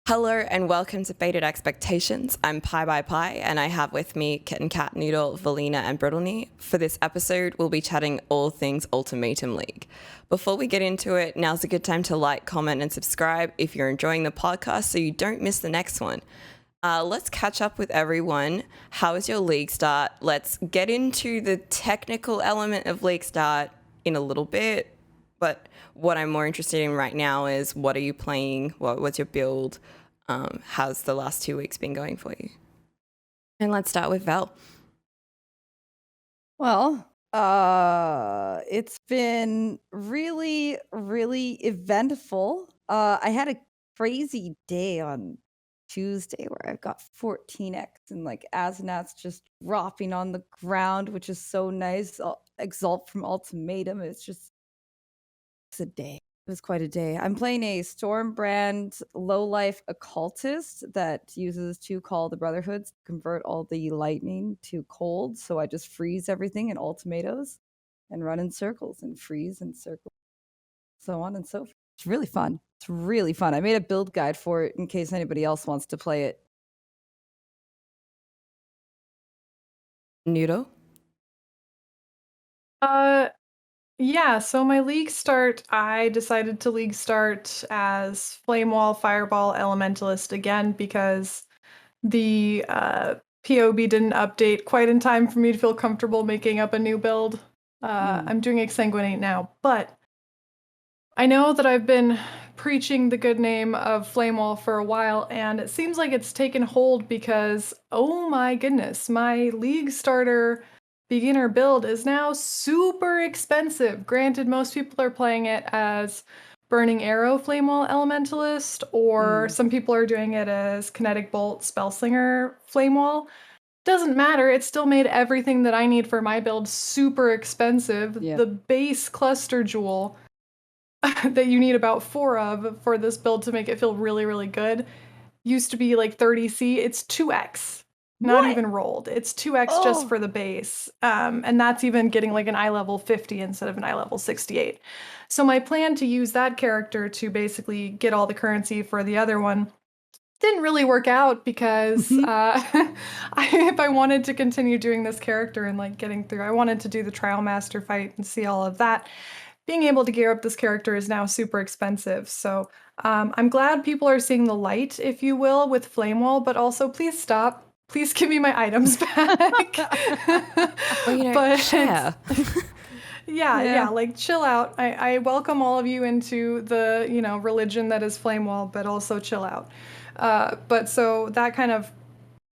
Hello and welcome to Faded Expectations. I'm piebypie and I have with me KittenCatNoodle, Velyna and Brittleknee. For this episode, we'll be chatting all things Ultimatum League. Before we get into it, now's a good time to like, comment and subscribe if you're enjoying the podcast so you don't miss the next one. Let's catch up with everyone. How was your league start? Let's get into the technical element of league start in a little bit. But what I'm more interested in right now is what are you playing? What's your build? How's the last 2 weeks been going for you? And let's start with Vel. Well, it's been really, really eventful. I had a crazy day on Tuesday where I got 14x and like Asenats just dropping on the ground, which is so nice. Exalt from Ultimatum. It's a day. It was quite a day. I'm playing a Stormbrand low-life occultist that uses 2 Call the Brotherhoods to convert all the lightning to cold. So I just freeze everything in ultimatos and run in circles and freeze in circles, so on and so forth. It's really fun. It's really fun. I made a build guide for it in case anybody else wants to play it. Noodle? Yeah, so my league start, I decided to league start as Flamewall, Fireball, Elementalist again because the POB didn't update quite in time for me to feel comfortable making up a new build. I'm doing Exsanguinate now, but I know that I've been preaching the good name of Flamewall for a while, and it seems like it's taken hold because, oh my goodness, my league starter beginner build is now super expensive. Granted, most people are playing it as Burning Arrow Flamewall Elementalist, or some people are doing it as Kinetic Bolt Spellslinger Flamewall. Doesn't matter, it still made everything that I need for my build super expensive. Yeah. The base cluster jewel that you need about 4 of for this build to make it feel really, really good used to be like 30C. It's 2x, not even rolled. It's 2x just for the base. And that's even getting like an eye level 50 instead of an eye level 68. So my plan to use that character to basically get all the currency for the other one didn't really work out because if I wanted to continue doing this character and like getting through, I wanted to do the Trial Master fight and see all of that. Being able to gear up this character is now super expensive. So I'm glad people are seeing the light, if you will, with Flamewall, but also please stop. Please give me my items back. Well, share. Yeah, like chill out. I welcome all of you into the, religion that is Flamewall, but also chill out. But so that kind of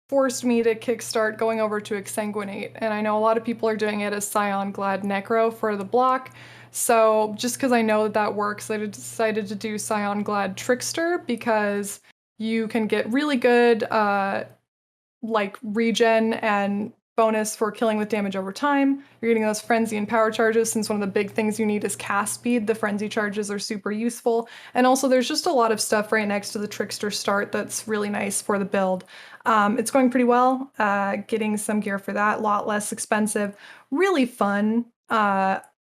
forced me to kickstart going over to Exsanguinate, and I know a lot of people are doing it as Scion Glad Necro for the block. So just because I know that works, I decided to do Scion Glad Trickster because you can get really good like regen and bonus for killing with damage over time. You're getting those frenzy and power charges since one of the big things you need is cast speed. The frenzy charges are super useful. And also there's just a lot of stuff right next to the trickster start that's really nice for the build. It's going pretty well. Getting some gear for that, a lot less expensive, really fun.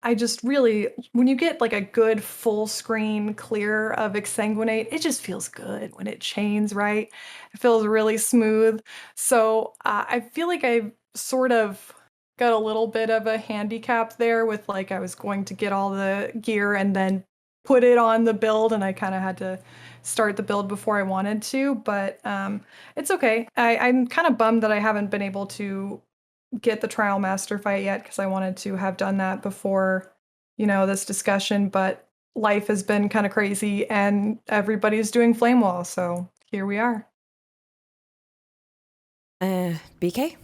I just really, when you get like a good full screen clear of Exsanguinate, it just feels good when it chains, right? It feels really smooth. So I feel like I've sort of got a little bit of a handicap there with like I was going to get all the gear and then put it on the build, and I kind of had to start the build before I wanted to, but it's okay. I'm kind of bummed that I haven't been able to get the Trial Master fight yet because I wanted to have done that before, this discussion, but life has been kind of crazy and everybody's doing Flame Wall, so here we are. BK?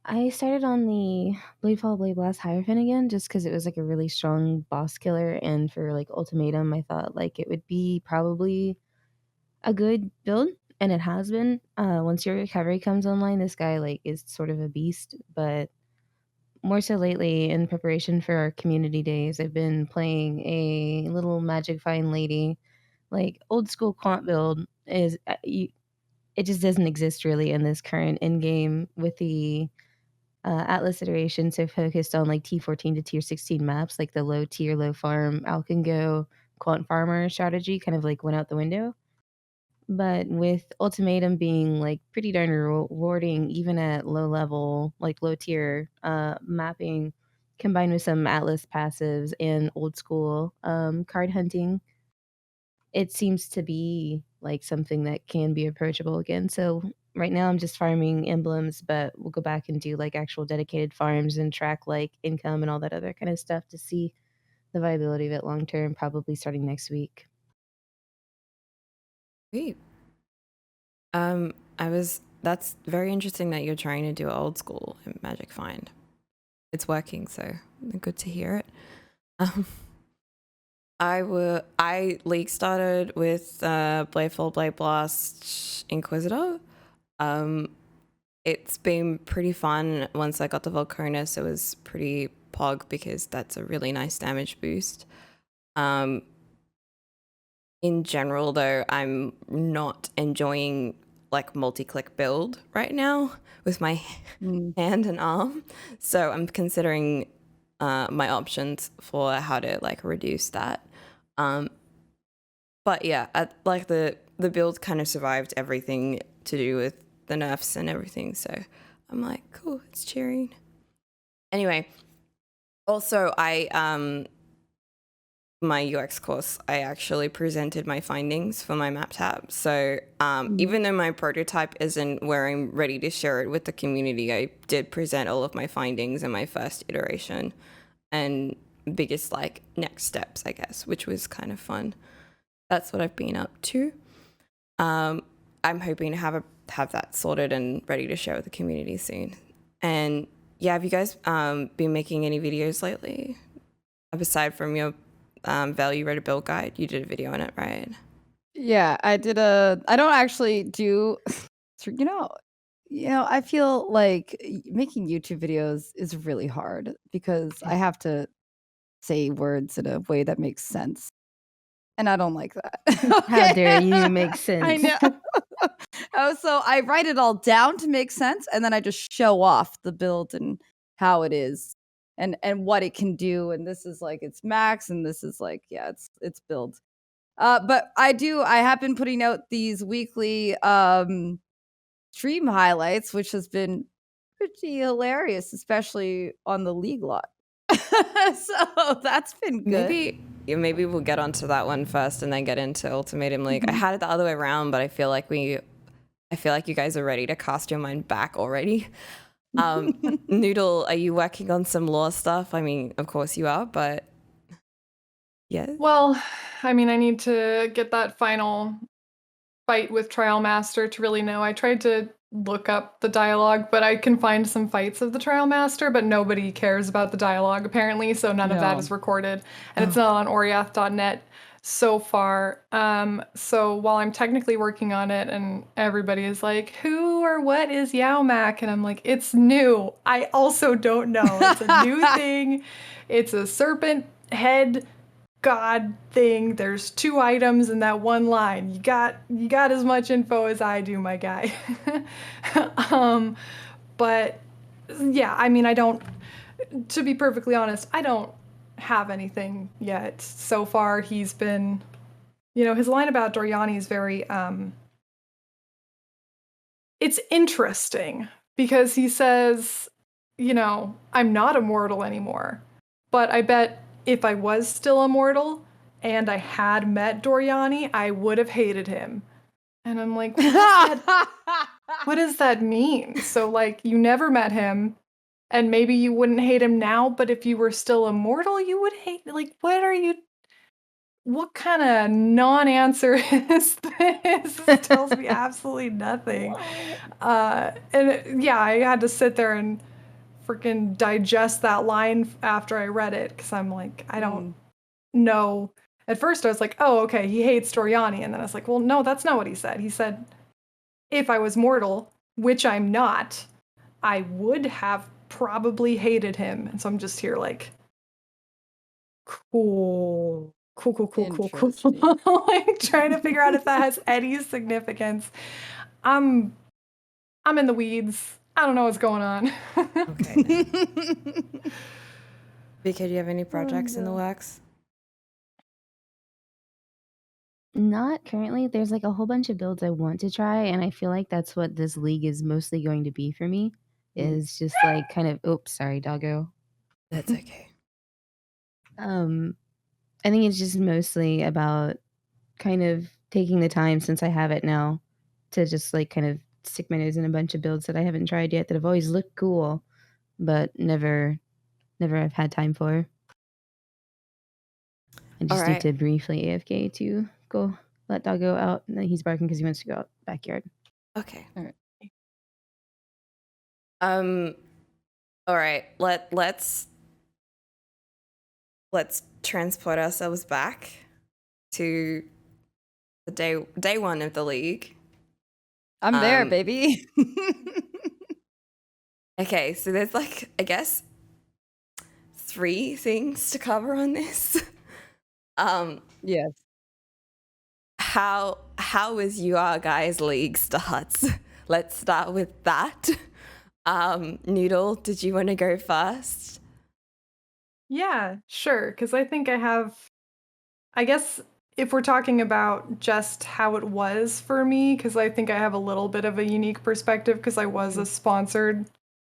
I started on the Bladefall Blade Blast Hierophant again just because it was like a really strong boss killer, and for like Ultimatum I thought like it would be probably a good build, and it has been. Once your recovery comes online, this guy like is sort of a beast, but more so lately in preparation for our community days, I've been playing a little magic fine lady. Like old school quant build is it just doesn't exist really in this current in game with the Atlas iteration, so focused on like T14 to Tier 16 maps, like the low tier, low farm Alkengo quant farmer strategy kind of like went out the window. But with Ultimatum being like pretty darn rewarding, even at low level, like low tier mapping, combined with some Atlas passives and old school card hunting, it seems to be like something that can be approachable again. So right now I'm just farming emblems, but we'll go back and do like actual dedicated farms and track like income and all that other kind of stuff to see the viability of it long term, probably starting next week. Sweet. That's very interesting that you're trying to do it old school in Magic Find. It's working, so good to hear it. I league started with Bladefall Blade Blast Inquisitor. It's been pretty fun. Once I got the Volconis, it was pretty pog because that's a really nice damage boost. In general, though, I'm not enjoying like multi-click build right now with my hand and arm, so I'm considering my options for how to like reduce that. But yeah, like the build kind of survived everything to do with the nerfs and everything, so I'm like, cool, it's cheering. Anyway, also my UX course, I actually presented my findings for my map tab. So even though my prototype isn't where I'm ready to share it with the community, I did present all of my findings in my first iteration and biggest like next steps, I guess, which was kind of fun. That's what I've been up to. I'm hoping to have that sorted and ready to share with the community soon. And yeah, have you guys been making any videos lately? Aside from your value read a build guide, you did a video on it, right? Yeah, I don't actually do, I feel like making YouTube videos is really hard because I have to say words in a way that makes sense. And I don't like that. How dare you make sense? I know. So I write it all down to make sense, and then I just show off the build and how it is and what it can do. And this is like its max, and this is like, yeah, it's build. But I have been putting out these weekly stream highlights, which has been pretty hilarious, especially on the league lot. So that's been good. Maybe we'll get onto that one first and then get into Ultimatum League. I had it the other way around, but I feel like you guys are ready to cast your mind back already. Noodle, are you working on some lore stuff? I mean, of course you are, but yeah. Well, I mean, I need to get that final fight with Trial Master to really know. I tried to look up the dialogue, but I can find some fights of the Trial Master, but nobody cares about the dialogue apparently, so none of that is recorded. And it's not on Oriath.net so far. So while I'm technically working on it and everybody is like, who or what is Yaumak? And I'm like, it's new. I also don't know. It's a new thing. It's a serpent head god thing. There's 2 items in that one line. You got as much info as I do, my guy. But yeah, I mean, to be perfectly honest, I don't have anything yet. So far, he's been, his line about Doriani is very, it's interesting because he says, I'm not immortal anymore, but I bet if I was still immortal and I had met Doriani, I would have hated him. And I'm like, what does that mean? So, like, you never met him, and maybe you wouldn't hate him now, but if you were still immortal, you would hate, like, what kind of non-answer is this? This tells me absolutely nothing. I had to sit there and freaking digest that line after I read it, because I'm like, I don't know. At first I was like, oh, okay, he hates Doriani, and then I was like, well, no, that's not what he said. He said, if I was mortal, which I'm not, I would have probably hated him. And so I'm just here like, cool. Like trying to figure out if that has any significance. I'm in the weeds. I don't know what's going on. Okay. BK, do you have any projects in the works? Not currently. There's like a whole bunch of builds I want to try, and I feel like that's what this league is mostly going to be for me. Is just like kind of oops, sorry, doggo. That's okay. I think it's just mostly about kind of taking the time, since I have it now, to just like kind of stick my nose in a bunch of builds that I haven't tried yet that have always looked cool, but never have had time for. I just need to briefly AFK to go let doggo out, and then he's barking because he wants to go out backyard. Okay. All right. All right. Let's transport ourselves back to the day one of the league. I'm there, baby. Okay, so there's like, I guess, 3 things to cover on this. Yes. How was your guys' league starts? Let's start with that. Noodle, did you want to go first? Yeah, sure. Because I think I guess if we're talking about just how it was for me, because I think I have a little bit of a unique perspective because I was a sponsored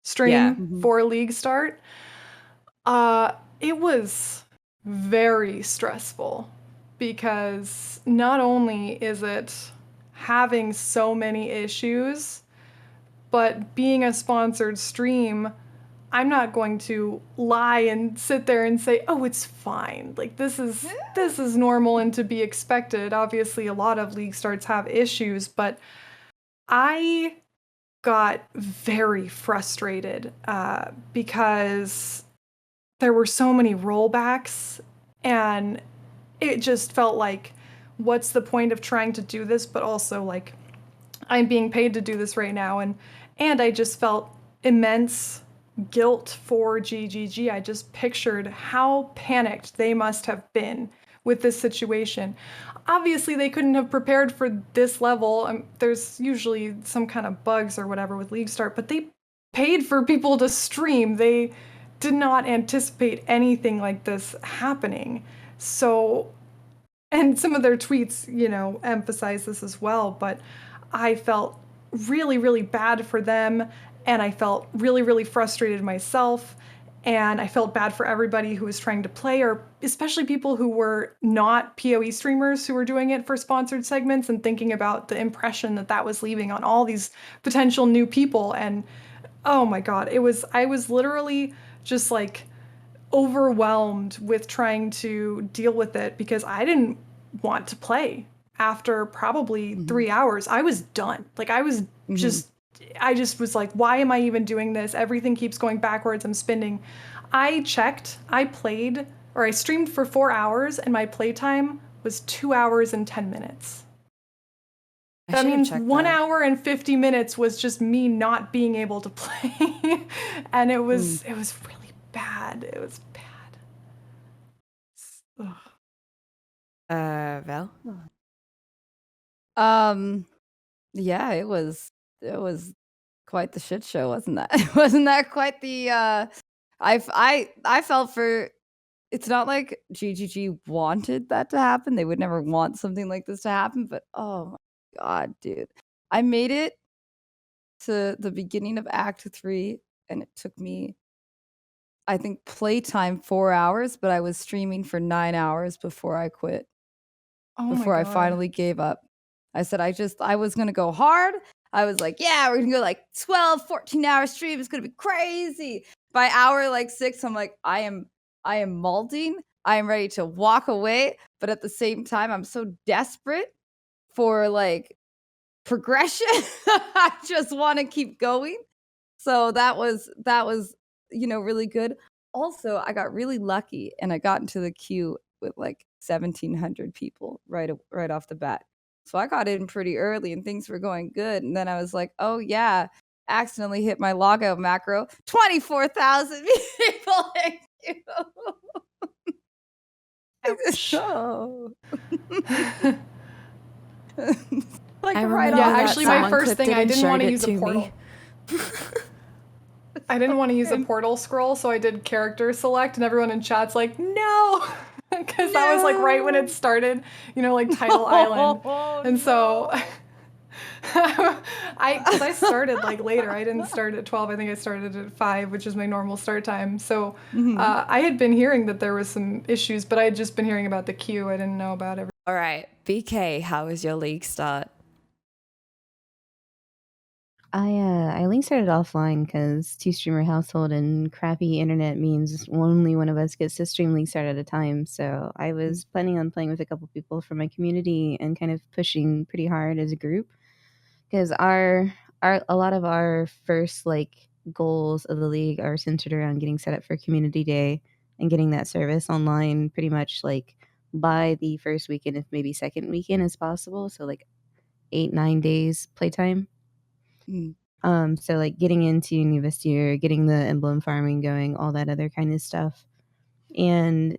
stream for League Start. It was very stressful because not only is it having so many issues, but being a sponsored stream, I'm not going to lie and sit there and say, "Oh, it's fine. Like this is normal and to be expected." Obviously, a lot of league starts have issues, but I got very frustrated because there were so many rollbacks, and it just felt like, what's the point of trying to do this? But also like, I'm being paid to do this right now, and I just felt immense guilt for GGG. I just pictured how panicked they must have been with this situation. Obviously, they couldn't have prepared for this level. There's usually some kind of bugs or whatever with League Start, but they paid for people to stream. They did not anticipate anything like this happening. So, and some of their tweets, emphasize this as well, but I felt really, really bad for them, and I felt really, really frustrated myself, and I felt bad for everybody who was trying to play, or especially people who were not PoE streamers who were doing it for sponsored segments and thinking about the impression that was leaving on all these potential new people. And oh my god, I was literally just like overwhelmed with trying to deal with it because I didn't want to play. After probably 3 hours, I was done. Like I just was like, why am I even doing this? Everything keeps going backwards. I'm spinning. I streamed for 4 hours, and my playtime was 2 hours and 10 minutes. That means 1 hour and 50 minutes was just me not being able to play. And it was really bad. It was bad. Val? Yeah, it was quite the shit show, wasn't that? Wasn't that quite the I felt for, it's not like GGG wanted that to happen. They would never want something like this to happen, but oh my god, dude. I made it to the beginning of Act 3, and it took me, I think, playtime 4 hours, but I was streaming for 9 hours before I quit. Before I finally gave up. I said I was going to go hard. I was like, yeah, we're going to go like 12, 14-hour stream. It's going to be crazy. By hour like 6, I'm like, I am malding. I am ready to walk away, but at the same time, I'm so desperate for like progression. I just want to keep going. So that was really good. Also, I got really lucky and I got into the queue with like 1,700 people right off the bat. So I got in pretty early and things were going good. And then I was like, oh yeah, accidentally hit my logout macro. 24,000 people in queue. Ouch. Oh. Like actually my first thing, I didn't want to use a portal. I didn't want to use a portal scroll, so I did character select, and everyone in chat's like, no. because that was like right when it started, like Tidal Island. And so I started like later. I didn't start at 12. I think I started at 5, which is my normal start time. So I had been hearing that there was some issues, but I had just been hearing about the queue. I didn't know about everything. All right, BK, how was your league start? I link started offline because 2-streamer household and crappy internet means only one of us gets to stream League Start at a time. So I was planning on playing with a couple people from my community and kind of pushing pretty hard as a group, because a lot of our first like goals of the league are centered around getting set up for community day and getting that service online pretty much like by the first weekend, if maybe second weekend as possible. So like 8-9 days playtime. So like getting into new Vestiaire, getting the emblem farming going, all that other kind of stuff. And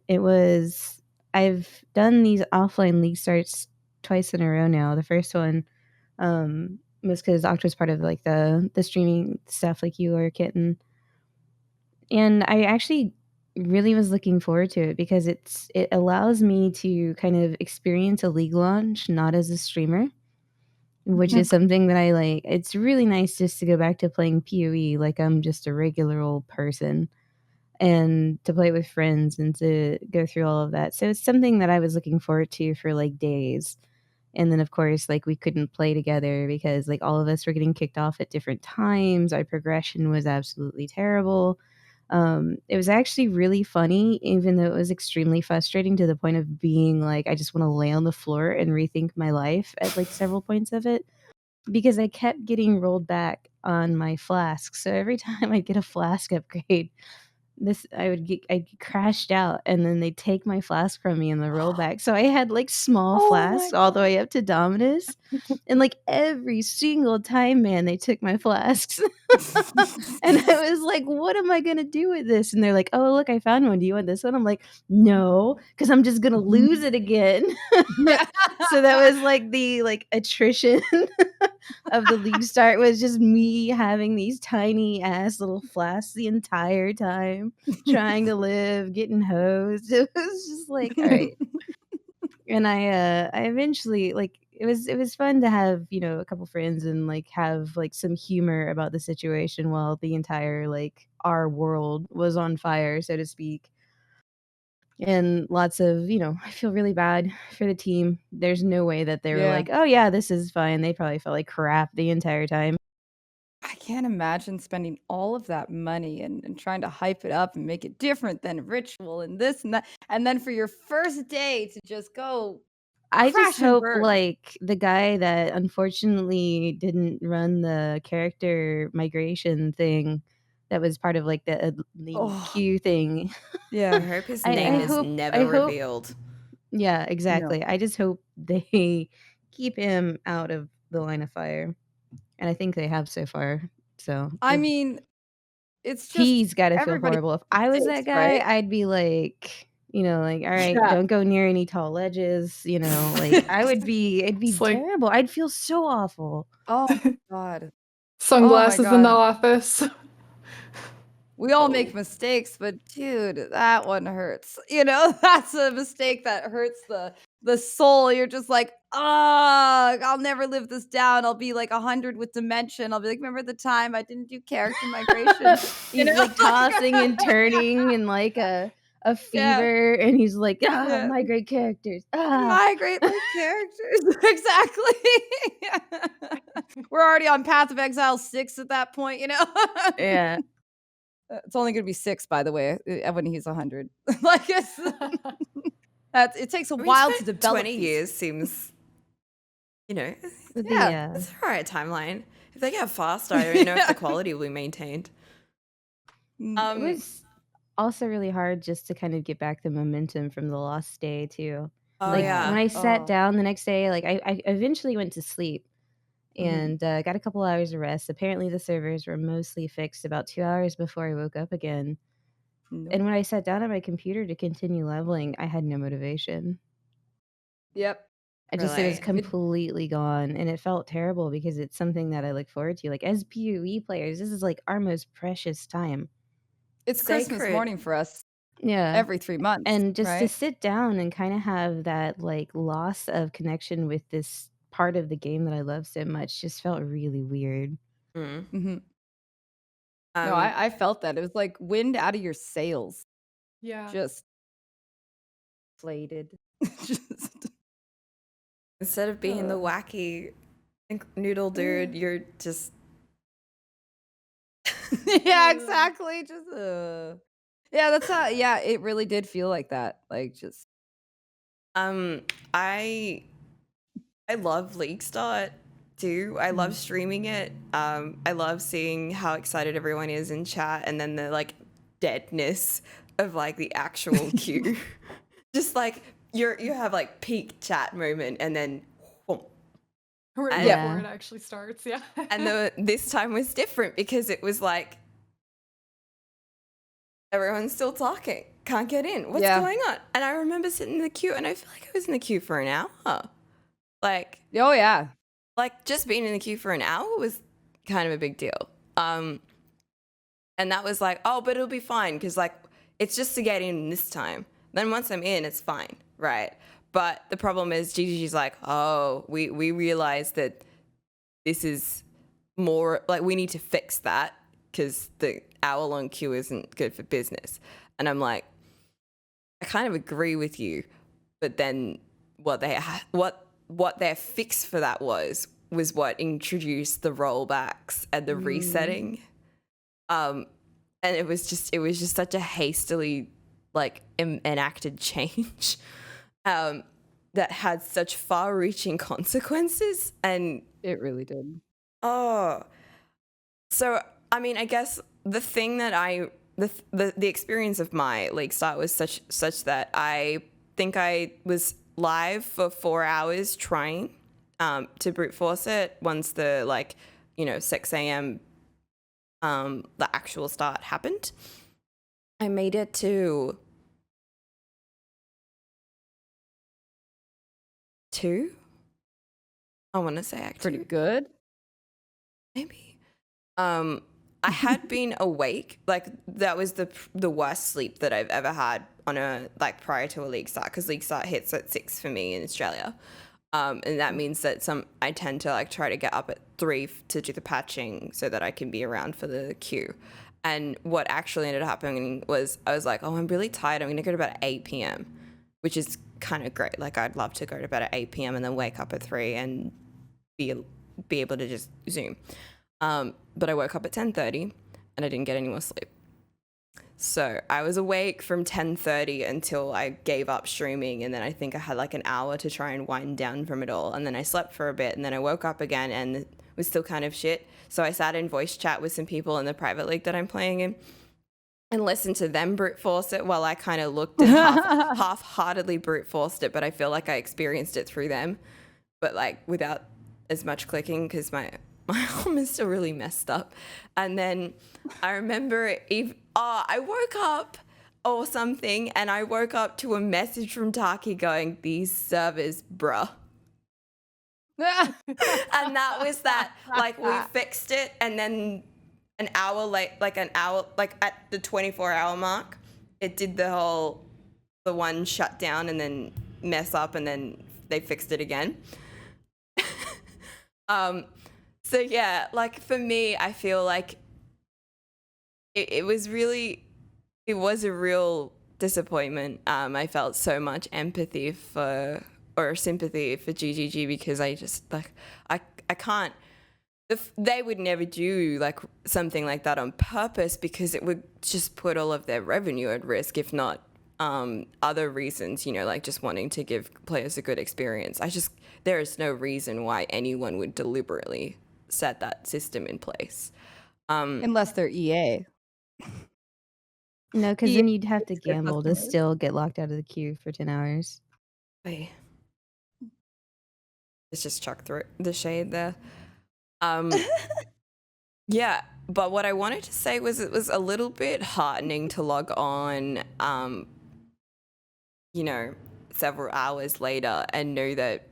I've done these offline league starts twice in a row now. The first one was because Octa's part of like the streaming stuff like you or Kitten. And I actually really was looking forward to it because it allows me to kind of experience a league launch not as a streamer, which is something that I like. It's really nice just to go back to playing PoE like I'm just a regular old person, and to play with friends and to go through all of that. So it's something that I was looking forward to for like days. And then of course, like we couldn't play together because like all of us were getting kicked off at different times. Our progression was absolutely terrible. It was actually really funny, even though it was extremely frustrating to the point of being like, I just want to lay on the floor and rethink my life at like several points of it, because I kept getting rolled back on my flask. So every time I'd get a flask upgrade, I'd get crashed out, and then they'd take my flask from me in the rollback. So I had like small flasks all the way up to Dominus, and like every single time, man, they took my flasks. And I was like, what am I gonna do with this? And they're like, oh look, I found one. Do you want this one? I'm like, no, because I'm just gonna lose it again. So that was like the attrition of the league start, was just me having these tiny ass little flasks the entire time, trying to live, getting hosed. It was just like, all right. And I eventually like it was fun to have, a couple friends and like have like some humor about the situation while the entire like our world was on fire, so to speak. And lots of, I feel really bad for the team. There's no way that they were like, oh yeah, this is fine. They probably felt like crap the entire time. I can't imagine spending all of that money and trying to hype it up and make it different than Ritual and this and that. And then for your first day to just go I just crash and hope burn. like the guy that unfortunately didn't run the character migration thing that was part of like the queue thing. I hope his I name is hope never I hope revealed. Yeah, No. exactly. I just hope they keep him out of the line of fire. And I think they have so far. So I mean, it's just he's got to feel everybody horrible. If I was that mistakes, guy, right? I'd be like, all right, Yeah. don't go near any tall ledges. Like it'd be It's like terrible. I'd feel so awful. Oh my God. sunglasses in the God. office. We all make mistakes, but dude, that one hurts. That's a mistake that hurts the soul. You're just like, I'll never live this down. I'll be like 100 with dimension. I'll be like, remember the time I didn't do character migration? He's like tossing and turning and like a Yeah. fever, and he's like, Yeah. migrate characters. Migrate my characters. Exactly. We're already on Path of Exile 6 at that point, Yeah. It's only gonna be 6, by the way, when he's 100. Like it takes a while to develop 20 these. years seems, Yeah. it's all right timeline. If they get faster, I don't know if the quality will be maintained. It was also really hard just to kind of get back the momentum from the lost day too. Oh, Like yeah. when I sat down the next day, like I eventually went to sleep and got a couple hours of rest. Apparently the servers were mostly fixed about 2 hours before I woke up again. And when I sat down at my computer to continue leveling, I had no motivation. Yep. It was Really? completely gone, and it felt terrible because it's something that I look forward to. Like as PoE players, this is like our most precious time. It's Christmas Sacred. morning for us. Yeah. every 3 months, And just to right? sit down and kind of have that like loss of connection with this part of the game that I love so much just felt really weird. Mm. No, Um, I felt that. It was like wind out of your sails, Yeah. just inflated. Just instead of being the wacky noodle dude, you're just yeah, exactly. Just yeah, that's how. Yeah, it really did feel like that. Like just I love League Start too. I love streaming it. I love seeing how excited everyone is in chat, and then the like deadness of like the actual queue. Just like you have like peak chat moment, and then whoom. Right Yeah. before it actually starts. Yeah. And this time was different because it was like everyone's still talking, can't get in. What's Yeah. going on? And I remember sitting in the queue, and I feel like I was in the queue for an hour. Like oh yeah. just being in the queue for an hour was kind of a big deal. And that was like, oh, but it'll be fine because like it's just to get in this time. Then once I'm in, it's fine, right? But the problem is GGG's like, oh, we realize that this is more like we need to fix that because the hour-long queue isn't good for business. And I'm like, I kind of agree with you, but then what their fix for that was what introduced the rollbacks and the resetting. And it was just such a hastily like enacted change that had such far-reaching consequences. And It really did. so I mean, I guess the thing that the experience of my league start was such that I think I was live for 4 hours trying to brute force it once the 6 a.m. The actual start happened. I made it to 2. I want to say act Pretty 2. good. Maybe. I had been awake, like that was the worst sleep that I've ever had on a prior to a league start, because league start hits at 6 for me in Australia, and that means that I tend to try to get up at 3 to do the patching so that I can be around for the queue. And what actually ended up happening was I was like, oh, I'm really tired. I'm gonna go to bed at 8 p.m., which is kind of great. Like I'd love to go to bed at 8 p.m. and then wake up at 3 and be able to just Zoom. But I woke up at 10:30 and I didn't get any more sleep. So I was awake from 10:30 until I gave up streaming, and then I think I had an hour to try and wind down from it all. And then I slept for a bit, and then I woke up again and it was still kind of shit. So I sat in voice chat with some people in the private league that I'm playing in and listened to them brute force it while I kind of looked and half-heartedly brute forced it, but I feel like I experienced it through them, but without as much clicking because my arm is still really messed up. And then I remember I woke up or something, and I woke up to a message from Taki going, "These servers, bruh." And that was that. We fixed it, and then an hour late, at the 24-hour mark, it did the one shut down and then mess up, and then they fixed it again. So yeah, for me, I feel like it was a real disappointment. I felt so much sympathy for GGG because I just I can't. They would never do something like that on purpose because it would just put all of their revenue at risk, if not other reasons, just wanting to give players a good experience. There is no reason why anyone would deliberately set that system in place. Unless they're EA. No, because Yeah, then you'd have to it's their gamble to customers. still get locked out of the queue for 10 hours. Let's just chuck through the shade there. Yeah, but what I wanted to say was it was a little bit heartening to log on, several hours later and know that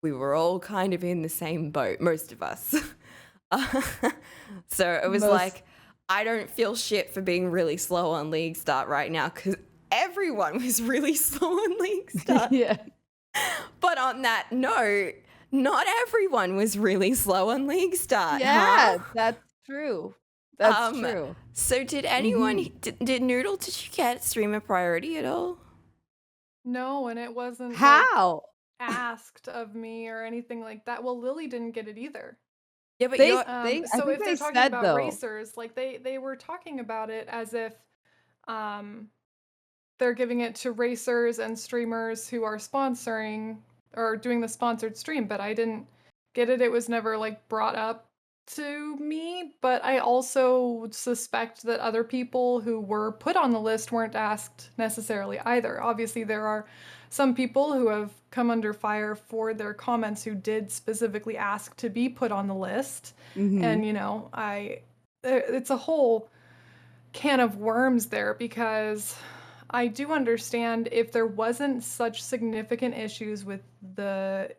we were all kind of in the same boat, most of us. So it was I don't feel shit for being really slow on League Start right now, everyone was really slow on league start. Yeah. But on that note, not everyone was really slow on league start. Yeah, huh? that's true. That's true. So did anyone, did Noodle, did you get streamer priority at all? No, and it wasn't like How? asked of me or anything like that. Well, Lily didn't get it either. Yeah, but They, you're, I So think if they're they talking said about though. racers, like they were talking about it as if they're giving it to racers and streamers who are sponsoring or doing the sponsored stream, but I didn't get it. It was never like brought up to me, but I also suspect that other people who were put on the list weren't asked necessarily either. Obviously, there are some people who have come under fire for their comments who did specifically ask to be put on the list. And you know, it's a whole can of worms there because I do understand if there wasn't such significant issues with the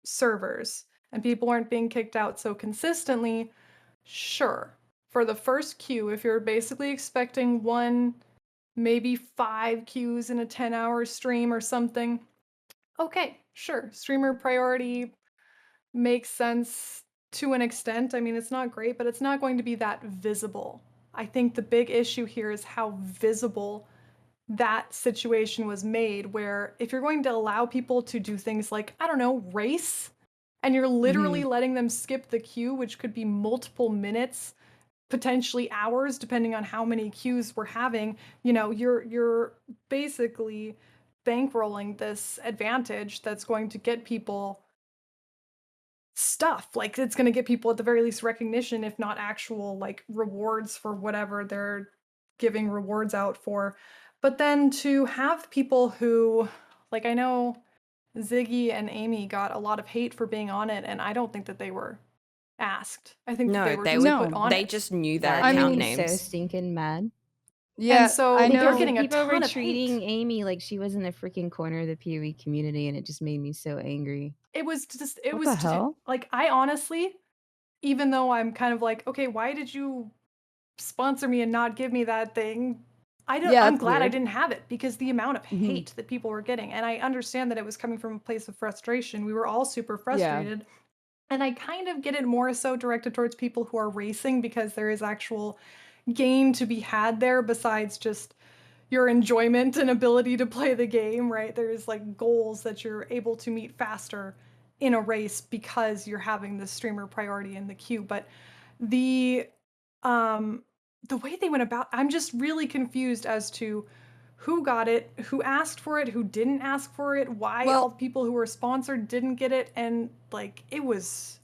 servers and people weren't being kicked out so consistently, sure. For the first queue, if you're basically expecting 1, maybe 5 queues in a 10-hour stream or something, okay, sure. Streamer priority makes sense to an extent. I mean, it's not great, but it's not going to be that visible. I think the big issue here is how visible that situation was made, where if you're going to allow people to do things like, I don't know, race, and you're literally letting them skip the queue, which could be multiple minutes, potentially hours, depending on how many queues we're having, you know, you're basically bankrolling this advantage that's going to get people stuff. Like it's going to get people at the very least recognition, if not actual like rewards for whatever they're giving rewards out for. But then to have people who, like, I know Ziggy and Amy got a lot of hate for being on it, and I don't think that they were asked. I think that no, they were they just were, put on they it. just knew their That account made me so names. stinking mad. Yeah, And so I they're know. getting a People ton were of treating hate. Amy like she was in the freaking corner of the PoE community, and it just made me so angry. It was just, it What was the just, hell? like, I honestly, even though I'm kind of like, okay, why did you sponsor me and not give me that thing? Yeah, I'm that's glad I weird. didn't have it because the amount of Mhm. hate that people were getting, and I understand that it was coming from a place of frustration. We were all super Yeah. frustrated. And I kind of get it more so directed towards people who are racing because there is actual gain to be had there besides just your enjoyment and ability to play the game, right? There's like goals that you're able to meet faster in a race because you're having the streamer priority in the queue. But the um the way they went about, I'm just really confused as to who got it, who asked for it, who didn't ask for it, why all Well, the people who were sponsored didn't get it, and like it was,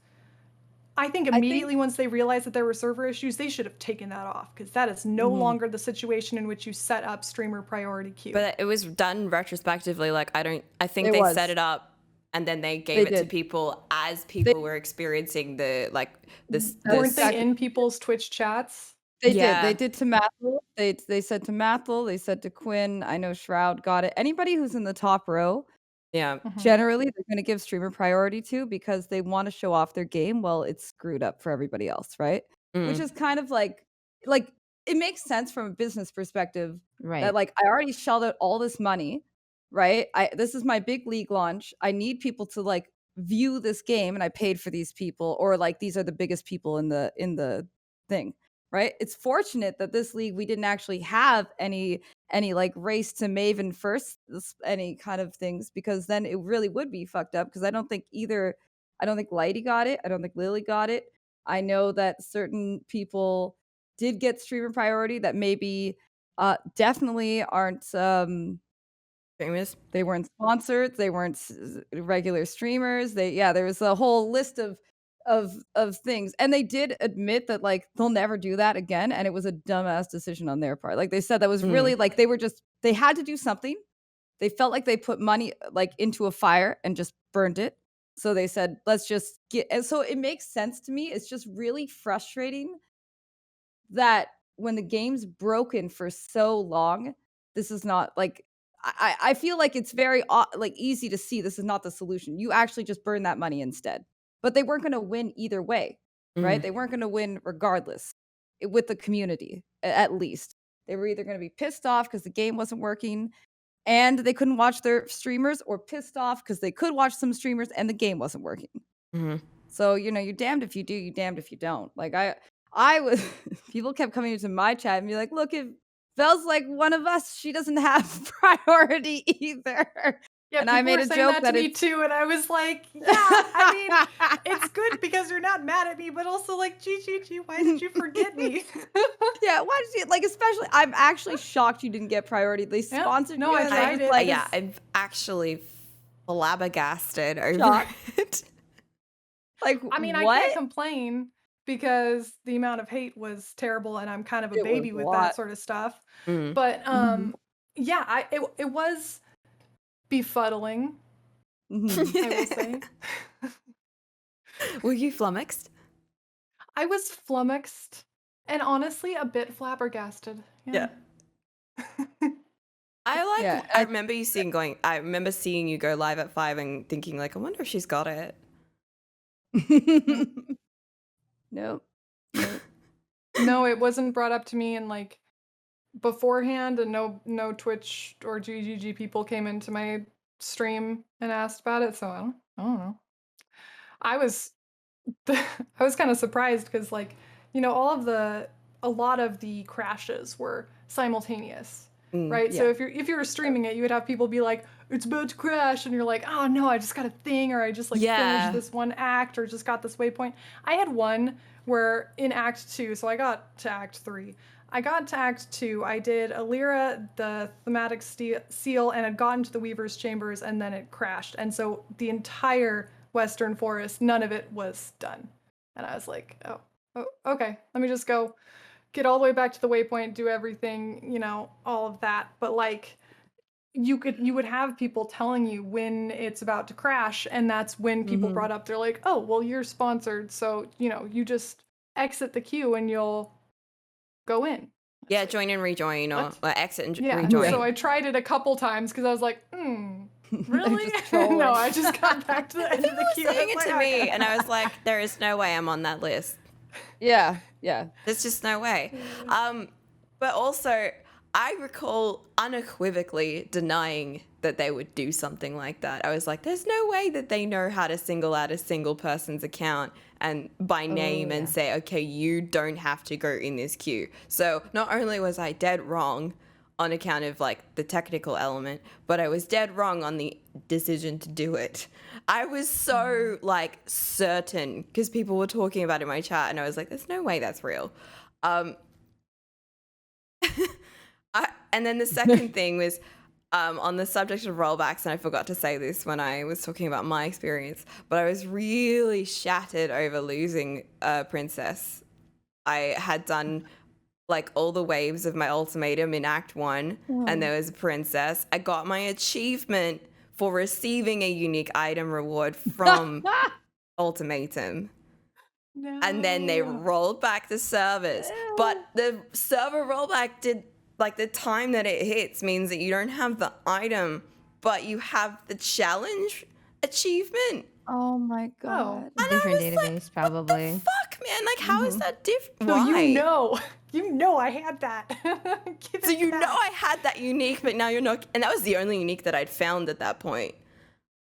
I think I think immediately once they realized that there were server issues, they should have taken that off because that is no longer the situation in which you set up streamer priority queue. But it was done retrospectively. Like, I think It they was. set it up and then they gave They it to did. people as people were experiencing the, like, this. Weren't they Exactly. in people's Twitch chats? They Yeah. did. They did to Mathel. They said to Mathel. They said to Quinn. I know Shroud got it. Anybody who's in the top row, Yeah. generally they're going to give streamer priority to because they want to show off their game. Well, it's screwed up for everybody else, right? Which is kind of like it makes sense from a business perspective Right. that like I already shelled out all this money, right? This is my big league launch. I need people to like view this game, and I paid for these people, or like these are the biggest people in the thing, right? It's fortunate that this league we didn't actually have any like race to Maven first, any kind of things, because then it really would be fucked up. Because I don't think Lighty got it. I don't think Lily got it. I know that certain people did get streamer priority that maybe definitely aren't Streamers. they weren't sponsored, they weren't regular streamers. There was a whole list of things, and they did admit that like they'll never do that again, and it was a dumbass decision on their part. Like they said that was really like they had to do something. They felt like they put money like into a fire and just burned it. So they said, let's just get, and so it makes sense to me. It's just really frustrating that when the game's broken for so long, this is not like I feel like it's very like easy to see this is not the solution. You actually just burn that money instead. But they weren't going to win either way, right? They weren't going to win regardless with the community, at least. They were either going to be pissed off because the game wasn't working and they couldn't watch their streamers, or pissed off because they could watch some streamers and the game wasn't working. Mm-hmm. So, you're damned if you do, you're damned if you don't. Like, I was, people kept coming into my chat and be like, look, if Vel's like one of us, she doesn't have priority either. Yeah, and people I made were a saying joke that that to me it's too, and I was like, yeah, I mean, it's good because you're not mad at me, but also like, gee, why did you forget me? yeah, why did you like? Especially, I'm actually shocked you didn't get priority. They Yeah, sponsored no, you. I and tried just, it. like, Yeah, I'm actually flabbergasted over Shocked. it. like, I mean, I what? can't complain because the amount of hate was terrible, and I'm kind of a It was baby a with lot. that sort of stuff. Mm. But Mhm. yeah, it was befuddling, Mhm. I will say. Were you flummoxed? I was flummoxed and honestly a bit flabbergasted. Yeah. Yeah, I remember I remember seeing you go live at 5 and thinking like, I wonder if she's got it. Nope. No, it wasn't brought up to me in like beforehand, and no Twitch or GGG people came into my stream and asked about it, so I don't know. I was I was kind of surprised because like, a lot of the crashes were simultaneous. Right? So Yeah. if you were streaming it, you would have people be like, it's about to crash, and you're like, oh no, I just got a thing, or I just like Yeah. finished this one act, or just got this waypoint. I had one where in Act 2, so I got to Act 3. I got to Act 2, I did Alira, the thematic seal, and had gotten to the Weaver's Chambers, and then it crashed. And so the entire Western Forest, none of it was done. And I was like, oh okay, let me just go get all the way back to the waypoint, do everything, all of that. But like, you would have people telling you when it's about to crash, and that's when people brought up, they're like, oh, well, you're sponsored, so you just exit the queue and you'll go in. Yeah, join and rejoin, or exit and Yeah, rejoin. so I tried it a couple times because I was like, really? Just trolling. No, I just got back to the end of the queue. Saying it I was to like, me, okay. and I was like, there is no way I'm on that list. Yeah. There's just no way. But also, I recall unequivocally denying that they would do something like that. I was like, there's no way that they know how to single out a single person's account and by name and say, okay, you don't have to go in this queue. So not only was I dead wrong on account of like the technical element, but I was dead wrong on the decision to do it. I was so like certain because people were talking about it in my chat, and I was like, there's no way that's real. And then the second thing was on the subject of rollbacks, and I forgot to say this when I was talking about my experience, but I was really shattered over losing Princess. I had done like all the waves of my ultimatum in Act 1, and there was a princess. I got my achievement for receiving a unique item reward from Ultimatum. No. And then they rolled back the servers. But the server rollback did, like, the time that it hits means that you don't have the item, but you have the challenge achievement. Oh my god. Different was database, like, probably. What the fuck, man? Like, how is that different? No, Why? you know I had that. So you know I had that unique, but now you're not. And that was the only unique that I'd found at that point.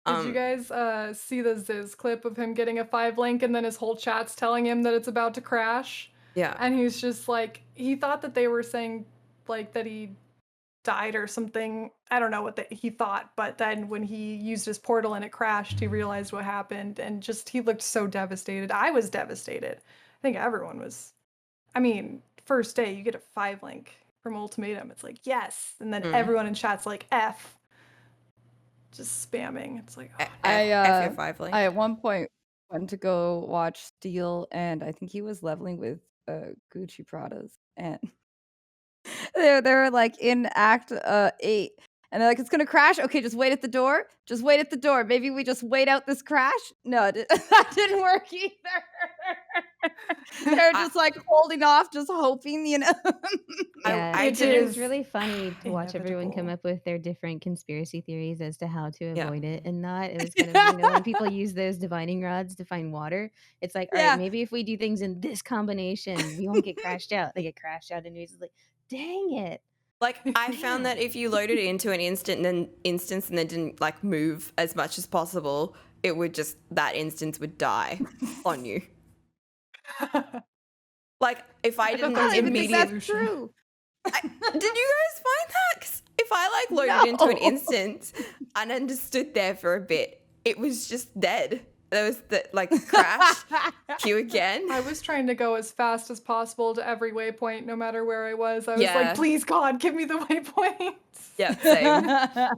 Did you guys see the Ziz clip of him getting a 5 link and then his whole chat's telling him that it's about to crash? Yeah. And he's just like, he thought that they were saying like that he died or something. I don't know what he thought, but then when he used his portal and it crashed, he realized what happened, and just he looked so devastated. I was devastated. I think everyone was. I mean, first day you get a 5 link from Ultimatum. It's like, yes. And then everyone in chat's like, F. Just spamming. It's like, oh, F your 5 link. I at one point went to go watch Steel, and I think he was leveling with Gucci Pradas, and they were like in Act 8, and they're like, it's gonna crash. Okay, just wait at the door. Just wait at the door. Maybe we just wait out this crash. No, that didn't work either. They're just like holding off, just hoping, Yeah, It it was is really funny to watch everyone come inevitable. up with their different conspiracy theories as to how to Yeah. avoid it and not. It was kind of, when people use those divining rods to find water, it's like, all Yeah. right, maybe if we do things in this combination, we won't get crashed out. They get crashed out, and it's like, Dang it. Like, I found that if you loaded it into an instance and then didn't like move as much as possible, it would just, that instance would die on you. Like, if I didn't thought that was a good immediate, solution. true. did you guys find that? 'Cause if I like loaded into an No. instance and then just stood there for a bit, it was just dead. There was the like crash, queue again. I was trying to go as fast as possible to every waypoint, no matter where I was. I was Yeah. like, please, God, give me the waypoints. Yeah, same.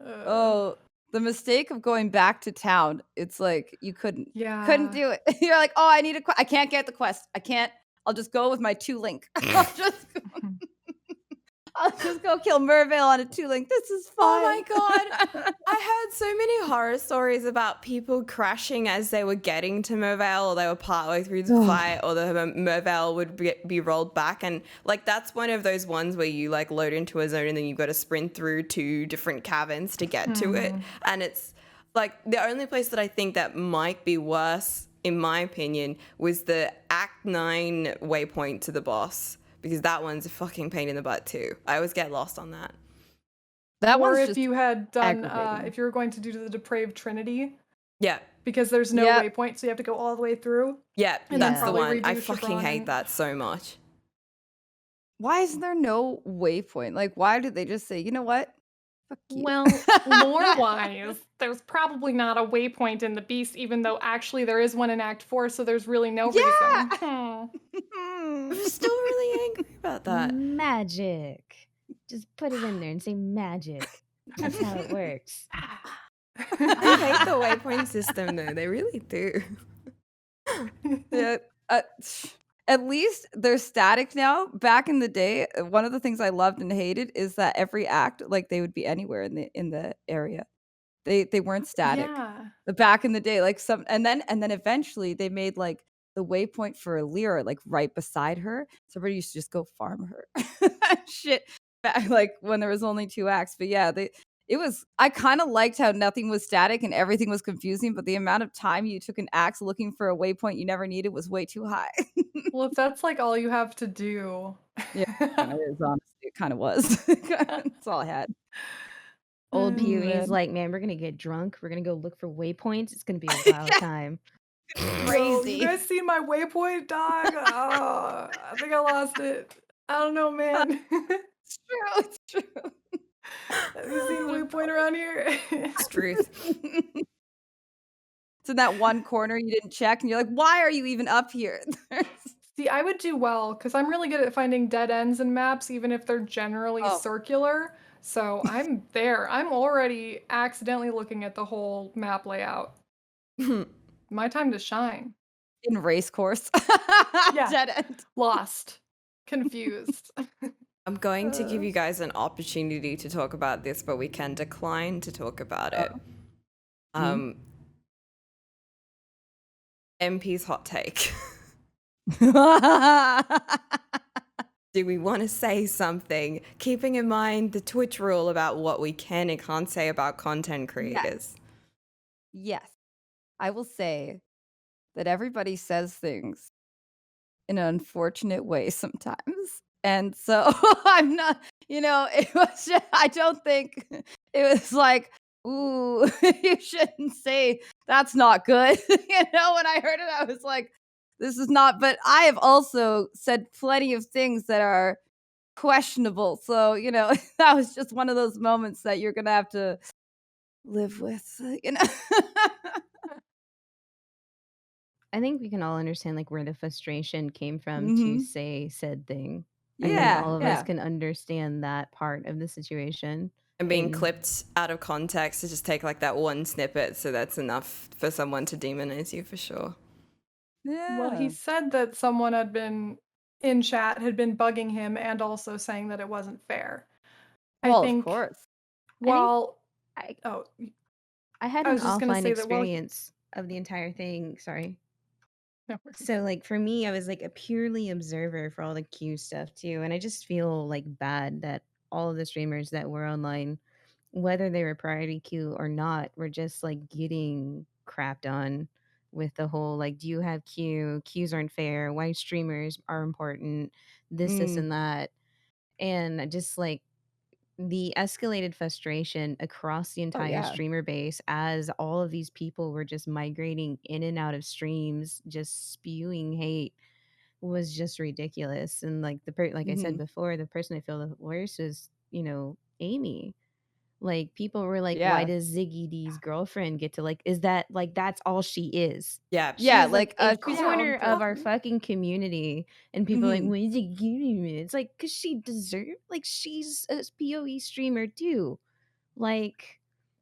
Oh, the mistake of going back to town. It's like you couldn't Yeah. do it. You're like, oh, I need a I can't get the quest. I can't. I'll just go with my 2-link. I'll just go kill Mervale on a 2-link. This is fine. Oh my God. I heard so many horror stories about people crashing as they were getting to Mervale, or they were partway through the fight, or the Mervale would be rolled back. And like, that's one of those ones where you like load into a zone and then you've got to sprint through 2 different caverns to get to it. And it's like the only place that I think that might be worse, in my opinion, was the Act 9 waypoint to the boss. Because that one's a fucking pain in the butt too. I always get lost on that. That Or one's if just you had done, aggravating. if you were going to do the Depraved Trinity, Yeah. because there's no Yep. waypoint, so you have to go all the way through. Yeah, And then that's the probably one. I redo fucking Chevron hate and- that so much. Why is there no waypoint? Like, why did they just say, you know what? Fuck you. Well, lore-wise, there's probably not a waypoint in the Beast, even though actually there is one in Act 4, so there's really no reason. I'm still really angry about that. Magic. Just put it in there and say magic. That's how it works. I hate the waypoint system though. They really do. Yeah, at least they're static now. Back in the day, one of the things I loved and hated is that every act, like they would be anywhere in the area. They weren't static. Yeah. But back in the day, like and then eventually they made like the waypoint for Lyra like right beside her. So everybody used to just go farm her. Shit. Back, like when there was only 2 acts. But yeah, I kind of liked how nothing was static and everything was confusing, but the amount of time you took an axe looking for a waypoint you never needed was way too high. Well, if that's like all you have to do. Yeah, it is, honestly. It kind of was. That's all I had. Old Mm, Pee-wee's man. like, man, we're gonna get drunk. We're gonna go look for waypoints. It's gonna be a wild time. Bro, Crazy. you guys seen my waypoint, dog? Oh, I think I lost it. I don't know, man. It's true. It's true. Have you seen the waypoint around here? It's truth. It's in that one corner you didn't check, and you're like, why are you even up here? See, I would do well because I'm really good at finding dead ends in maps, even if they're generally Oh. circular. So I'm there. I'm already accidentally looking at the whole map layout. My time to shine. In race course. Yeah. Dead end. Lost. Confused. I'm going to give you guys an opportunity to talk about this, but we can decline to talk about it. MP's hot take. Do we want to say something, keeping in mind the Twitch rule about what we can and can't say about content creators? Yes. I will say that everybody says things in an unfortunate way sometimes. And so I'm not, it was just, I don't think it was like, ooh, you shouldn't say that's not good. When I heard it, I was like, this is not, but I have also said plenty of things that are questionable. So, that was just one of those moments that you're going to have to live with, I think we can all understand like where the frustration came from to Mhm. say said thing. I Yeah, think all of yeah. us can understand that part of the situation. And being And- clipped out of context to just take like that one snippet, so that's enough for someone to demonize you for sure. Yeah. Well, he said that someone had been in chat, had been bugging him, and also saying that it wasn't fair. Well, I think of course. while I I had I an was just gonna offline say that while experience of the entire thing. Sorry. no worries. So like for me, I was like a purely observer for all the Q stuff too, and I just feel like bad that all of the streamers that were online, whether they were priority queue or not, were just like getting crapped on with the whole like, do you have queue? Queues aren't fair. Why streamers are important? this, and that. And just like the escalated frustration across the entire streamer base as all of these people were just migrating in and out of streams, just spewing hate, was just ridiculous. And like like I said before, the person I feel the worst is, Amy. Like people were like, why does Ziggy D's girlfriend get to is that that's all she is? Yeah. She's like a she's corner of our fucking community, and people are like, why is it giving me? It's like, because she deserves, she's a PoE streamer too. Like,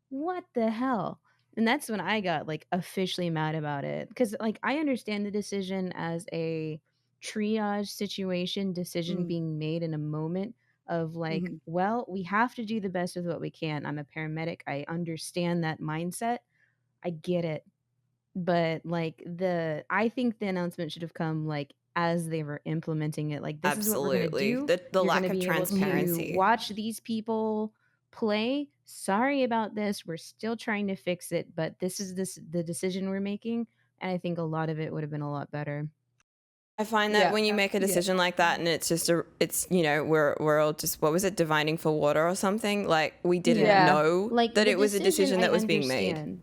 what the hell? And that's when I got officially mad about it, because I understand the decision as a triage decision being made in a moment of well, we have to do the best with what we can. I'm a paramedic. I understand that mindset. I get it. But I think the announcement should have come as they were implementing it. This is what we're gonna do. The You're lack gonna of be transparency. able to watch these people play. Sorry about this. We're still trying to fix it, but this is the decision we're making. And I think a lot of it would have been a lot better. I find that when you make a decision like that, and it's just we're all just, what was it, divining for water or something? We didn't know that it was a decision that was being made.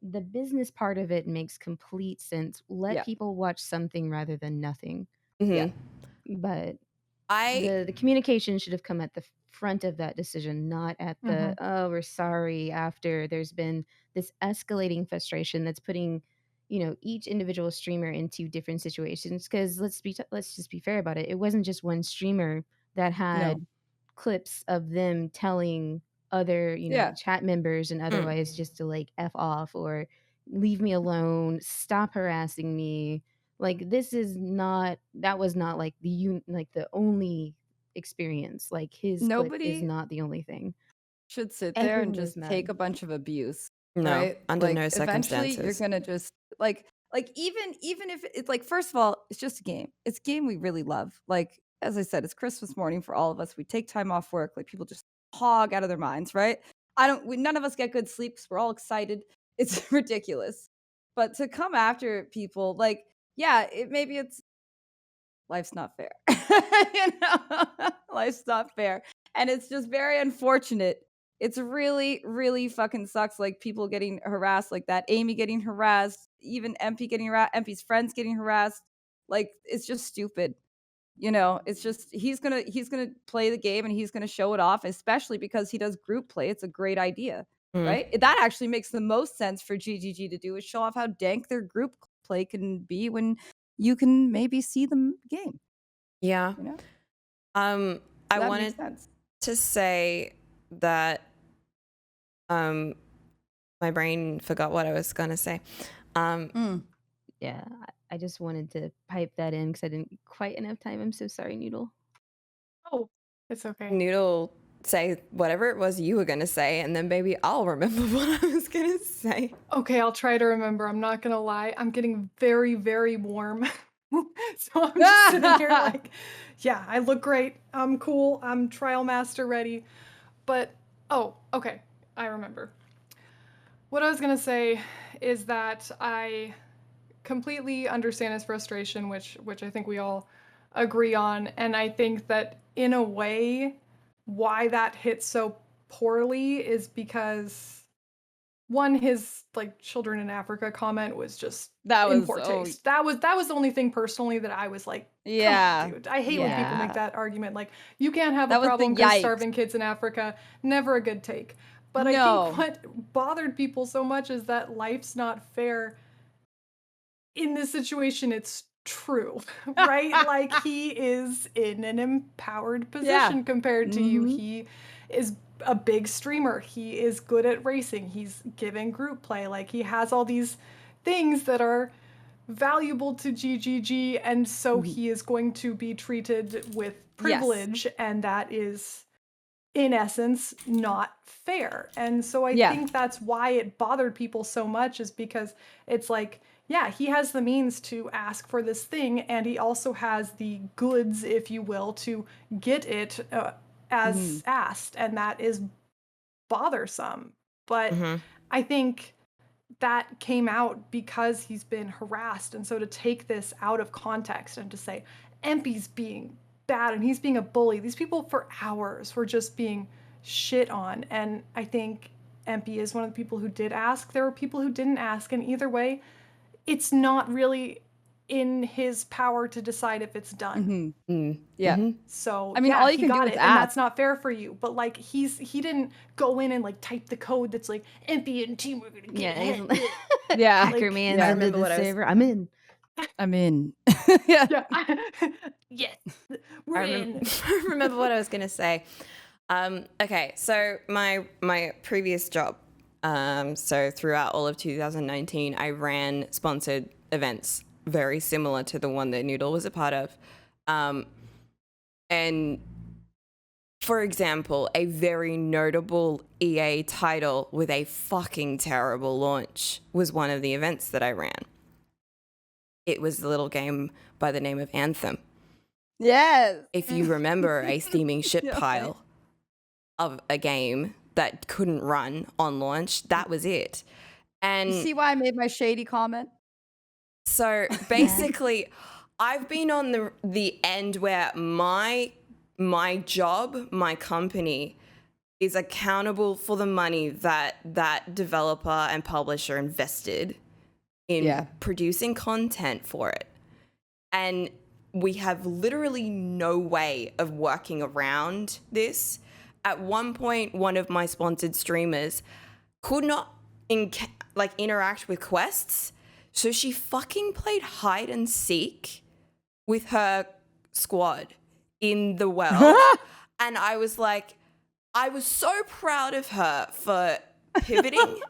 The business part of it makes complete sense. Let people watch something rather than nothing. But the communication should have come at the front of that decision, not at the oh, we're sorry, after there's been this escalating frustration that's putting each individual streamer into different situations. Because let's just be fair about it. It wasn't just one streamer that had clips of them telling other chat members and otherwise just to F off or leave me alone, stop harassing me. That was not the only experience. His clip is not the only thing. Should sit there Everyone and was just mad. take a bunch of abuse. No, right? under no Eventually circumstances. you're gonna just even if it's first of all, it's just a game. It's a game we really love. As I said, it's Christmas morning for all of us. We take time off work. People just hog out of their minds, right? None of us get good sleep because we're all excited. It's ridiculous. But to come after people, maybe it's life's not fair. Life's not fair. And it's just very unfortunate. It's really, really fucking sucks. People getting harassed like that. Amy getting harassed. Even MP getting harassed. MP's friends getting harassed. It's just stupid. It's just he's gonna play the game and he's gonna show it off, especially because he does group play. It's a great idea, right? That actually makes the most sense for GGG to do, is show off how dank their group play can be when you can maybe see the game. Yeah. I wanted to say that my brain forgot what I was gonna say. Yeah, I just wanted to pipe that in because I didn't quite enough time. I'm so sorry, Noodle. Oh, it's okay. Noodle, say whatever it was you were gonna say, and then maybe I'll remember what I was gonna say. Okay, I'll try to remember. I'm not gonna lie. I'm getting very, very warm. So I'm just sitting here yeah, I look great. I'm cool. I'm trial master ready. But, okay, I remember. What I was gonna say is that I completely understand his frustration, which I think we all agree on. And I think that in a way, why that hit so poorly is because one, his children in Africa comment was just in poor taste. That was the only thing personally that I was come on, dude. I hate when people make that argument. You can't have a problem because starving kids in Africa. Never a good take. But I think what bothered people so much is that life's not fair. In this situation, it's true, right? He is in an empowered position compared to you. He is a big streamer. He is good at racing. He's giving group play. He has all these things that are valuable to GGG, and so he is going to be treated with privilege, and that is, in essence, not fair. And so I think that's why it bothered people so much, is because it's he has the means to ask for this thing, and he also has the goods, if you will, to get it as asked, and that is bothersome. But I think that came out because he's been harassed, and so to take this out of context and to say, Empy's being bad and he's being a bully. These people for hours were just being shit on. And I think MP is one of the people who did ask. There were people who didn't ask. And either way, it's not really in his power to decide if it's done. Yeah. So I mean, all you he can do got is it, ask. and that's not fair for you. But like he didn't go in and like type the code that's like MP and team are gonna get hit. Yeah. Hacker Like, man, yeah, I into remember the what I was- server. I'm in. I'm in. Yeah. Yeah. Yes, we're I in. remember what I was going to say. Okay, so my previous job, so throughout all of 2019, I ran sponsored events very similar to the one that Noodle was a part of. And for example, a very notable EA title with a fucking terrible launch was one of the events that I ran. It was the little game by the name of Anthem. Yes. If you remember, a steaming shit Yeah. pile of a game that couldn't run on launch, that was it. And You see why I made my shady comment? so basically, I've been on the end where my job, my company, is accountable for the money that developer and publisher invested in producing content for it. And we have literally no way of working around this. At one point, one of my sponsored streamers could not interact with quests, so she fucking played hide and seek with her squad in the world. And I was like, I was so proud of her for pivoting.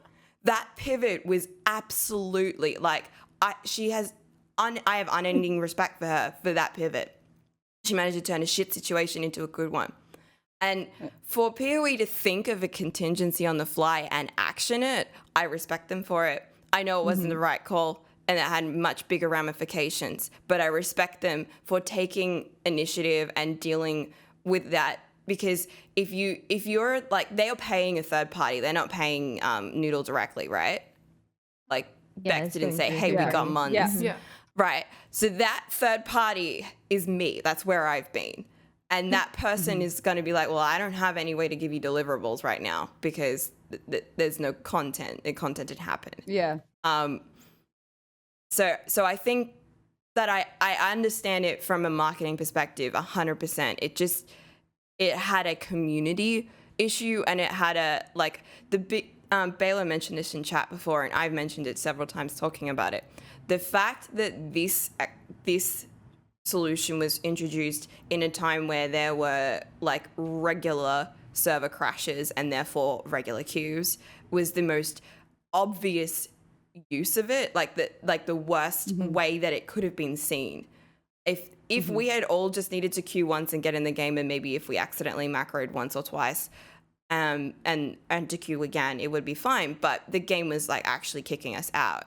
That pivot was absolutely like, I have unending respect for her for that pivot. She managed to turn a shit situation into a good one. And for PoE to think of a contingency on the fly and action it, I respect them for it. I know it wasn't the right call and it had much bigger ramifications, but I respect them for taking initiative and dealing with that. Because if you're like, they are paying a third party, they're not paying Noodle directly, right? Like Bex it's didn't going say, through a hey, third we got party. Muns. Yeah. Right. So that third party is me. That's where I've been. And that person is going to be like, well, I don't have any way to give you deliverables right now because there's no content. The content didn't happen. Yeah. So I think that I understand it from a marketing perspective 100%. It had a community issue and it had a, like, the big, Baylor mentioned this in chat before and I've mentioned it several times talking about it. The fact that this solution was introduced in a time where there were like regular server crashes and therefore regular queues was the most obvious use of it, like the worst way that it could have been seen. If we had all just needed to queue once and get in the game, and maybe if we accidentally macroed once or twice and to queue again, it would be fine. But the game was like actually kicking us out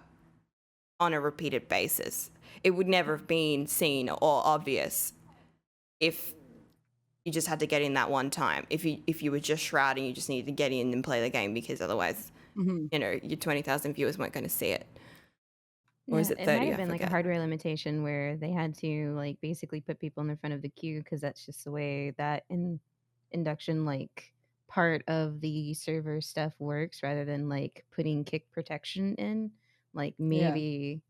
on a repeated basis. It would never have been seen or obvious if you just had to get in that one time. If you were just shrouding, you just needed to get in and play the game because otherwise, you know, your 20,000 viewers weren't going to see it. Or is it 30? It might have I been like a forget. hardware limitation where they had to like basically put people in the front of the queue because that's just the way that induction like part of the server stuff works rather than like putting kick protection in. Like maybe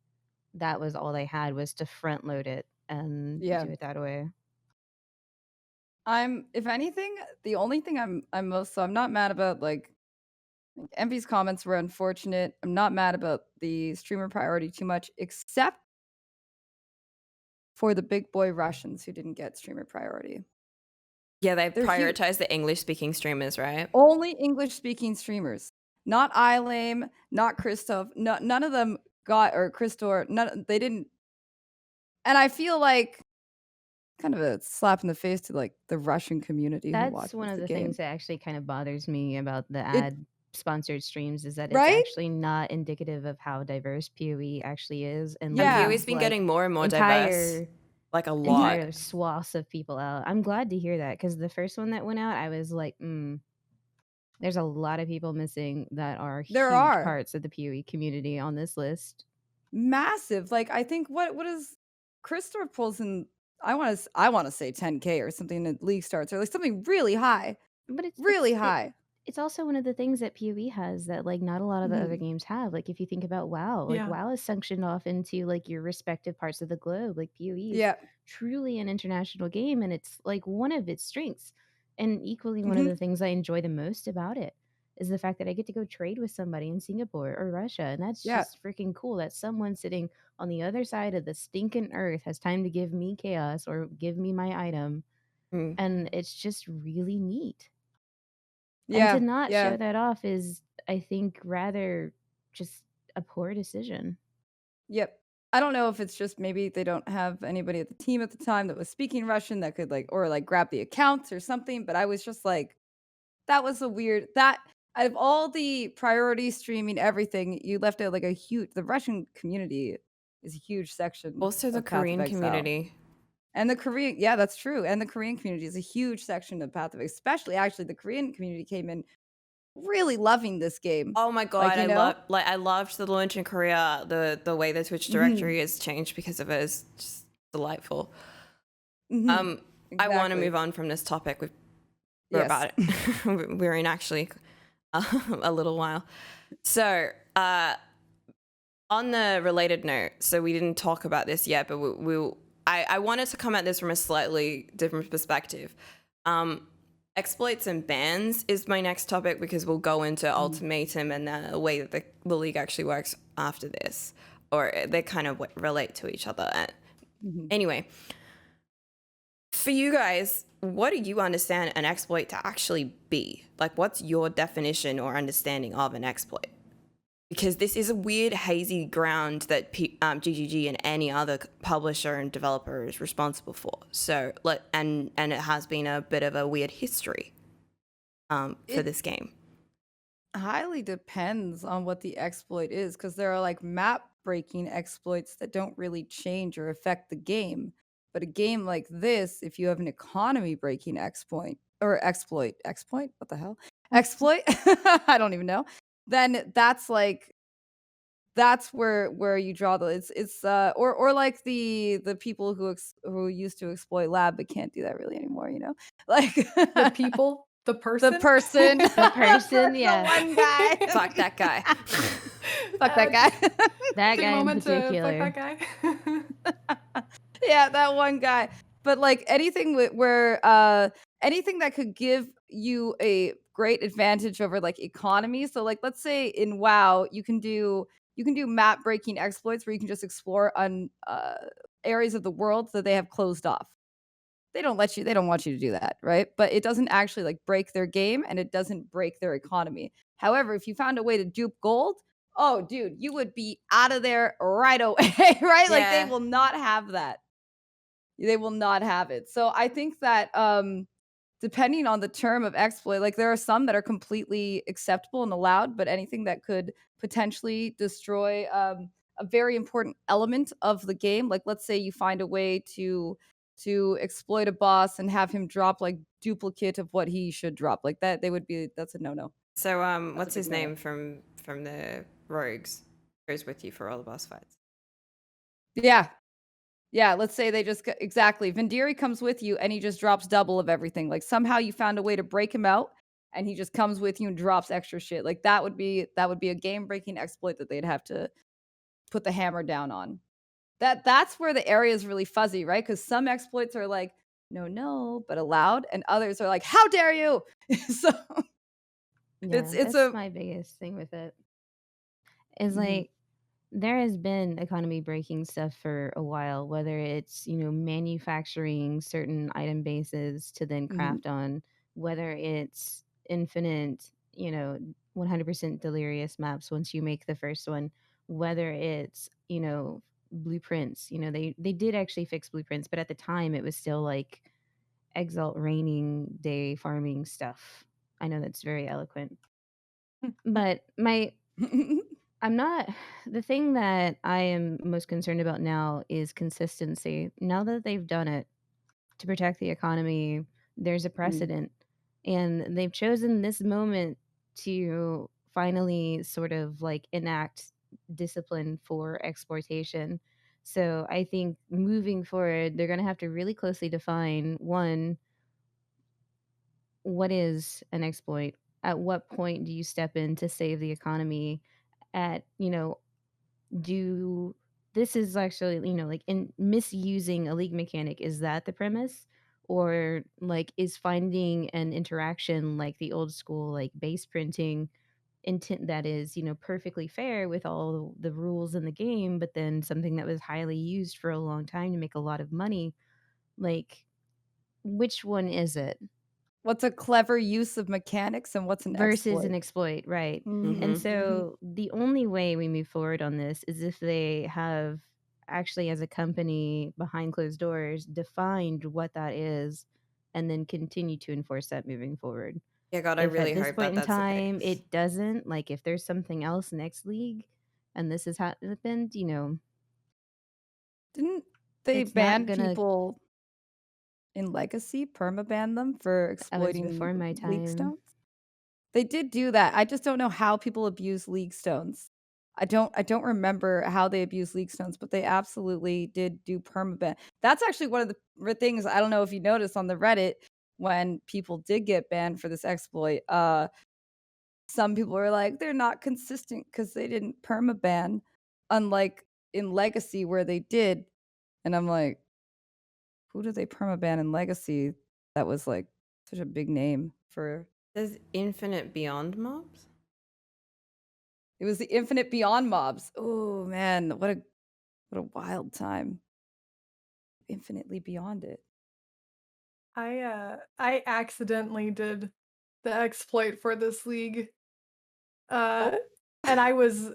that was all they had was to front load it and do it that way. If anything, the only thing I'm not mad about, like Envy's comments were unfortunate. I'm not mad about the streamer priority too much, except for the big boy Russians who didn't get streamer priority. Yeah, they They're prioritize the English-speaking streamers, right? Only English-speaking streamers. Not Ilame, not Christoph. No, none of them got, or Christor, they didn't. And I feel like kind of a slap in the face to like the Russian community who watches That's one of the game. things that actually kind of bothers me about the ad sponsored streams is that it's Right? actually not indicative of how diverse PoE actually is. And Yeah. And PoE's been like, getting more and more diverse. Like a lot. entire swaths of people out. I'm glad to hear that because the first one that went out, I was like, there's a lot of people missing that are huge parts of the PoE community on this list. Massive. Like I think what is Christoph pulls in I want to say 10K or something that league starts, or like something really high, But really high. it's also one of the things that PoE has that like not a lot of the other Mhm. games have. Like if you think about WoW, like Yeah. WoW is sanctioned off into like your respective parts of the globe. Like PoE is Yeah. truly an international game, and it's like one of its strengths. And equally one of Mhm. the things I enjoy the most about it is the fact that I get to go trade with somebody in Singapore or Russia, and that's Yeah. just freaking cool. That someone sitting on the other side of the stinking earth has time to give me chaos or give me my item, Mm. and it's just really neat. And to Yeah. not Yeah. show that off is, I think, rather just a poor decision. Yep. I don't know if it's just maybe they don't have anybody at the team at the time that was speaking Russian that could like or like grab the accounts or something, but I was just like, that was a weird that out of all the priority streaming everything, you left out like the Russian community is a huge section Also, the of Path of Korean Exile. community. And the Korean, yeah, that's true. And the Korean community is a huge section of Path of Exile. Especially actually the Korean community came in really loving this game. Oh my Like, god, you know? I loved the launch in Korea. The way the Twitch Mhm. directory has changed because of it is just delightful. Mhm. I want to Exactly. move on from this topic. We're Yes. about it. We're in actually a little while. So, on the related note, so we didn't talk about this yet, but I wanted to come at this from a slightly different perspective. Exploits and bans is my next topic because we'll go into Ultimatum and the way that the league actually works after this, or they kind of relate to each other. Mhm. Anyway, for you guys, what do you understand an exploit to actually be? Like, what's your definition or understanding of an exploit? Because this is a weird, hazy ground that GGG and any other publisher and developer is responsible for. So, and it has been a bit of a weird history for It this game. highly depends on what the exploit is, because there are like map breaking exploits that don't really change or affect the game. But a game like this, if you have an economy breaking exploit, what the hell? Exploit? I don't even know. Then that's where you draw the it's or like the people who used to exploit lab but can't do that really anymore, you know? Like The people, the the person. person, The person, the yeah. one guy. Fuck that guy. Fuck that guy. That Take a guy in moment to fuck particular. that guy. Yeah, that one guy. But like anything where anything that could give you a great advantage over like economy. So like let's say in WoW you can do map breaking exploits where you can just explore on areas of the world that they have closed off. They don't want you to do that, right? But it doesn't actually like break their game and it doesn't break their economy. However, if you found a way to dupe gold, oh dude, you would be out of there right away, right? Like they Yeah. will not have that. They will not have it. So I think that depending on the term of exploit, like there are some that are completely acceptable and allowed, but anything that could potentially destroy a very important element of the game, like let's say you find a way to exploit a boss and have him drop like duplicate of what he should drop, like that's a no-no. So, That's a what's big his no-no. name from the Rogues? Goes with you for all the boss fights. Yeah. Yeah, let's say they just exactly. Vendiri comes with you and he just drops double of everything. Like somehow you found a way to break him out and he just comes with you and drops extra shit. Like that would be a game-breaking exploit that they'd have to put the hammer down on. That's where the area is really fuzzy, right? Cuz some exploits are like no, but allowed and others are like how dare you? So Yeah, it's that's a my biggest thing with it. Is Mhm, like there has been economy breaking stuff for a while, whether it's, manufacturing certain item bases to then mhm. craft on, whether it's infinite, 100% delirious maps once you make the first one, whether it's, blueprints. They did actually fix blueprints, but at the time it was still like exalt raining day farming stuff. I know that's very eloquent. But I'm not the thing that I am most concerned about now is consistency. Now that they've done it to protect the economy, there's a Mm, precedent. And they've chosen this moment to finally sort of like enact discipline for exploitation. So I think moving forward, they're going to have to really closely define one, what is an exploit? At what point do you step in to save the economy? At, do this is actually, like in misusing a league mechanic, is that the premise? Or like is finding an interaction like the old school like base printing intent that is, perfectly fair with all the rules in the game, but then something that was highly used for a long time to make a lot of money, like which one is it? What's a clever use of mechanics and what's an Versus exploit? an exploit, right? Mhm. And so the only way we move forward on this is if they have actually, as a company behind closed doors, defined what that is and then continue to enforce that moving forward. Yeah, God, I If really at this hope that point in that's the time case. it doesn't, like if there's something else next league and this has happened, Didn't they it's not ban gonna. people in Legacy, permaban them for That was exploiting before my league time. stones? They did do that. I just don't know how people abuse league stones. I don't remember how they abuse league stones, but they absolutely did do permaban. That's actually one of the things, I don't know if you noticed on the Reddit when people did get banned for this exploit. Some people were like, they're not consistent because they didn't permaban, unlike in Legacy where they did. And I'm like, who did they permaban in Legacy that was like such a big name for? There's infinite beyond mobs. It was the Infinite Beyond mobs. Oh man, what a wild time. Infinitely beyond it. I accidentally did the exploit for this league. Oh. And I was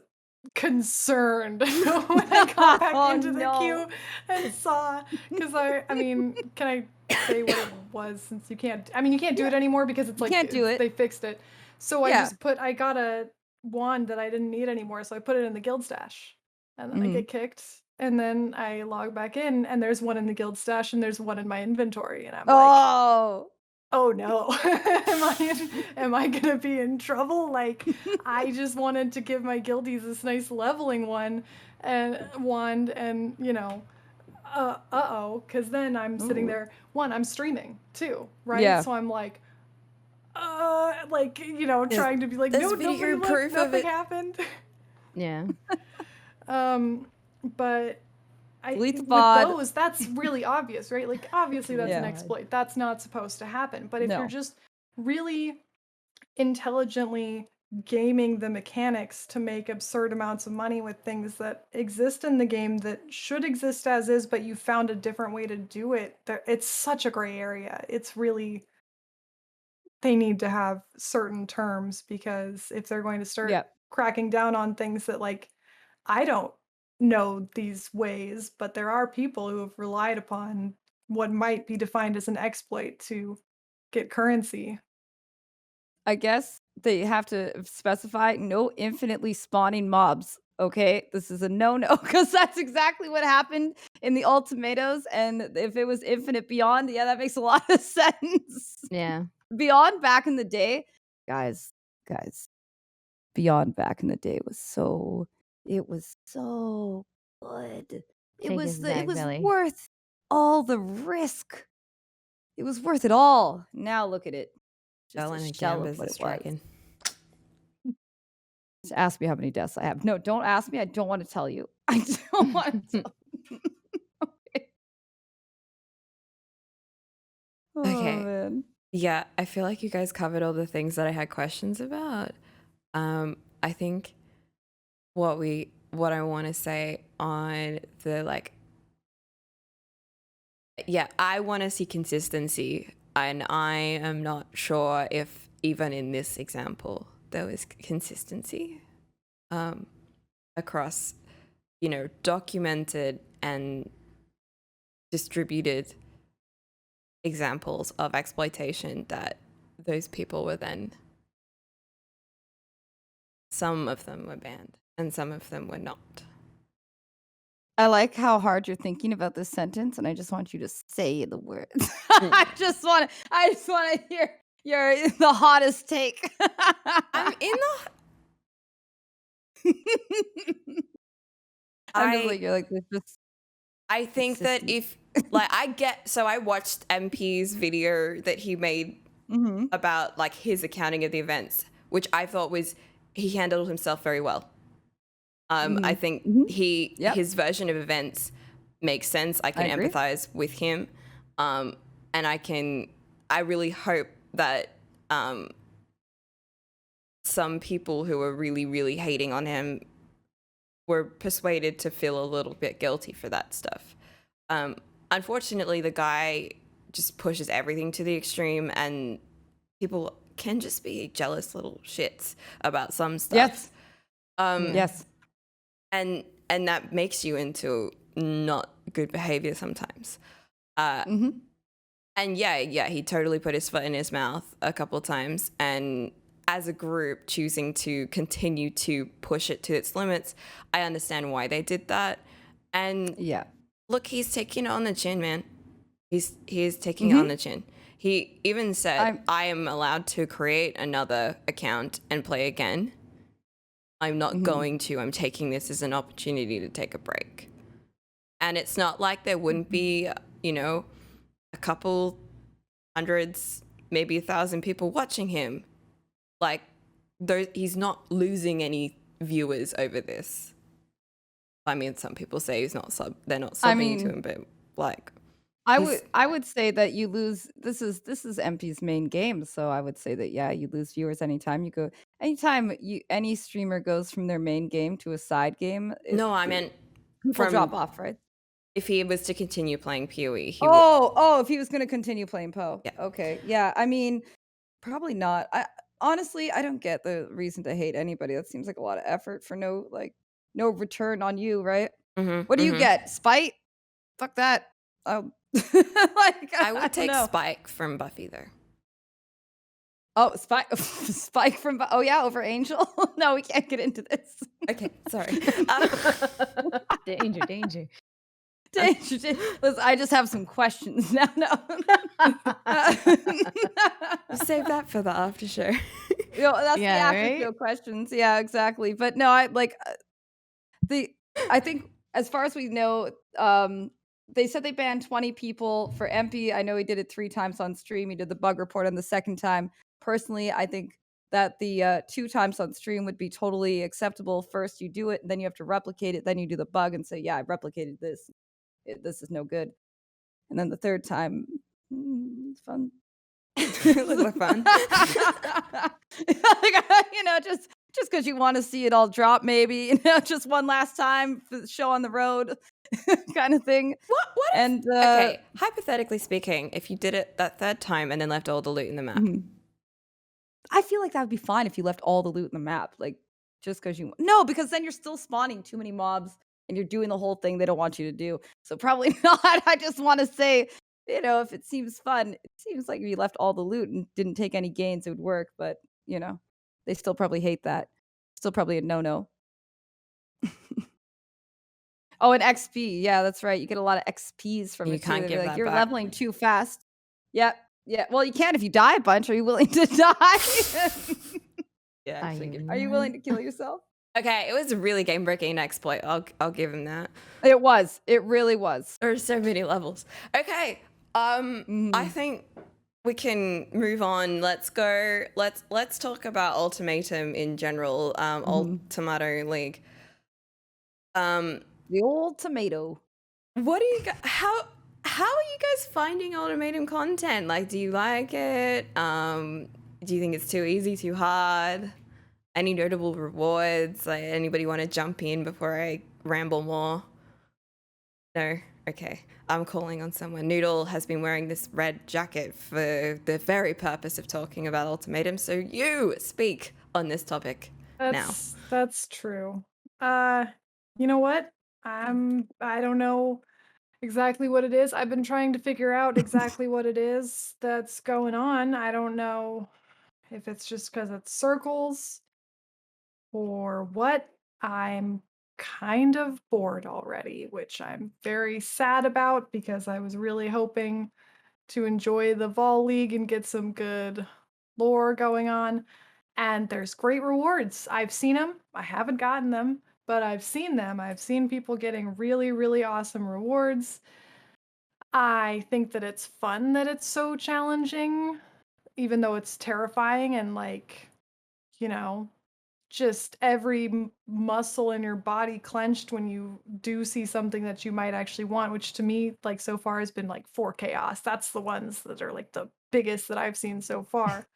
concerned when I got back Oh, into the no. queue and saw, because I mean, can I say what it was, since you can't, I mean, you can't do it anymore because it's You like, can't do it. they fixed it. So I Yeah. just I got a wand that I didn't need anymore, so I put it in the guild stash. And then I get kicked, and then I log back in, and there's one in the guild stash, and there's one in my inventory, and I'm like, oh no, am I gonna be in trouble? Like, I just wanted to give my guildies this nice leveling one and wand, and because then I'm sitting Ooh. there. One, I'm streaming too, right? Yeah. So I'm like, trying to be like, no, video nobody proof looked, of nothing it. happened. Yeah. But Delete the with VOD. those, that's really obvious, right? Like, obviously that's an Yeah. exploit. That's not supposed to happen. But if No. you're just really intelligently gaming the mechanics to make absurd amounts of money with things that exist in the game that should exist as is, but you found a different way to do it, it's such a gray area. It's really, they need to have certain terms, because if they're going to start Yeah. cracking down on things that, like, I don't know these ways, but there are people who have relied upon what might be defined as an exploit to get currency. I guess they have to specify no infinitely spawning mobs. Okay, this is a no-no because that's exactly what happened in the Ultimatos. And if it was Infinite Beyond, yeah, that makes a lot of sense. Yeah. Beyond back in the day, guys, Beyond back in the day was so good. It Take us was back, Belly. worth all the risk. It was worth it all. Now look at it. Just a shell of what it was. Just ask me how many deaths I have. No, don't ask me. I don't want to tell you. I don't want to tell you. Okay. Oh, Okay. man. Yeah, I feel like you guys covered all the things that I had questions about. I think what I want to say on the I want to see consistency, and I am not sure if even in this example there was consistency across, documented and distributed examples of exploitation that those people were then, some of them were banned and some of them were not. I like how hard you're thinking about this sentence, and I just want you to say the words. I just want to hear the hottest take. I'm in I'm just like, you're like, this just I think that if I watched MP's video that he made about like his accounting of the events, which I thought was he handled himself very well. I think his version of events makes sense. I can empathize with him, and I really hope that some people who are really, really hating on him were persuaded to feel a little bit guilty for that stuff. Unfortunately, the guy just pushes everything to the extreme, and people can just be jealous little shits about some stuff. Yes. And that makes you into not good behavior sometimes. And he totally put his foot in his mouth a couple of times, and as a group choosing to continue to push it to its limits, I understand why they did that. And look, he's taking it on the chin, man. He is taking it on the chin. He even said, I am allowed to create another account and play again. I'm not going to. I'm taking this as an opportunity to take a break. And it's not like there wouldn't be, a couple hundreds, maybe 1,000 people watching him. Like, he's not losing any viewers over this. I mean, some people say they're not subbing to him, but like, I would say that you lose. This is MP's main game, so I would say that you lose viewers anytime any streamer goes from their main game to a side game. No, I meant people drop off, right? If he was to continue playing PoE, if he was going to continue playing Poe. Yeah. Okay. Yeah. I mean, probably not. Honestly, I don't get the reason to hate anybody. That seems like a lot of effort for no return on you, right? What do you get? Spite? Fuck that. I would take Spike from Buffy though. Oh, Spike from over Angel. No, we can't get into this. Okay, sorry. Danger. Listen, I just have some questions now. No, save that for the after show. That's the after show questions. Yeah, exactly. But no, I think as far as we know, they said they banned 20 people for MP. I know he did it 3 times on stream. He did the bug report on the second time. Personally, I think that the 2 times on stream would be totally acceptable. First, you do it, and then you have to replicate it. Then you do the bug and say, I replicated this. This is no good. And then the 3rd time, it's fun. Look fun. Just because you want to see it all drop, maybe, just one last time for the show on the road kind of thing. What? And okay, hypothetically speaking, if you did it that 3rd time and then left all the loot in the map. I feel like that would be fine if you left all the loot in the map, like just because no, because then you're still spawning too many mobs and you're doing the whole thing they don't want you to do. So probably not. I just want to say, if it seems fun, it seems like if you left all the loot and didn't take any gains, it would work. But, they still probably hate that. Still probably a no-no. Oh, and XP. Yeah, that's right. You get a lot of XPs from it. You can't give that you're back. leveling too fast. Yep. Yeah. Well, you can if you die a bunch. Are you willing to die? Yeah. Are you willing to kill yourself? Okay, it was a really game-breaking exploit. I'll give him that. It was. It really was. There are so many levels. Okay. I think we can move on. Let's go. Let's talk about Ultimatum in general. Ultimatum League. The old tomato. What do you guys? How are you guys finding Ultimatum content? Like, do you like it? Do you think it's too easy, too hard? Any notable rewards? Like, anybody want to jump in before I ramble more? No? Okay. I'm calling on someone. Noodle has been wearing this red jacket for the very purpose of talking about Ultimatum, so you speak on this topic now. That's true. You know what? I don't know exactly what it is. I've been trying to figure out exactly what it is that's going on. I don't know if it's just because it's circles or what. I'm kind of bored already, which I'm very sad about because I was really hoping to enjoy the Vol League and get some good lore going on. And there's great rewards. I've seen them. I haven't gotten them, but I've seen them. I've seen people getting really, really awesome rewards. I think that it's fun that it's so challenging, even though it's terrifying and like, you know, just every muscle in your body clenched when you do see something that you might actually want, which to me, like so far, has been like 4 chaos. That's the ones that are like the biggest that I've seen so far.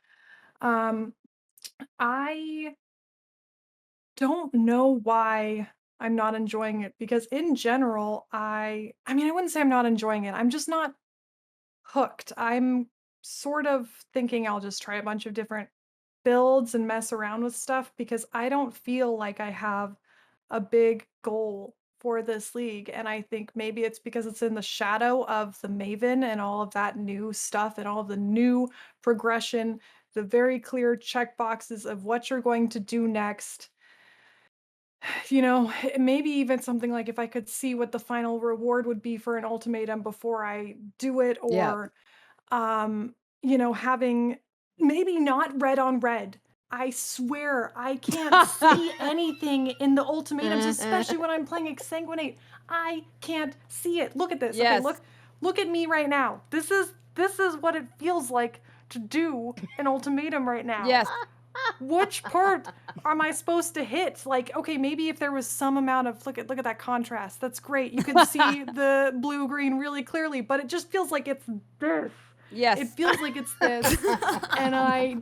I don't know why I'm not enjoying it, because in general, I mean, I wouldn't say I'm not enjoying it. I'm just not hooked. I'm sort of thinking I'll just try a bunch of different builds and mess around with stuff, because I don't feel like I have a big goal for this league. And I think maybe it's because it's in the shadow of the Maven and all of that new stuff and all of the new progression, the very clear checkboxes of what you're going to do next. You know, maybe even something like if I could see what the final reward would be for an ultimatum before I do it, Yeah. or you know, having maybe not red on red. I swear I can't see anything in the ultimatums, especially when I'm playing Exsanguinate. I can't see it. Look at this. Okay, Yes. look at me right now. This is what it feels like to do an ultimatum right now. Yes. Which part am I supposed to hit? Like, okay, maybe if there was some amount of look at that contrast. That's great. You can see the blue green really clearly, but it just feels like it's this. Yes. It feels like it's this. And I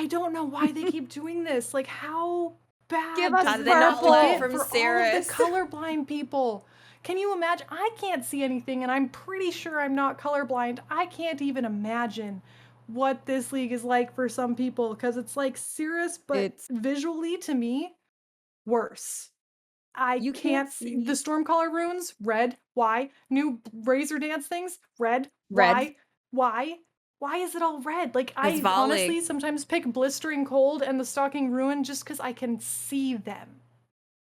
don't know why they keep doing this. Like, how bad Give us does How did it they not have to learn get from for all of Cirrus? the colorblind people? Can you imagine? I can't see anything, and I'm pretty sure I'm not colorblind. I can't even imagine what this league is like for some people, because it's like Cirrus, but It's- visually to me, worse. I You can't can't see see- the Stormcaller runes, red, why? New Razor Dance things, red, Red. why? Why? Why is it all red? Like, I Volley. honestly sometimes pick Blistering Cold and the Stalking Ruin just because I can see them.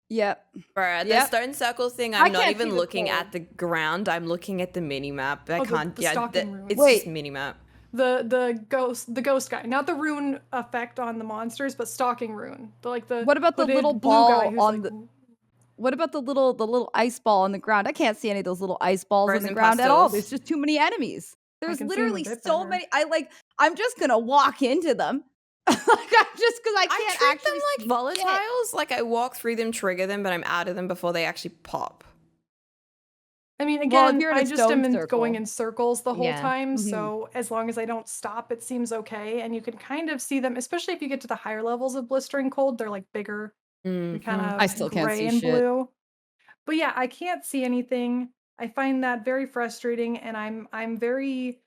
Yep. Bruh, the Yep. stone circle thing, I I'm not can't see even the looking cold. at the ground. I'm looking at the mini map. I Oh, the can't. stalking rune. It's Wait. just mini map. The ghost guy, not the rune effect on the monsters, but Stalking Rune. What about the hooded little blue ball guy who's on like, the- What about the little ice ball on the ground? I can't see any of those little ice balls on the Frozen ground at all. pastels. There's just too many enemies. There's can see 'em a literally bit so better. many. I'm just gonna walk into them. Like I'm just because I I can't treat actually them like see shit. volatiles. Like I walk through them, trigger them, but I'm out of them before they actually pop. I mean, Well, if again, you're in a I just stone am circle. going in circles the whole Yeah. time, Mhm. so as long as I don't stop, it seems okay. And you can kind of see them, especially if you get to the higher levels of Blistering Cold. They're like bigger, they're kind of I still can't gray see and shit. blue. But yeah, I can't see anything. I find that very frustrating, and I'm very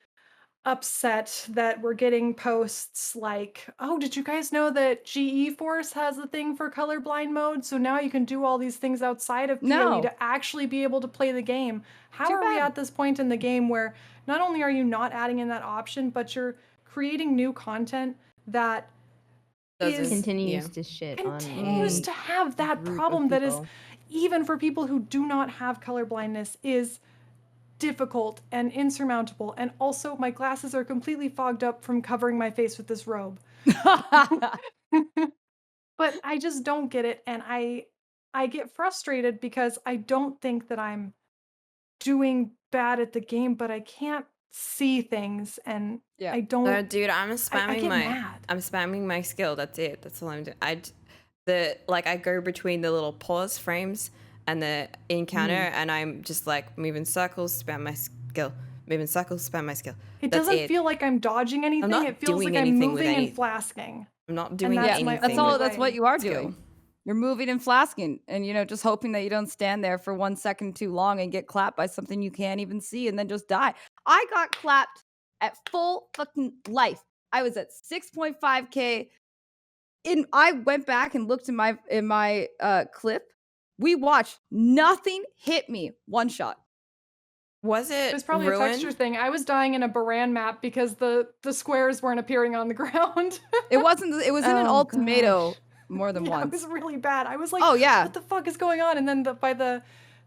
upset that we're getting posts like, oh, did you guys know that GE Force has a thing for colorblind mode? So now you can do all these things outside of PoE No. to actually be able to play the game. How Too are we bad. at this point in the game where not only are you not adding in that option, but you're creating new content that Doesn't- is Continues Yeah. to shit continues on to have that group of problem that is, people. even for people who do not have colorblindness, is difficult and insurmountable. And also, my glasses are completely fogged up from covering my face with this robe. But I just don't get it, and I get frustrated because I don't think that I'm doing bad at the game, but I can't see things, and Yeah. I don't. No, dude, I'm I spamming get my mad. I'm spamming my skill. That's it. That's all I'm doing. I go between the little pause frames and the encounter, and I'm just like moving circles, spam my skill, moving circles, spam my skill. It That's doesn't it. feel like I'm dodging anything. not It feels doing like I'm anything with moving and any- flasking. I'm not doing that's anything. my That's only all. That's what way. you are Skill. doing. You're moving and flasking, and just hoping that you don't stand there for 1 second too long and get clapped by something you can't even see, and then just die. I got clapped at full fucking life. I was at 6.5K. I went back and looked in my clip. We watched. Nothing hit me. One shot. Was it It was probably a texture ruined? thing. I was dying in a Baran map because the squares weren't appearing on the ground. It wasn't. It was in an Oh, ultimatum gosh. more than Yeah, once. it was really bad. I was like, Oh, yeah. what the fuck is going on? And then by the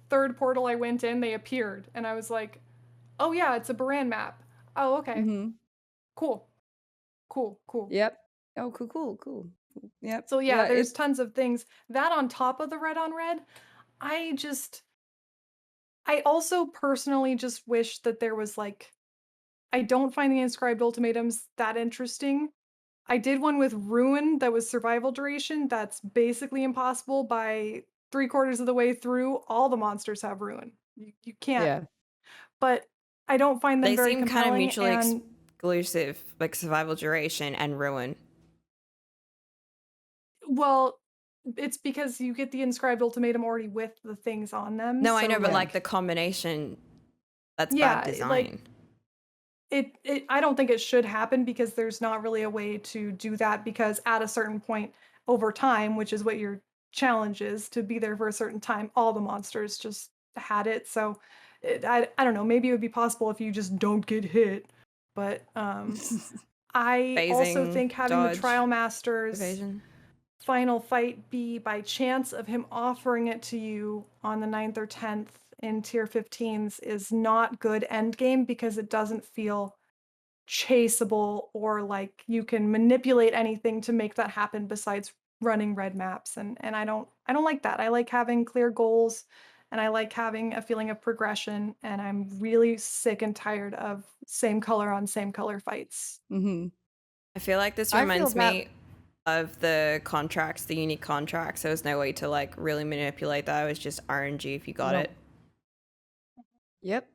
third portal I went in, they appeared. And I was like, oh yeah, it's a Baran map. Oh, okay. Mhm. Cool. Cool. Yep. Oh, cool. Yep. So yeah, there's It's tons of things. That on top of the red on red, I also personally just wish that there was like, I don't find the inscribed ultimatums that interesting. I did one with ruin that was survival duration. That's basically impossible. By 3/4 of the way through, all the monsters have ruin. You can't. yeah. But I don't find them They very seem kind of compelling. mutually And exclusive, like survival duration and ruin. well, it's because you get the inscribed ultimatum already with the things on them. No, I know, but Yeah. like the combination, that's bad yeah, design. like I don't think it should happen because there's not really a way to do that, because at a certain point over time, which is what your challenge is, to be there for a certain time, all the monsters just had it. So I don't know, maybe it would be possible if you just don't get hit. But I also Phasing, think having the dodge, trial master's evasion. final fight be by chance of him offering it to you on the 9th or 10th in tier 15s is not good end game, because it doesn't feel chaseable or like you can manipulate anything to make that happen besides running red maps. And I don't like that. I like having clear goals, and I like having a feeling of progression, and I'm really sick and tired of same color on same color fights. Hmm. I feel like this I feel reminds that- me of the contracts, the unique contracts. There was no way to like really manipulate that. It was just RNG if you got No. it. Yep.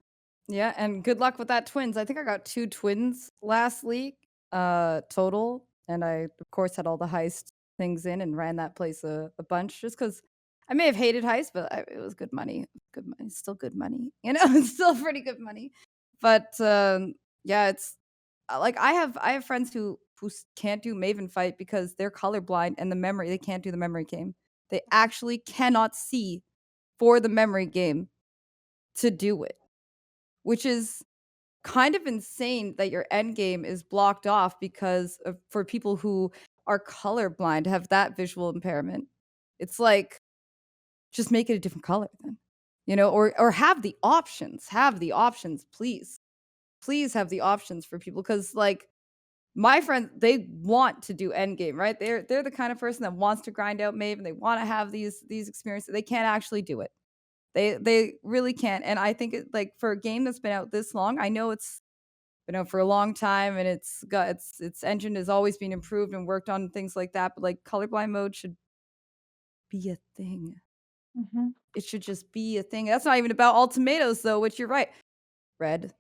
Yeah, and good luck with that twins. I think I got 2 twins last league, total, and I of course had all the heist things in and ran that place a bunch just because I may have hated heist, but it was good money. Good money, still good money. You know, it's still pretty good money. But yeah, it's like I have friends who can't do Maven fight because they're colorblind and they can't do the memory game. They actually cannot see for the memory game to do it, which is kind of insane that your end game is blocked off because for people who are colorblind have that visual impairment. It's like, just make it a different color then, you know, or have the options, please have the options for people, because like my friends, they want to do end game, right? They're the kind of person that wants to grind out Maven. They want to have these experiences. They can't actually do it. They really can't. And I think like for a game that's been out this long, I know it's been out for a long time and it's got its engine has always been improved and worked on, things like that. But like colorblind mode should be a thing. Mm-hmm. It should just be a thing. That's not even about ultimatos though, which you're right. Red,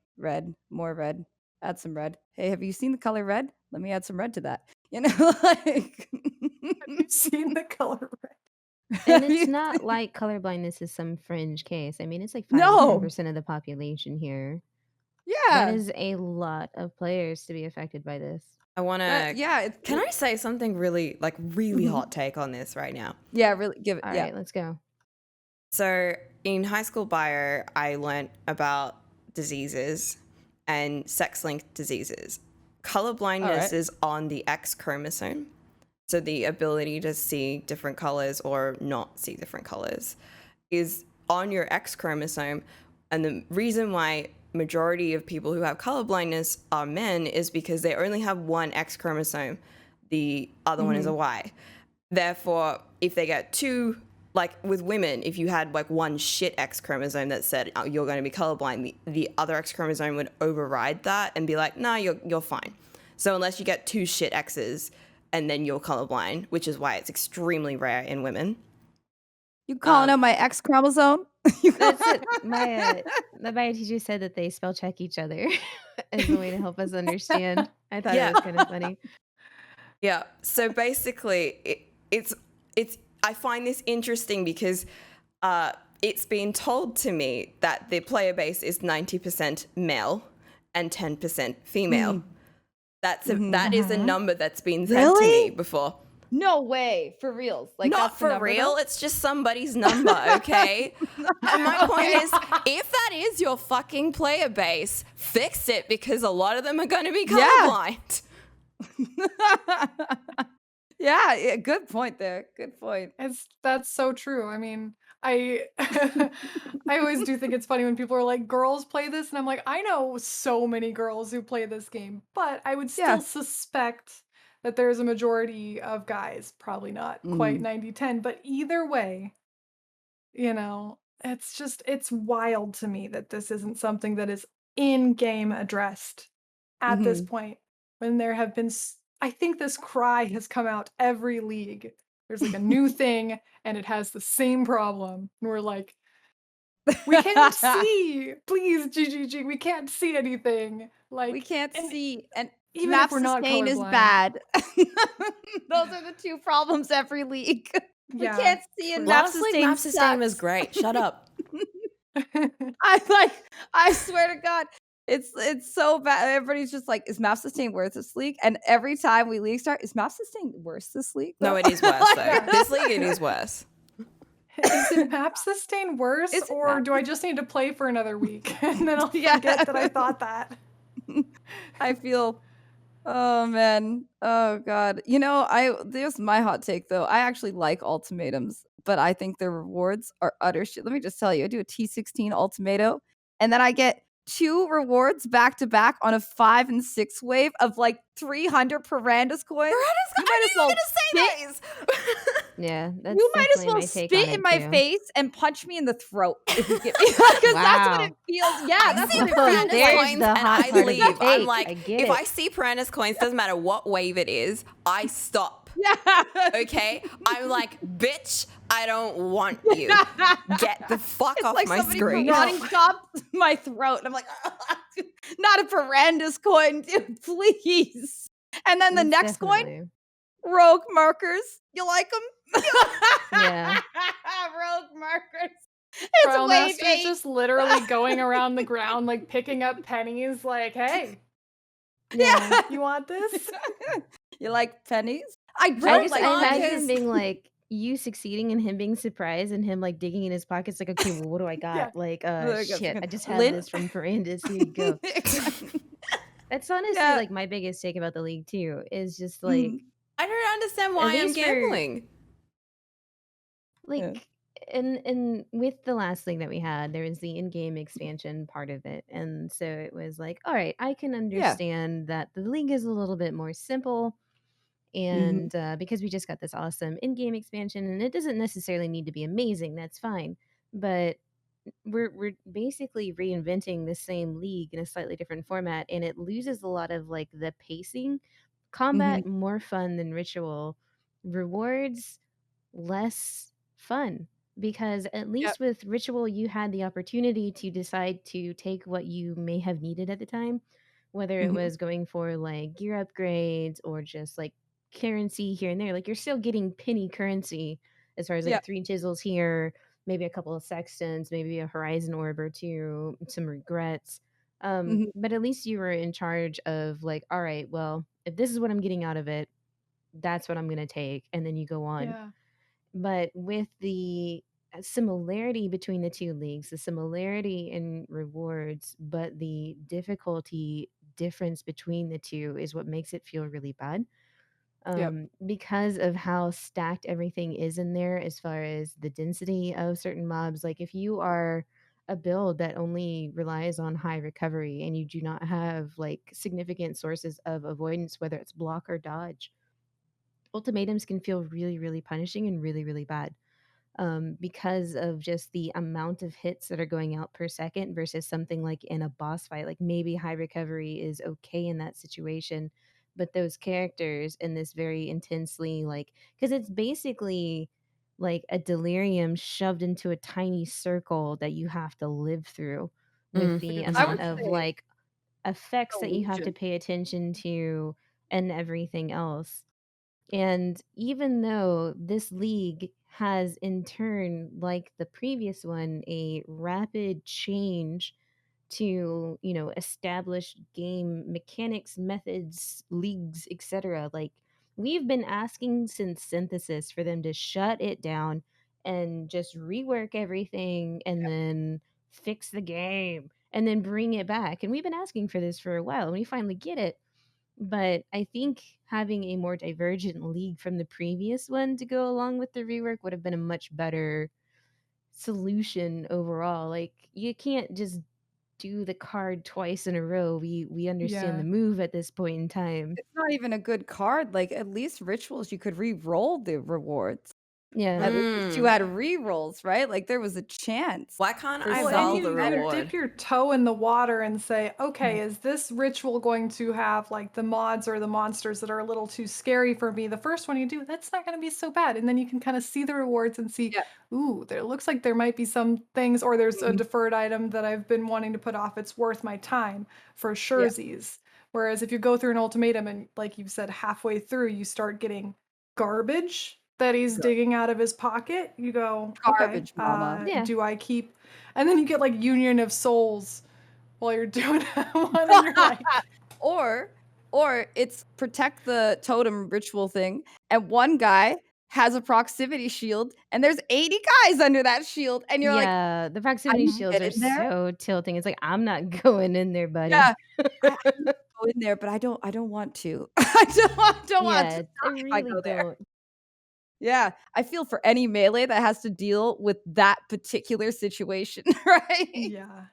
more red. Add some red. Hey, have you seen the color red? Let me add some red to that. You know, like Have you seen the color red? And Have it's you not seen- like colorblindness is some fringe case. I mean, it's like 5 No. to 10% of the population here. Yeah. That is a lot of players to be affected by this. I want to. Yeah. Can I say something really Mhm. hot take on this right now? Yeah, really give it. All Yeah. right, let's go. So in high school bio, I learnt about diseases and sex-linked diseases. Colorblindness Alright. is on the X chromosome. So the ability to see different colors or not see different colors is on your X chromosome. And the reason why majority of people who have colorblindness are men is because they only have one X chromosome. The other one is a Y. Therefore, if they get two, like with women, if you had like one shit X chromosome that said, oh, you're going to be colorblind, the other X chromosome would override that and be like, nah, you're fine. So unless you get two shit X's and then you're colorblind, which is why it's extremely rare in women. You calling out my X chromosome? You That's it. The bio teacher said that they spell check each other as a way to help us understand. I thought Yeah. it was kind of funny. Yeah. So basically, it's I find this interesting because it's been told to me that the player base is 90% male and 10% female. That is a number that's been said to Really? me before. No way, for reals. Like Not that's the for number, real. though? It's just somebody's number, okay? And my point is, if that is your fucking player base, fix it, because a lot of them are going to be Yeah. colorblind. Yeah, good point there. Good point. That's so true. I mean, I I always do think it's funny when people are like, girls play this, and I'm like, I know so many girls who play this game, but I would still Yeah. suspect that there's a majority of guys, probably not quite 90-10, but either way, you know, it's wild to me that this isn't something that is in-game addressed at this point, when there have been I think this cry has come out every league. There's like a new thing and it has the same problem. And we're like, we can't see. Please, GGG, we can't see anything. Like, We can't see, and even map if we're not sustain is colorblind. bad. Those are the two problems every league. We Yeah, can't see and true. map Honestly, sustain map sustain is sucks. great. Shut up. I swear to God, it's so bad. Everybody's just like, is map sustain worse this league? And every time we league start, is map sustain worse this league? No, though? it is worse though. Yeah. This league, it is worse. Is it map sustain worse, Is it or map do I just need to play for another week and then I'll Yeah. forget that I thought that? I feel, oh man, oh God. You know, there's my hot take though. I actually like ultimatums, but I think their rewards are utter shit. Let me just tell you, I do a T16 ultimato, and then I get 2 rewards back to back on a 5 and 6 wave of like 300 Pirandas coins. You might as well spit. Yeah, that's You might as definitely well my take on spit in it my too. face and punch me in the throat if you get me, because that's what it Wow. feels. Yeah, I that's see what it Well, feels. Piranha's there's coins the and hot I part of the leave. I'm take. like, I get if it. I see Piranha's coins, doesn't matter what wave it is, I stop. Yeah. Okay? I'm like, bitch, I don't want you. Get the fuck It's off like my somebody screen. karate chopped my throat, and I'm like, not a Piranda's coin, dude, please. And then the That's next coin, definitely. rogue markers. You like them? Yeah. Rogue markers. It's Trial wave Master's 8. just literally going around the ground, like picking up pennies, like, hey, Yeah. you want this? You like pennies? I I don't just like I imagine pennies. him being like you succeeding and him being surprised and him like digging in his pockets like, okay, well, what do I got? Yeah. Like, Look, shit, I just have Lynn- this from Miranda's. Here you go. That's honestly Yeah. like my biggest take about the league too. Is just like I don't understand why I'm least for- gambling. like and with the last thing that we had, there was the in-game expansion part of it, and so it was like, all right, I can understand that the league is a little bit more simple, and because we just got this awesome in-game expansion, and it doesn't necessarily need to be amazing, that's fine, but we're basically reinventing the same league in a slightly different format, and it loses a lot of like the pacing. Combat more fun than ritual, rewards less fun, because at least with ritual you had the opportunity to decide to take what you may have needed at the time, whether it was going for like gear upgrades or just like currency here and there. Like you're still getting penny currency as far as like 3 chisels here, maybe a couple of sextants, maybe a horizon orb or 2, some regrets. But at least you were in charge of like, all right, well, if this is what I'm getting out of it, that's what I'm going to take, and then you go on. Yeah. But with the similarity between the two leagues, the similarity in rewards, but the difficulty difference between the two is what makes it feel really bad. Because of how stacked everything is in there as far as the density of certain mobs. Like if you are a build that only relies on high recovery and you do not have like significant sources of avoidance, whether it's block or dodge, ultimatums can feel really, really punishing and really, really bad, because of just the amount of hits that are going out per second versus something like in a boss fight. Like maybe high recovery is okay in that situation, but those characters in this very intensely, like, because it's basically like a delirium shoved into a tiny circle that you have to live through with the Like a amount would of say like effects that you have to illusion. pay attention to and everything else. And even though this league has, in turn, like the previous one, a rapid change to, you know, established game mechanics, methods, leagues, etc., like we've been asking since Synthesis for them to shut it down and just rework everything and then fix the game and then bring it back. And we've been asking for this for a while and we finally get it. But I think having a more divergent league from the previous one to go along with the rework would have been a much better solution overall. Like you can't just do the card twice in a row. We understand Yeah. the move at this point in time. It's not even a good card. Like, at least rituals, you could re-roll the rewards. Yeah. At least you Mm. had re-rolls, right? Like, there was a chance. Why can't For I Well, and sell something the you better. dip reward? your toe in the water and say, okay, is this ritual going to have like the mods or the monsters that are a little too scary for me? The first one you do, that's not going to be so bad. And then you can kind of see the rewards and see, Yeah. ooh, there looks like there might be some things, or there's a Mhm. deferred item that I've been wanting to put off. It's worth my time for Yeah. surezies. Whereas if you go through an ultimatum and, like you've said, halfway through, you start getting garbage that he's Gar digging out of his pocket, you go, okay, Garbage mama. Yeah. do I keep, and then you get like Union of Souls while you're doing one, and you're like, Or it's protect the totem ritual thing, and one guy has a proximity shield, and there's 80 guys under that shield, and you're like, Yeah, the "I proximity need to shields get are in there." so tilting. It's like, I'm not going in there, Yeah. buddy. I need to go in there, but I don't want to. I don't want to Yeah, I die if I really go there. don't. Yeah, I feel for any melee that has to deal with that particular situation, right? yeah,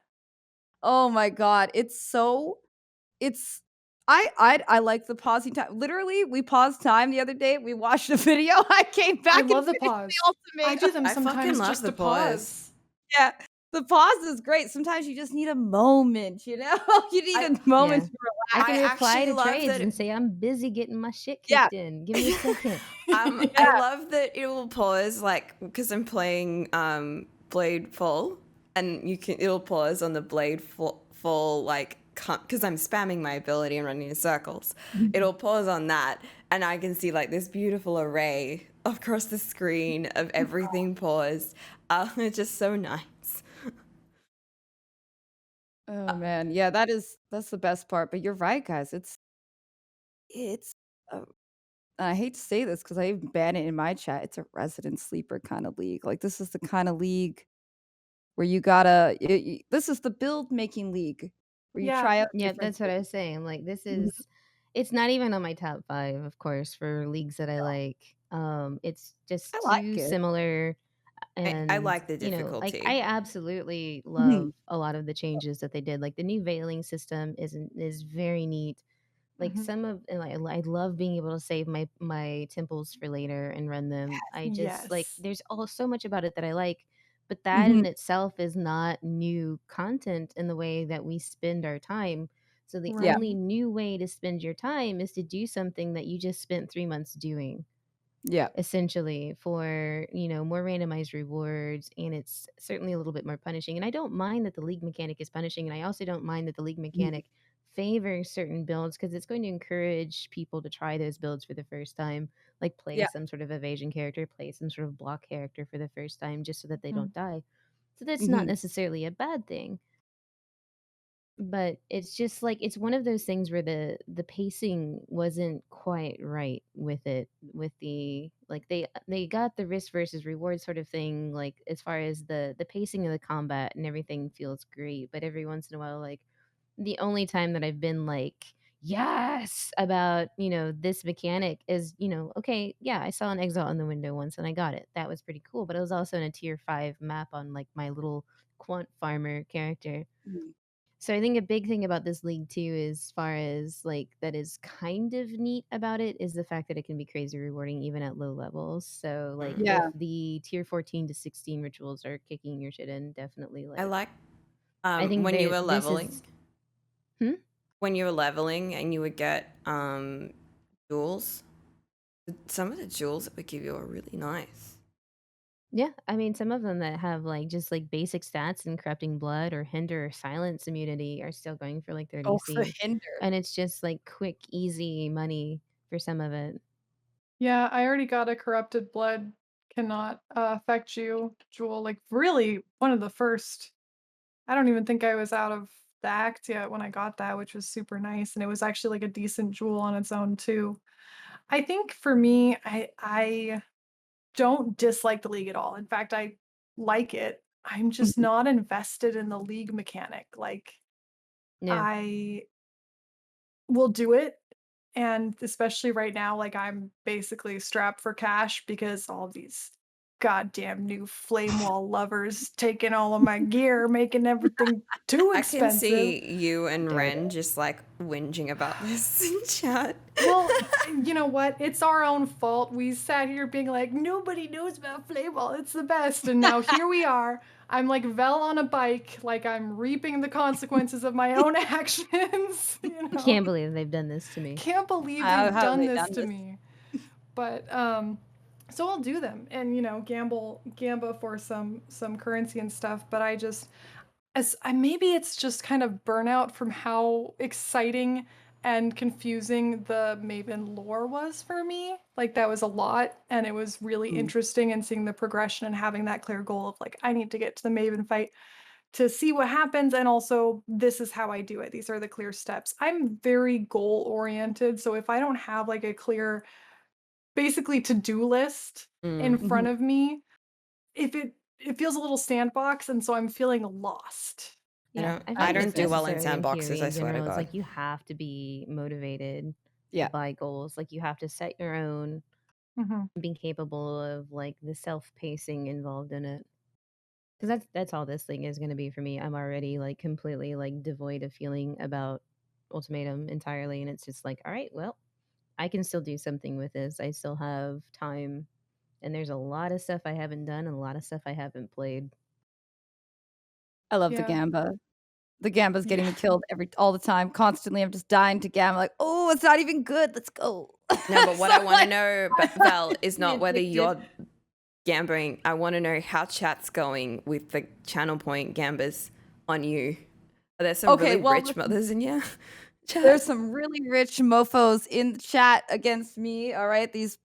Oh my god, it's I like the pausing time. Literally, we paused time the other day, we watched a video, I came I back and love the finished pause. the I do ultimatum. them I fucking sometimes love just the to pause. Yeah, the pause is great. Sometimes you just need a moment, you know? You need I a moment Yeah. to I can I relax. reply actually to love trades and that. say, I'm busy getting my shit Yeah, kicked in. Give me a second. I yeah. love that it will pause like because I'm playing Blade Fall, and it'll pause on the Fall like because I'm spamming my ability and running in circles. It'll pause on that, and I can see like this beautiful array across the screen of everything paused. It's just so nice. Oh man, yeah, that's the best part, but you're right, guys, it's, uh I hate to say this 'cause I even ban it in my chat, it's a resident sleeper kinda league. Like, this is the kinda league where you gotta this is the build making league where you Yeah, try out Yeah, different that's what I things. was saying. Like, this Mhm. is it's not even on my top 5, of course, for leagues that I like. It's just I like too it. similar. I And, like the like, difficulty. I absolutely Mhm. love a lot of the changes that they did. Like, the new veiling system is very neat. Like, mhm, some of and I love being able to save my temples for later and run them. I just like, yes, there's all so much about it that I like, but that in Mhm. itself is not new content in the way that we spend our time. So the Yeah, only right, new way to spend your time is to do something that you just spent 3 months doing, yeah. essentially, for, more randomized rewards, and it's certainly a little bit more punishing. And I don't mind that the league mechanic is punishing, and I also don't mind that the league Mhm. mechanic favors certain builds because it's going to encourage people to try those builds for the first time, like play Yeah. some sort of evasion character, play some sort of block character for the first time just so that they mm, don't die. So that's not Mhm. necessarily a bad thing. But it's just like it's one of those things where the pacing wasn't quite right with it, with the like they got the risk versus reward sort of thing, like as far as the pacing of the combat and everything feels great, but every once in a while, like the only time that I've been like yes about, this mechanic is, okay, yeah, I saw an exile in the window once and I got it. That was pretty cool, but it was also in a tier 5 map on like my little quant farmer character. Mhm. So I think a big thing about this league too, as far as like that is kind of neat about it, is the fact that it can be crazy rewarding even at low levels. So like Mm. if Yeah. the tier 14 to 16 rituals are kicking your shit in, definitely I like like I think when you there were this leveling. is hmm? When you were leveling and you would get jewels. Some of the jewels that would give you are really nice. Yeah, I mean some of them that have like just like basic stats and corrupting blood or hinder or silence immunity are still going for like Oh, the 30C. hinder. And it's just like quick, easy money for some of it. yeah. I already got a corrupted blood cannot affect you, Jewel. Like really, one of the first. I don't even think I was out of the act yet when I got that, which was super nice, and it was actually like a decent Jewel on its own too. I think for me, I don't dislike the league at all. In fact, I like it. I'm just Mhm. not invested in the league mechanic. Like Yeah. I will do it, and especially right now, like I'm basically strapped for cash because all of these goddamn new flame wall lovers taking all of my gear, making everything too I expensive. can see you and Dirty. Ren just like whinging about this in chat. Well, you know what? It's our own fault. We sat here being like, nobody knows about flame wall. It's the best. And now here we are. I'm like Vel on a bike, like I'm reaping the consequences of my own actions. You know? Can't believe they've done this to me. Can't believe How they've have done they this done to this? me. But so I'll do them and gamba for some currency and stuff. But maybe it's just kind of burnout from how exciting and confusing the Maven lore was for me. Like that was a lot, and it was really interesting and seeing the progression and having that clear goal of like, I need to get to the Maven fight to see what happens, and also this is how I do it. These are the clear steps. I'm very goal oriented, so if I don't have like a clear basically to-do list in front of me, if it feels a little sandbox, and so I'm feeling lost. Yeah, I think don't it's do well in necessary sandboxes, theory I in swear to general. It's God. like you have to be motivated Yeah. by goals. Like you have to set your own, being capable of like the self-pacing involved in it. Because that's all this thing is going to be for me. I'm already like completely like devoid of feeling about Ultimatum entirely, and it's just like, all right, well, I can still do something with this. I still have time, and there's a lot of stuff I haven't done and a lot of stuff I haven't played. I love the Yeah. Gamba. The Gamba's getting me killed all the time, constantly. I'm just dying to Gamba. Like, oh, it's not even good. Let's go. No, but what So, I want to like, know, I'm Val, is not really whether addicted. you're gambling. I want to know how chat's going with the channel point gambas on you. Are there some Okay, really well, rich mothers in your chat? there's some really rich mofos in the chat against me. All right, these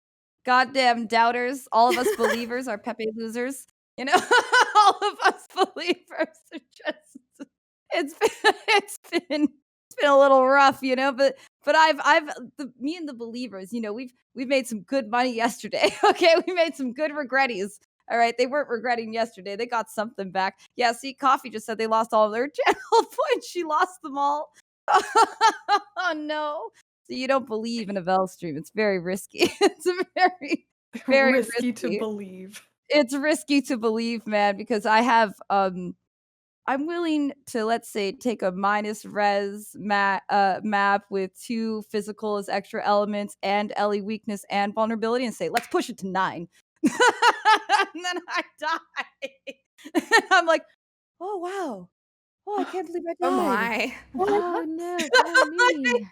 goddamn doubters. All of us believers are Pepe losers. You know, all of us believers are just. It's been a little rough, you know. But me and the believers, you know, we've made some good money yesterday. Okay, we made some good regretties. All right, they weren't regretting yesterday. They got something back. Yeah, see, Coffee just said they lost all of their channel points. She lost them all. Oh no. So you don't believe in a Vel stream. It's very risky. It's very, very risky to risky. believe. It's risky to believe, man, because I have I'm willing to, let's say, take a minus res map with 2 physical as extra elements and Ellie weakness and vulnerability and say, let's push it to 9. And then I die. And I'm like, oh wow. Oh, I can't believe I died. Oh my. Oh no, poor me.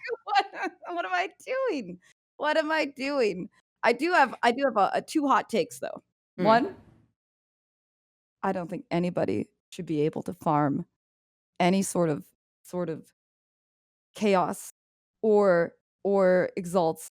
What am I doing? What am I doing? I do have a 2 hot takes though. One, I don't think anybody should be able to farm any sort of chaos or exalts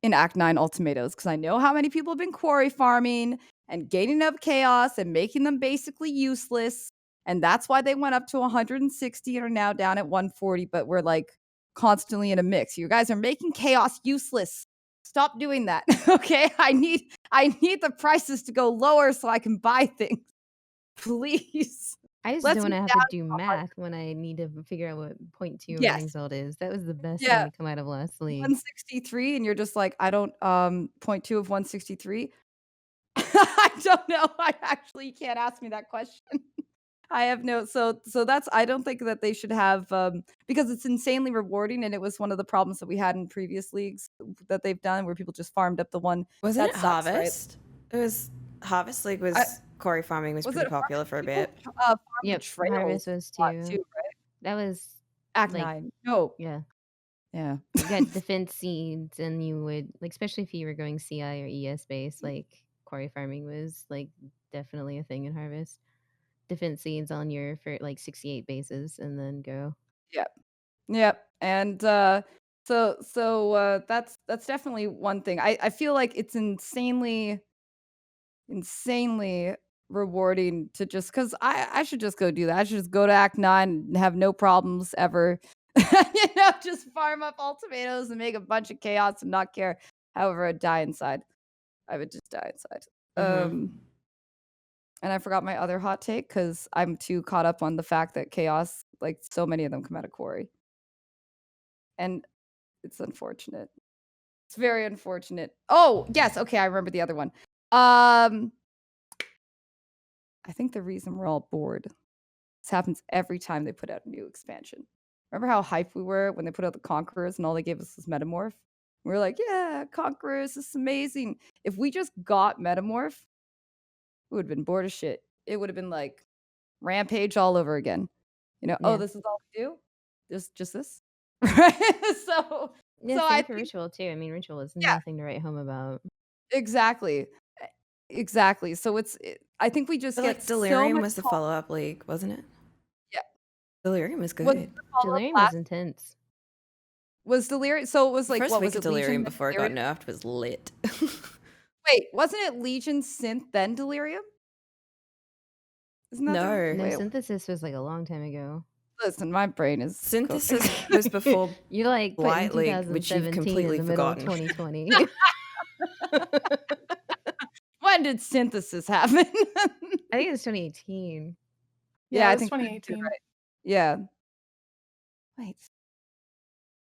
in Act 9 ultimatos, because I know how many people have been quarry farming and gaining up chaos and making them basically useless. And that's why they went up to 160 and are now down at 140, but we're like constantly in a mix. You guys are making chaos useless. Stop doing that. Okay. I need the prices to go lower so I can buy things. Please. I just Let's don't want be to have down to do math when I need to figure out what 0.2 of an Yes. exalt is. That was the best Yeah. thing to come out of last league. 163 and you're just like, I don't 0.2 of 163. I don't know. I actually can't ask me that question. I have no so that's I don't think that they should have because it's insanely rewarding, and it was one of the problems that we had in previous leagues that they've done where people just farmed up the one. Wasn't that it sucks, Harvest? right? It was Harvest League was quarry farming was pretty it popular for a bit. farmed Yep, betrayals Harvest was a lot too. right? That was Act like 9. No. yeah. Yeah. You got defense seeds, and you would like, especially if you were going CI or ES based, like quarry farming was like definitely a thing in Harvest. Defense seeds on your for like 68 bases, and then go. Yep. And so that's definitely one thing. I feel like it's insanely rewarding to just because I should just go do that. I should just go to Act 9 and have no problems ever. You know, just farm up all tomatoes and make a bunch of chaos and not care. However, I'd die inside. I would just die inside. And I forgot my other hot take because I'm too caught up on the fact that chaos, like so many of them come out of quarry. And it's unfortunate. It's very unfortunate. Oh, yes. Okay, I remember the other one. I think the reason we're all bored, this happens every time they put out a new expansion. Remember how hyped we were when they put out the Conquerors and all they gave us was Metamorph? We were like, yeah, Conquerors, this is amazing. If we just got Metamorph, we would have been bored as shit. It would have been like Rampage all over again. Oh, Yeah. this is all we do? Just this? Right? Yeah, So same I for think, Ritual too. I mean, Ritual is yeah, nothing to write home about. exactly. Exactly. So I think we I just feel get like so Delirium much was the follow-up league, wasn't it? Yeah. Delirium was Was good. the follow-up Delirium was last intense. was Delirium, so it was The like, first what week was of it, Legion Delirium then before it got Delirium? nerfed was lit. Wait, wasn't it Legion Synth then Delirium? Isn't that the No. No, wait, Synthesis was like a long time ago. listen, my brain is Synthesis cooking. was before You're like putting Blight League, which you've 2017 in completely the middle of forgotten. 2020. When did Synthesis happen? I think it was 2018. Yeah, it I was think you're 2018. right. Yeah. Wait.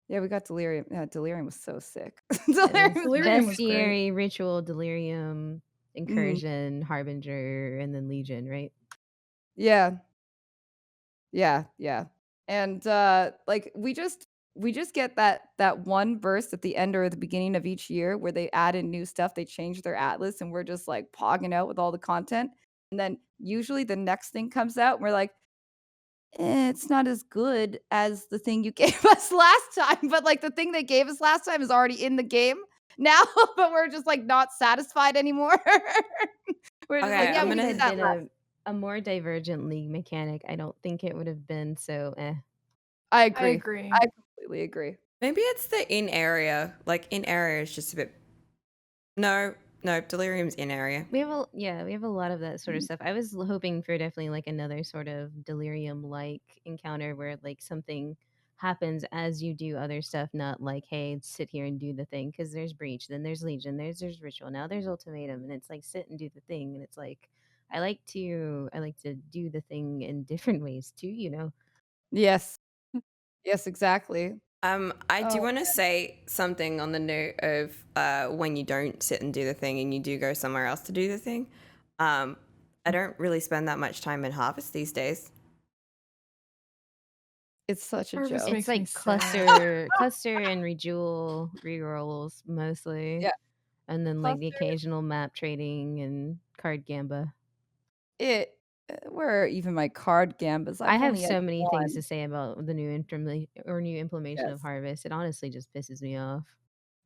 Yeah, we got Delirium. Yeah, Delirium was so sick. It Delirium was was Delirium was great. Bestiary, Ritual, Delirium, Incursion, Harbinger, and then Legion, right? Yeah. Yeah, yeah. And like we just get that one burst at the end or at the beginning of each year where they add in new stuff, they change their atlas, and we're just like pogging out with all the content. And then usually the next thing comes out, and we're like, it's not as good as the thing you gave us last time. But like the thing they gave us last time is already in the game now, but we're just like not satisfied anymore. We're just Okay, like, I yeah, I'm think we if it gonna need had that been last. a more divergent league mechanic, I don't think it would have been so I I agree. agree. I completely agree. maybe it's the in area. Like in area is just a bit. No, Delirium's in area. We have a lot of that sort of Mhm. stuff. I was hoping for definitely like another sort of Delirium like encounter where like something happens as you do other stuff, not like, hey, sit here and do the thing. Because there's Breach, then there's Legion, there's Ritual, now there's Ultimatum, and it's like sit and do the thing. And it's like I like to do the thing in different ways too, you know. Yes. Yes, exactly. I do Oh, want to say something on the note of when you don't sit and do the thing and you do go somewhere else to do the thing. I don't really spend that much time in Harvest these days. it's such a Harvest joke. makes It's me like sad. cluster and rejewel rerolls mostly. Yeah. And then like the Cluster occasional map trading and card gamba. it where are even my card gambas? I I've have only had so many things one. to say about the new new implementation of Yes. Harvest. It honestly just pisses me off.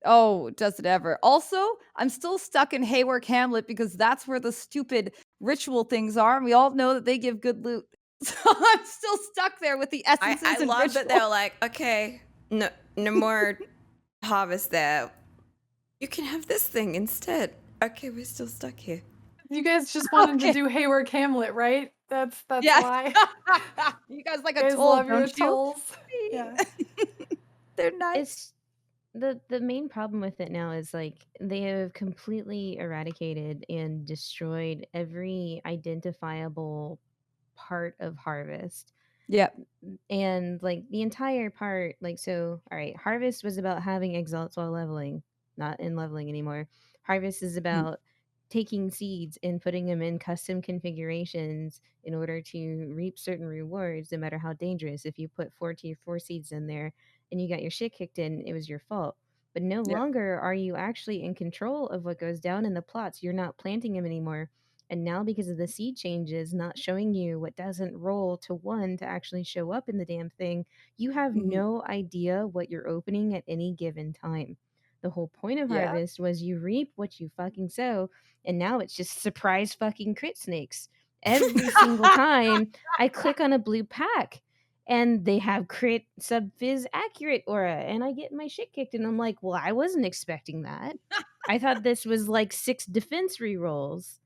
Oh, does it ever? Also, I'm still stuck in Haywork Hamlet because that's where the stupid ritual things are, and we all know that they give good loot. So I'm still stuck there with the essences I and love that ritual. they're like, okay, no more Harvest there. You can have this thing instead. Okay, we're still stuck here. You guys just wanted to Okay. do Haywork Hamlet, right? That's Yes. why. You guys like You a guys toll, love your don't you? tolls. Yeah. They're nice. It's the main problem with it now is like they have completely eradicated and destroyed every identifiable part of Harvest. Yeah. And like the entire part, like, so all right, Harvest was about having exalts while leveling, not in leveling anymore. Harvest is Mhm. about taking seeds and putting them in custom configurations in order to reap certain rewards, no matter how dangerous. If you put 4 seeds in there and you got your shit kicked in, it was your fault. But no Yeah. longer are you actually in control of what goes down in the plots. You're not planting them anymore. And now, because of the seed changes not showing you what doesn't roll to 1 to actually show up in the damn thing, you have Mhm. no idea what you're opening at any given time. The whole point of Yeah. Harvest was you reap what you fucking sow, and now it's just surprise fucking crit snakes. Every single time I click on a blue pack and they have crit sub fizz accurate aura, and I get my shit kicked, and I'm like, well, I wasn't expecting that. I thought this was like 6 defense rerolls.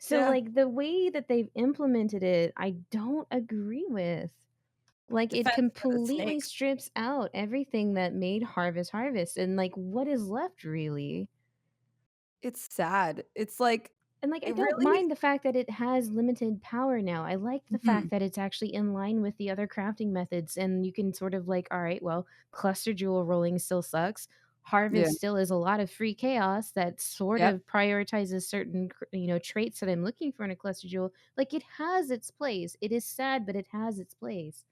So, Yeah. like, the way that they've implemented it, I don't agree with. Like, it Defense for the completely snakes. strips out everything that made Harvest, and, like, what is left, really? It's sad. It's like And, like, I it don't really. mind the fact that it has limited power now. I like the Mhm. fact that it's actually in line with the other crafting methods, and you can sort of, like, all right, well, cluster jewel rolling still sucks. Yeah. Harvest still is a lot of free chaos that sort Yep. of prioritizes certain, traits that I'm looking for in a cluster jewel. Like, it has its place. It is sad, but it has its place.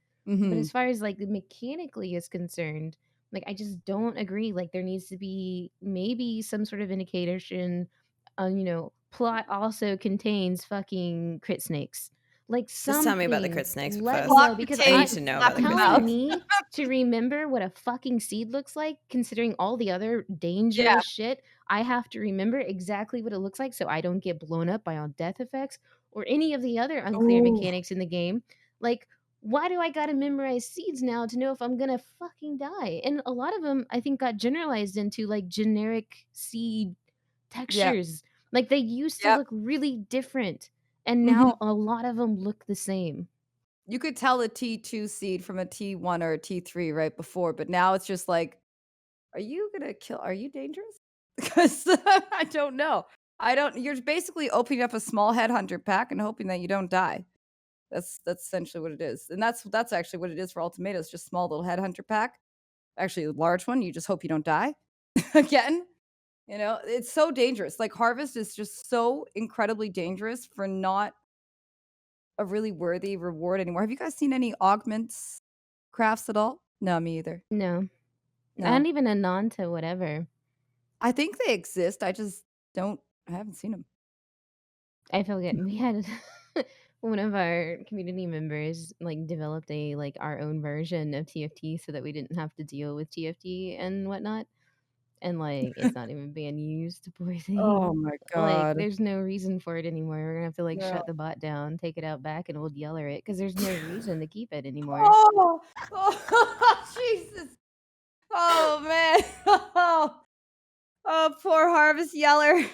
But Mhm. as far as, like, the mechanically is concerned, like, I just don't agree. Like, there needs to be maybe some sort of indication, plot also contains fucking crit snakes. Like, Just tell me about the something. crit snakes Let first. me know Plot because I need contains to know about the slap in the crit mouth. telling snakes. me to remember what a fucking seed looks like, considering all the other Yeah. dangerous shit, I have to remember exactly what it looks like so I don't get blown up by all death effects or any of the other unclear Ooh. mechanics in the game. Like, why do I gotta memorize seeds now to know if I'm gonna fucking die? And a lot of them, I think, got generalized into like generic seed Yep. textures. Like, they used to Yep. look really different, and Mhm. now a lot of them look the same. You could tell a T2 seed from a T1 or a T3 right before, but now it's just like, are you dangerous? Because I don't know. I don't You're basically opening up a small headhunter pack and hoping that you don't die. That's essentially what it is. And that's actually what it is for Ultimatum. It's just small little headhunter pack. Actually, a large one. You just hope you don't die. Again, it's so dangerous. Like Harvest is just so incredibly dangerous for not a really worthy reward anymore. Have you guys seen any augments crafts at all? No, me either. No. No. Not even a nod to whatever. I think they exist. I haven't seen them. I forget we had one of our community members like developed our own version of TFT so that we didn't have to deal with TFT and whatnot. And like it's not even being used, poor Oh thing. my Like god. there's no reason for it anymore. We're gonna have to like No. shut the bot down, take it out back, and we'll yell at it because there's no reason to keep it anymore. Oh, oh Jesus. Oh man. Oh, poor Harvest Yeller.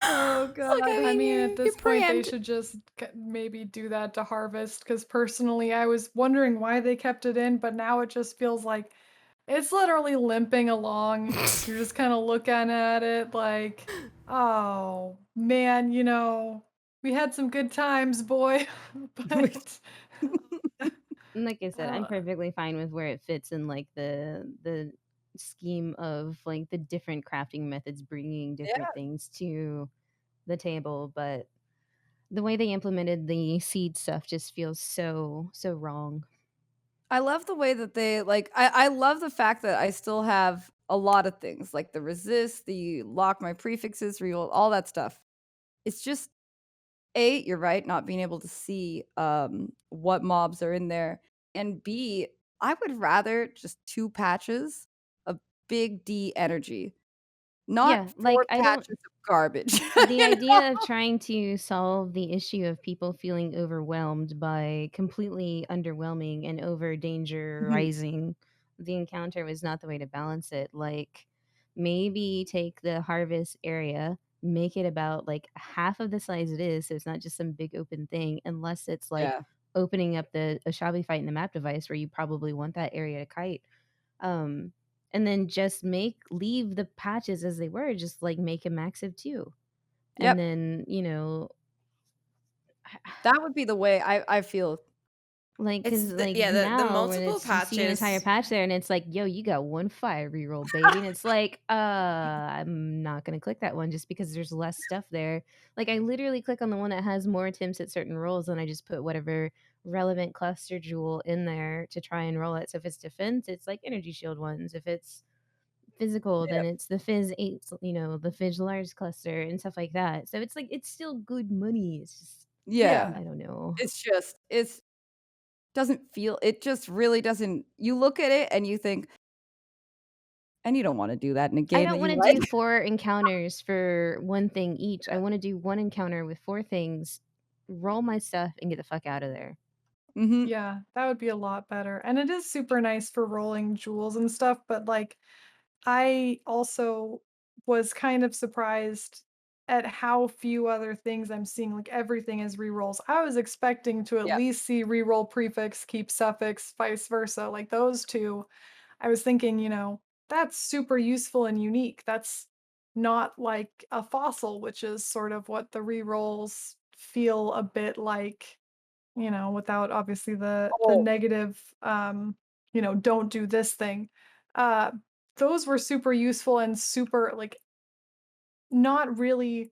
Oh god. Look, I I mean, mean, at you this point, they preempt. should just maybe do that to Harvest. Because personally, I was wondering why they kept it in, but now it just feels like it's literally limping along. You're just kind of looking at it like, oh man, we had some good times, boy. But And like I said, I'm uh, perfectly fine with where it fits in like the scheme of like the different crafting methods bringing Yeah. different things to the table, but the way they implemented the seed stuff just feels so wrong. I love the way that they like I love the fact that I still have a lot of things like the resist, the lock my prefixes, reroll, all that stuff. It's just A, you're right, not being able to see what mobs are in there. And B, I would rather just 2 patches of big D energy, Yeah, not like 4 I don't patches of garbage. the You idea of trying to solve the issue of people feeling overwhelmed by completely underwhelming and over Mhm. dangerizing the encounter was not the way to balance it. Like maybe take the harvest area, make it about like half of the size it is, so it's not just some big open thing, unless it's like Yeah. opening up a Shabby fight in the map device where you probably want that area to kite. Um, and then just leave the patches as they were, just like make a max of 2. And Yep. then, That would be the way I feel. like, It's cause the like, yeah, the now when multiple it's you see an entire patches. patch there and it's like, "Yo, you got 1 fire reroll, baby," and it's like, I'm not gonna click that one just because there's less stuff there." Like, I literally click on the one that has more attempts at certain rolls, and I just put whatever relevant cluster jewel in there to try and roll it. So if it's defense, it's like energy shield ones. If it's physical, Yeah. then it's the Fizz 8, the Fizz Large cluster and stuff like that. So it's like it's still good money. It's just Yeah. yeah. I don't know. It's doesn't feel it just really doesn't you look at it and you think, "And you don't wanna do that in a I game that don't you want to like." do 4 encounters for one thing each. I want to do one encounter with 4 things, roll my stuff, and get the fuck out of there. Mhm. Yeah, that would be a lot better. And it is super nice for rolling jewels and stuff, but like I also was kind of surprised at how few other things I'm seeing. Like everything is rerolls. I was expecting to at Yeah. least see reroll prefix, keep suffix, vice versa. Like those two, I was thinking, that's super useful and unique. That's not like a fossil, which is sort of what the rerolls feel a bit like, without obviously the Oh, negative don't do this thing. Those were super useful and super like not really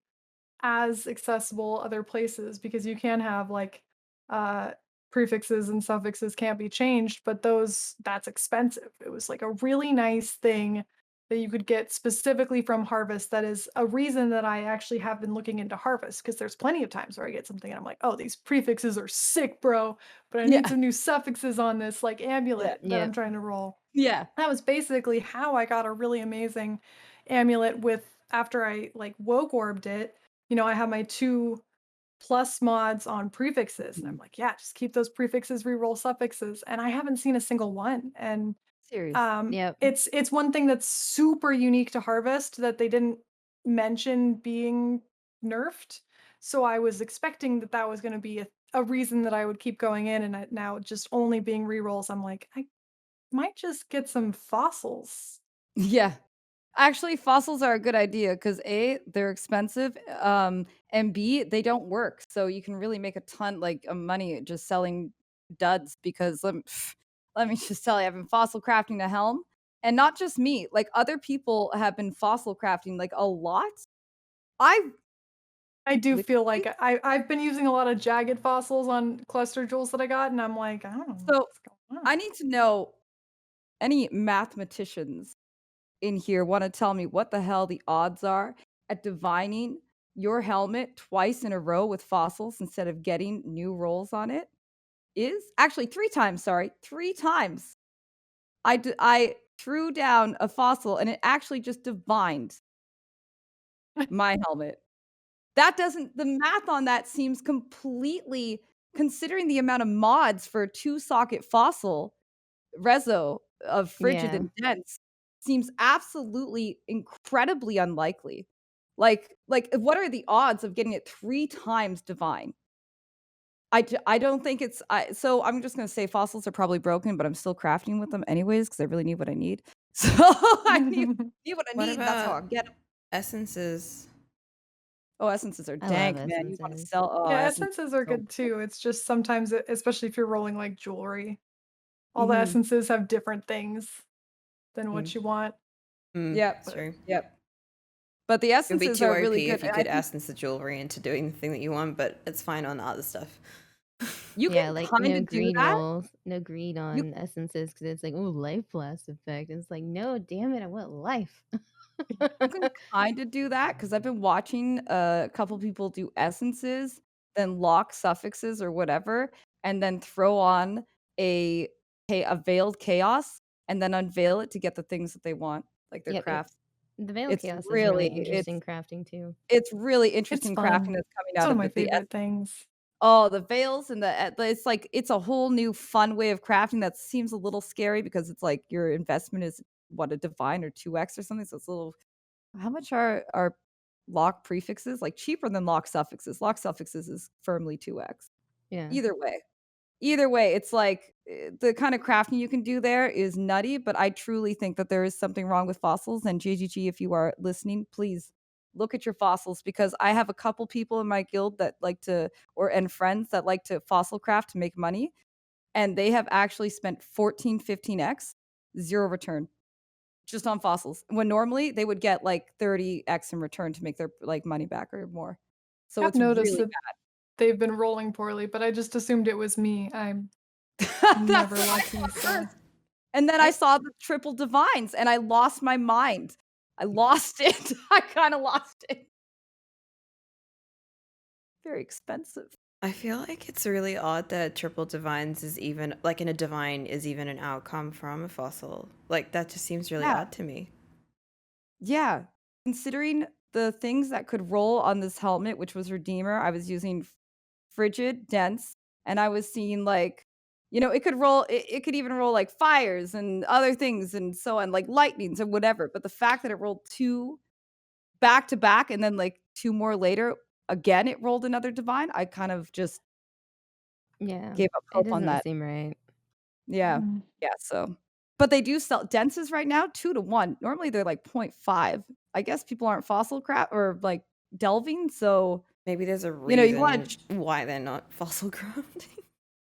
as accessible other places because you can have like uh prefixes and suffixes can't be changed, but that's expensive. It was like a really nice thing that you could get specifically from Harvest. That is a reason that I actually have been looking into Harvest, because there's plenty of times where I get something and I'm like, oh, these prefixes are sick, bro, but I need Yeah. some new suffixes on this like amulet that Yeah. I'm trying to roll. Yeah. That was basically how I got a really amazing amulet with after I like woke orbed it. I have my 2 plus mods on prefixes and I'm like, yeah, just keep those prefixes, reroll suffixes, and I haven't seen a single one. And Serious. Yep. it's one thing that's super unique to Harvest that they didn't mention being nerfed. So I was expecting that was going to be a reason that I would keep going in, and now just only being rerolls, I'm like, I might just get some fossils. Yeah. Actually, fossils are a good idea because A, they're expensive, and B, they don't work. So you can really make a ton like of money just selling duds because let me just tell you, I've been fossil crafting a helm. And not just me, like other people have been fossil crafting like a lot. I I do feel like literally I've been using a lot of jagged fossils on cluster jewels that I got, and I'm like, I don't know so what's going on. I need to know any mathematicians in here want to tell me what the hell the odds are at divining your helmet twice in a row with fossils instead of getting new rolls on it is actually 3 times. Sorry, 3 times. I threw down a fossil and it actually just divined my helmet. That doesn't, the math on that seems completely, considering the amount of mods for a 2-socket fossil reso of frigid Yeah. and dense seems absolutely incredibly unlikely. Like what are the odds of getting it 3 times divine? I don't think it's so I'm just gonna say fossils are probably broken, but I'm still crafting with them anyways because I really need what I need. So I need what I What need, and that's how about I get 'em. essences? Oh, essences are I love dank, man. You wanna essences. sell Yeah, essences essences are are so good too. It's just sometimes, especially if you're rolling like jewelry, all the mhm. essences have different things than Mm. what you want. Yep, That's But true. yep. But the It would be essences too are really OP good, if you and I could think essence the jewelry into doing the thing that you want, but it's fine on the other stuff. you Yeah, can like kinda no do greed that. rolls, no greed You on essences because it's like, oh, life blast effect. It's like, no, damn it, I want life. You can kinda do that because 'cause I've been watching a couple people do essences, then lock suffixes or whatever, and then throw on a a veiled chaos, and then unveil it to get the things that they want, like their Yep. crafts. The veiled It's chaos is really really interesting crafting too. it's really it's interesting crafting fun. that's coming It's out one of of my it. The favorite things. Oh, the veils and it's like it's a whole new fun way of crafting that seems a little scary because it's like your investment is what, a divine or 2x or something, so it's a little how much are lock prefixes? Like, cheaper than lock suffixes. Lock suffixes is firmly 2x. Yeah. Either way. Either way, it's like, the kind of crafting you can do there is nutty, but I truly think that there is something wrong with fossils, and JGG, if you are listening, please look at your fossils because I have a couple people in my guild that like to and friends that like to fossil craft to make money, and they have actually spent 14, 15x, 0 return just on fossils, when normally they would get like 30x in return to make their like money back or more. So I've it's noticed really that they've been rolling poorly, but I just assumed it was me. I'm bad. That's never what I lucky, thought so first. And then I saw the triple divines and I lost my mind. I lost it. I kind of lost it. Very expensive. I feel like it's really odd that triple divines is even like in a divine is even an outcome from a fossil. Like that just seems really Yeah. odd to me. Yeah. Considering the things that could roll on this helmet, which was Redeemer, I was using frigid, dense, and I was seeing like, it could roll, it could even roll like fires and other things and so on, like lightnings or whatever. But the fact that it rolled 2 back to back and then like 2 more later, again, it rolled another divine, I kind of just Yeah. gave up It hope on doesn't that. seem right. Yeah. mm. Yeah, so but they do sell denses right now 2 to 1. Normally, they're like 0.5. I guess people aren't fossil crap or, like, delving, so, Maybe there's a you wanna reason why they're not fossil crafting.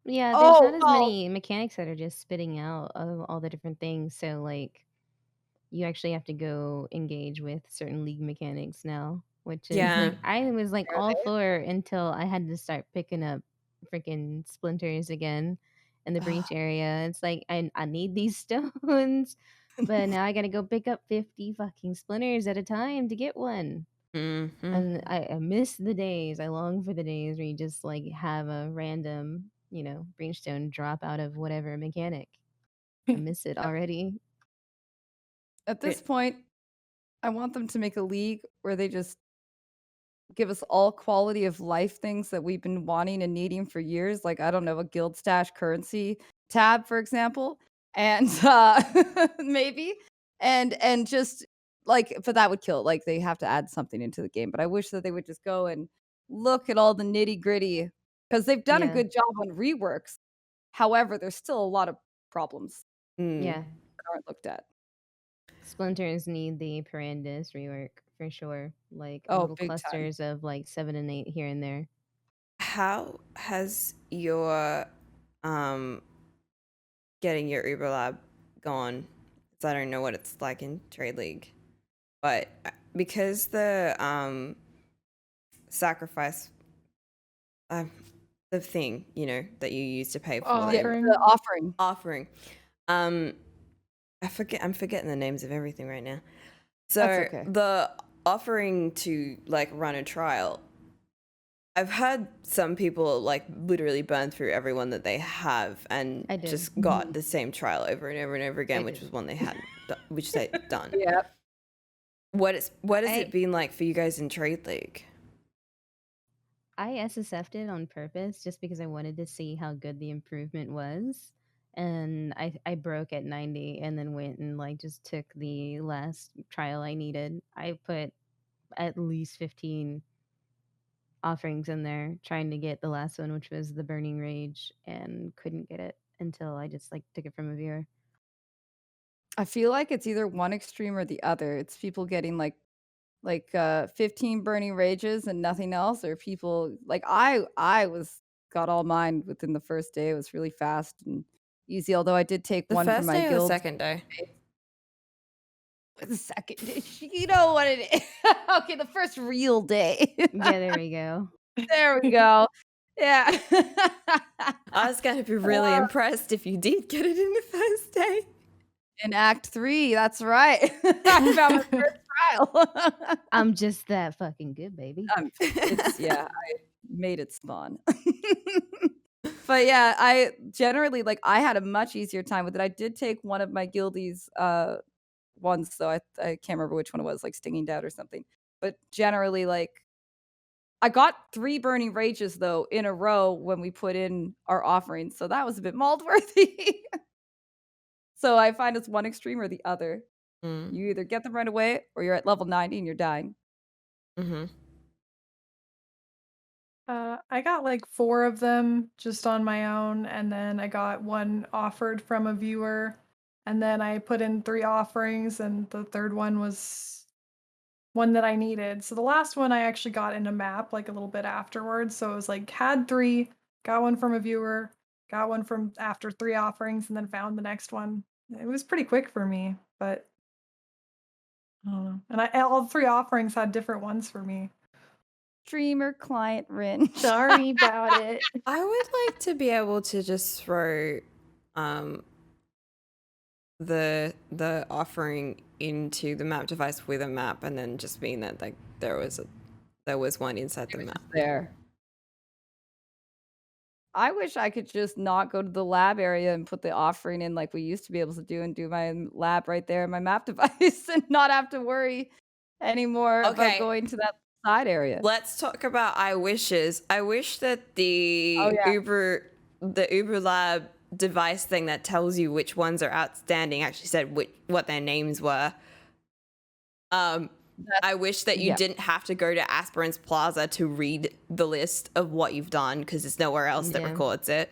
Yeah, there's Oh, not as well, many mechanics that are just spitting out of all the different things. So like you actually have to go engage with certain league mechanics now, which is Yeah. like I was like are all they? for until I had to start picking up freaking splinters again in the breach area. It's like I need these stones, but now I gotta go pick up 50 fucking splinters at a time to get one. Mm-hmm. And I miss the days. I long for the days where you just like have a random, Breachstone drop out of whatever mechanic. I miss it already. At this point, I want them to make a league where they just give us all quality of life things that we've been wanting and needing for years. Like, I don't know, a guild stash currency tab, for example. And maybe. And just like, but that would kill. Like, they have to add something into the game. But I wish that they would just go and look at all the nitty gritty because they've done a Yeah. good job on reworks. However, there's still a lot of problems Yeah. that aren't looked at. Splinters need the Parandus rework for sure. Like Oh, little big time. clusters of like 7 and 8 here and there. How has your getting your Uber Lab gone? 'Cause I don't know what it's like in Trade League, but because the sacrifice, the thing that you use to pay for Yeah, Offering. the offering. offering, I'm forgetting the names of everything right now. So That's okay. the offering to like run a trial, I've had some people like literally burn through everyone that they have and I did. just got the same trial over and over and over again, I which did. was one they had, which they'd done. Yeah. What has I- it been like for you guys in Trade League? I SSF'd it on purpose just because I wanted to see how good the improvement was. And I broke at 90 and then went and like just took the last trial I needed. I put at least 15 offerings in there trying to get the last one, which was the Burning Rage, and couldn't get it until I just like took it from a viewer. I feel like it's either one extreme or the other. It's people getting like 15 burning rages and nothing else, or people like I got all mine within the first day. It was really fast and easy. Although I did take The one for first my day or the guild. second day? The second day. You know what it is. Okay, the first real day. Yeah, there we go. There we go. Yeah. I was going to be really impressed if you did get it in the first day. In Act 3, that's right. I found my first trial. I'm just that fucking good, baby. I made it spawn. But yeah, I generally I had a much easier time with it. I did take one of my guildies once, so I can't remember which one it was, like Stinging Doubt or something. But generally, I got 3 burning rages though in a row when we put in our offerings, so that was a bit mold worthy. So I find it's one extreme or the other. Mm. You either get them right away or you're at level 90 and you're dying. Mm-hmm. I got like 4 of them just on my own, and then I got one offered from a viewer, and then I put in 3 offerings, and the third one was one that I needed. So the last one I actually got in a map like a little bit afterwards. So it was like had 3, got one from a viewer, got one from after 3 offerings, and then found the next one. It was pretty quick for me, but I don't know. And all 3 offerings had different ones for me. Streamer client Rin. Sorry about it. I would like to be able to just throw the offering into the map device with a map, and then just being that like there was one inside the map. There. I wish I could just not go to the lab area and put the offering in like we used to be able to do and do my lab right there in my map device and not have to worry anymore about Okay. going to that side area. Let's talk about I wishes. I wish that the Uber Lab device thing that tells you which ones are outstanding actually said what their names were. I wish that you didn't have to go to Aspirants Plaza to read the list of what you've done, because there's nowhere else that records it.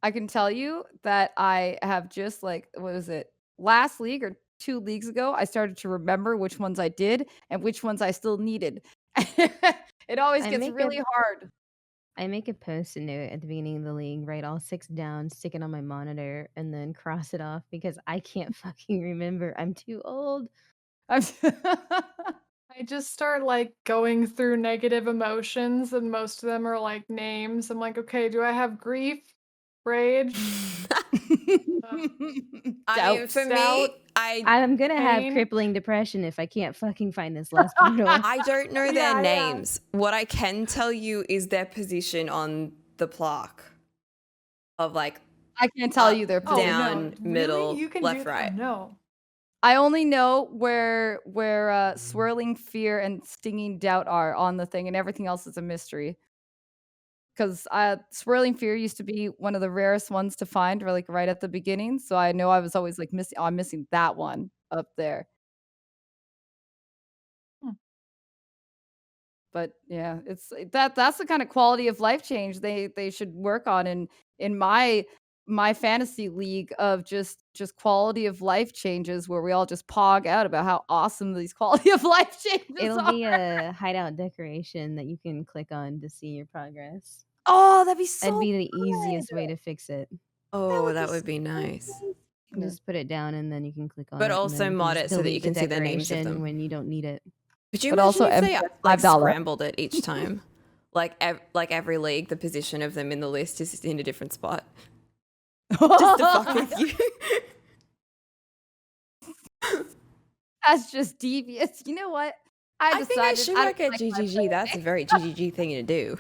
I can tell you that I have just what was it? Last league or 2 leagues ago, I started to remember which ones I did and which ones I still needed. It always gets really hard. I make a post-it note at the beginning of the league, write all 6 down, stick it on my monitor, and then cross it off because I can't fucking remember. I'm too old. I just start like going through negative emotions, and most of them are like names. I'm like, okay, do I have grief, rage, For doubt, me, I'm gonna have pain? crippling depression if I can't fucking find this last portal. I don't know their Yeah, yeah. names. What I can tell you is their position on the plaque of like I can't tell up, you their Oh, position. down, no. middle, Really? You can left, do that? right. Oh, no. I only know where swirling fear and stinging doubt are on the thing, and everything else is a mystery. Because swirling fear used to be one of the rarest ones to find, or like right at the beginning. So I know I was always like missing. Oh, I'm missing that one up there. Hmm. But yeah, it's that's the kind of quality of life change they should work on in my fantasy league of just quality of life changes where we all just pog out about how awesome these quality of life changes It'll are. be a hideout decoration that you can click on to see your progress. Oh, that'd be That'd so be the easiest good. way to fix it. Oh, that so would be nice. amazing. Just put it down and then you can click on But it. and also then you can mod just it so that you delete can the see the names of decoration them. when you don't need it. Could you But imagine also if they MTF like $5. scrambled it each time? Like every league, the position of them in the list is in a different spot. Just to fuck with you. That's just devious. You know what? I think I decided should I work don't at like my GGG. That's a very GGG thing to do.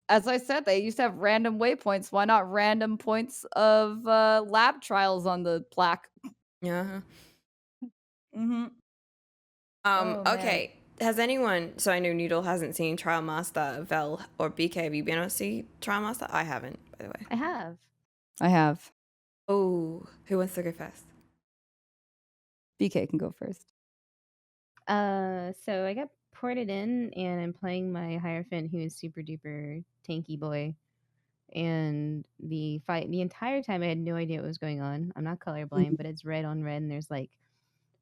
As I said, they used to have random waypoints. Why not random points of lab trials on the plaque? Yeah. Mm-hmm. Oh, man. Okay. Has anyone? So I know Noodle hasn't seen Trial Master, Vel, or BK. Have you been able to see Trial Master? I haven't, by the way. I have. I have. Oh, who wants to go first? BK can go first. So I got ported in and I'm playing my Hierophant who is super duper tanky boy. And the entire time I had no idea what was going on. I'm not colorblind, but it's red on red and there's like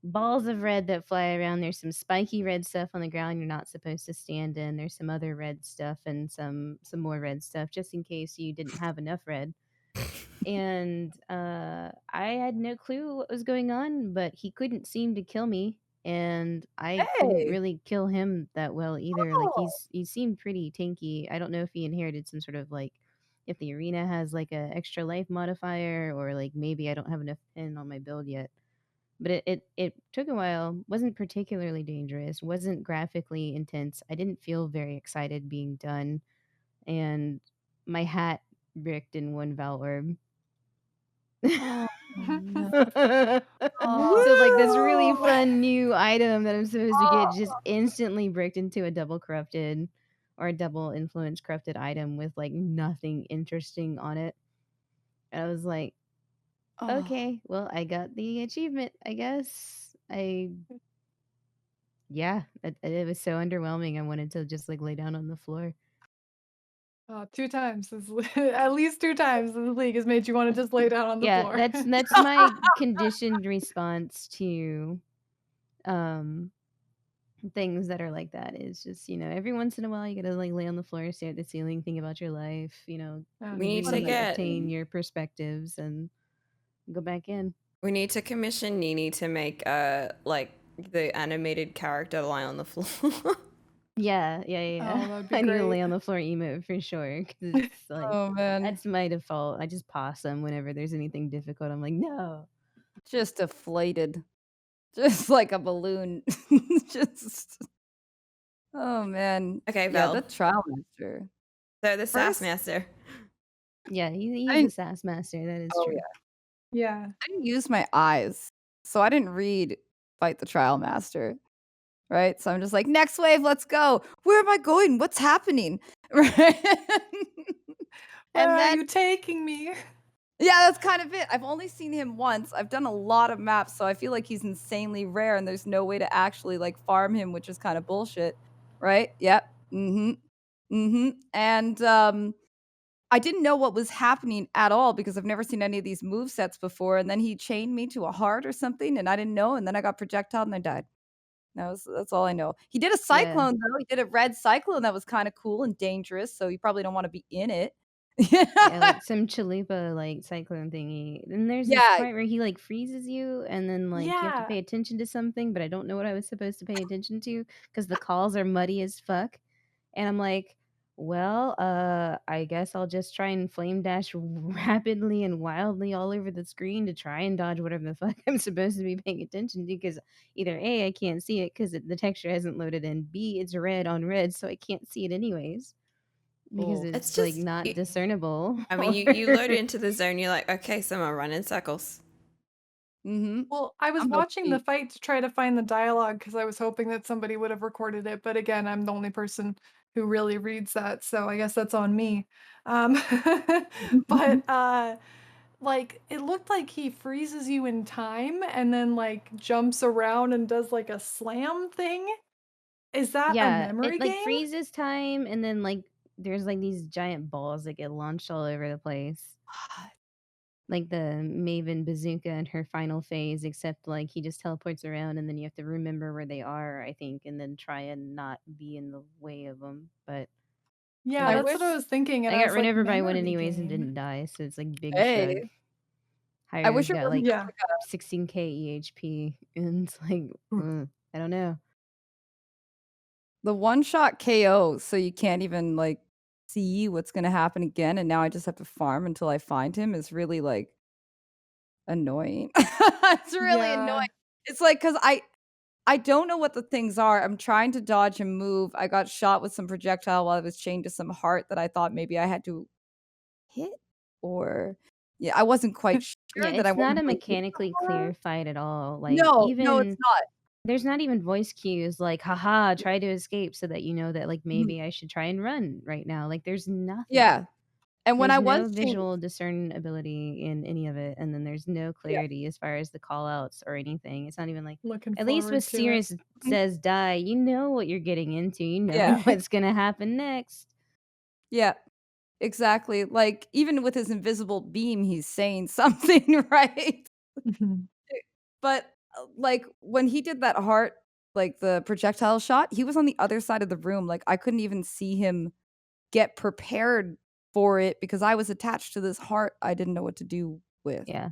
balls of red that fly around. There's some spiky red stuff on the ground you're not supposed to stand in. There's some other red stuff and some more red stuff just in case you didn't have enough red. And I had no clue what was going on, but he couldn't seem to kill me, and I couldn't Hey! really kill him that well either. Like he seemed pretty tanky. I don't know if he inherited some sort of like if the arena has like a extra life modifier or like maybe I don't have enough pin on my build yet. But it took a while. Wasn't particularly dangerous. Wasn't graphically intense. I didn't feel very excited being done, and my hat bricked in one Val orb. Oh, no. So like this really fun new item that I'm supposed to get just instantly bricked into a double corrupted or a double influence corrupted item with like nothing interesting on it. And I was like, okay, well, I got the achievement, I guess. Yeah, it was so underwhelming. I wanted to just like lay down on the floor. 2 times. At least 2 times the league has made you want to just lay down on the floor. That's my conditioned response to things that are like that is just, every once in a while you gotta like lay on the floor, stare at the ceiling, think about your life, We need to get obtain your perspectives and go back in. We need to commission NieNie to make like the animated character lie on the floor. Yeah. Oh, that'd be I need a great. lay on the floor emote for sure. 'Cause it's like Oh, man. that's my default. I just pause them whenever there's anything difficult. I'm like, no. Just deflated. Just like a balloon. Just. Oh, man. Okay, Yeah, Vel. the trial master. So the Sass First- Master. Yeah, he's I a didn't- sass master. That is Oh, true. Yeah. I didn't use my eyes, so I didn't read Fight the Trial Master, right? So I'm just like, next wave, let's go. Where am I going? What's happening? Right? Where are then, you taking me? yeah, that's kind of it. I've only seen him once. I've done a lot of maps, so I feel like he's insanely rare, and there's no way to actually like farm him, which is kind of bullshit, right? Yep. And I didn't know what was happening at all because I've never seen any of these move sets before. And then he chained me to a heart or something, and I didn't know. And then I got projectile and I died. That's all I know. He did a cyclone though. He did a red cyclone that was kind of cool and dangerous. So you probably don't want to be in it. Yeah, like some chalupa like cyclone thingy. And there's this Yeah. part where he like freezes you, and then like you have to Yeah. pay attention to something, but I don't know what I was supposed to pay attention to because the calls are muddy as fuck. And I'm like, well, I guess I'll just try and flame dash rapidly and wildly all over the screen to try and dodge whatever the fuck I'm supposed to be paying attention to, because either A, I can't see it because the texture hasn't loaded in, B, it's red on red, so I can't see it anyways because Ooh. it's It's like just, not discernible. I mean, you load into the zone, you're like, okay, so I'm gonna run in circles. Mm-hmm. Well, I was I'm watching the hoping- fight to try to find the dialogue because I was hoping that somebody would have recorded it. But again, I'm the only person who really reads that, so I guess that's on me. But like it looked like he freezes you in time and then like jumps around and does like a slam thing. Is that a Yeah, memory it like game? freezes time, and then like there's like these giant balls that get launched all over the place. Like the Maven bazooka in her final phase, except like he just teleports around, and then you have to remember where they are, I think, and then try and not be in the way of them. But Yeah, I that's wish what I was thinking, and I I got was run like, over by one memory anyways and game. didn't die, so it's like big Hey. shrug. I wish Hire's it got were like Yeah. 16k EHP, and it's like I don't know. the one-shot KO, so you can't even like see what's gonna happen again, and now I just have to farm until I find him is really like annoying. It's really Yeah. annoying. It's like because I don't know what the things are. I'm trying to dodge and move. I got shot with some projectile while I was chained to some heart that I thought maybe I had to hit, or yeah, I wasn't quite Yeah, sure that I it's not wasn't a supposed to hit mechanically the clear heart. fight at all. Like No, it's even not. there's not even voice cues like haha, try to escape so that you know that like Mhm. maybe I should try and run right now. Like there's nothing. Yeah, and when There's I no was chained, visual discernibility in any of it, and then there's no yeah, clarity as far as the call outs or anything. It's not even like, Looking at least with forward to it. Sirius says die, you know what you're getting into. You know yeah, what's gonna happen next. yeah. Exactly. Like even with his invisible beam, he's saying something, right? Mhm. But like when he did that heart, like the projectile shot, he was on the other side of the room. Like I couldn't even see him get prepared for it because I was attached to this heart I didn't know what to do with. Yeah.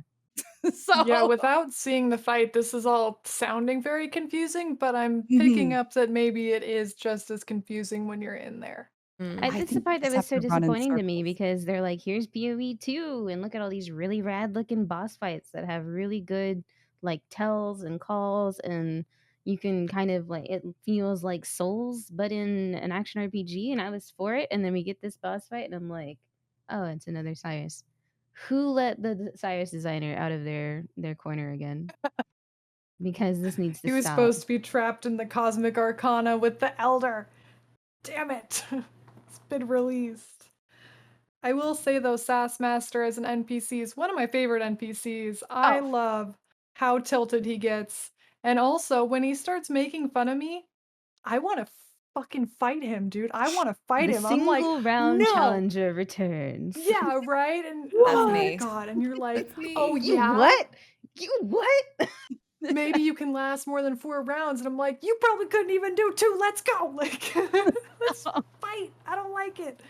So Yeah, without seeing the fight, this is all sounding very confusing, but I'm picking Mhm. up that maybe it is just as confusing when you're in there. Mm. I That's the think you part that just was have so to run in disappointing to me circles. because they're like, here's PoE 2, and look at all these really rad looking boss fights that have really good like tells and calls, and you can kind of like, it feels like Souls but in an action RPG, and I was for it. And then we get this boss fight, and I'm like, oh, it's another Cyrus. Who let the Cyrus designer out of their corner again? Because this needs to He was stop. supposed to be trapped in the Cosmic Arcana with the Elder. Damn it. It's been released. I will say though, Sass Master as an NPC is one of my favorite NPCs. I Oh, love how tilted he gets. And also, when he starts making fun of me, I want to fucking fight him, dude. I want to fight The him. I'm like, single round no. challenger returns. Yeah, right? And That's oh my me. God. And you're like, That's me. oh You yeah? what? You what? Maybe you can last more than 4 rounds. And I'm like, you probably couldn't even do 2. Let's go. Like, let's fight. I don't like it.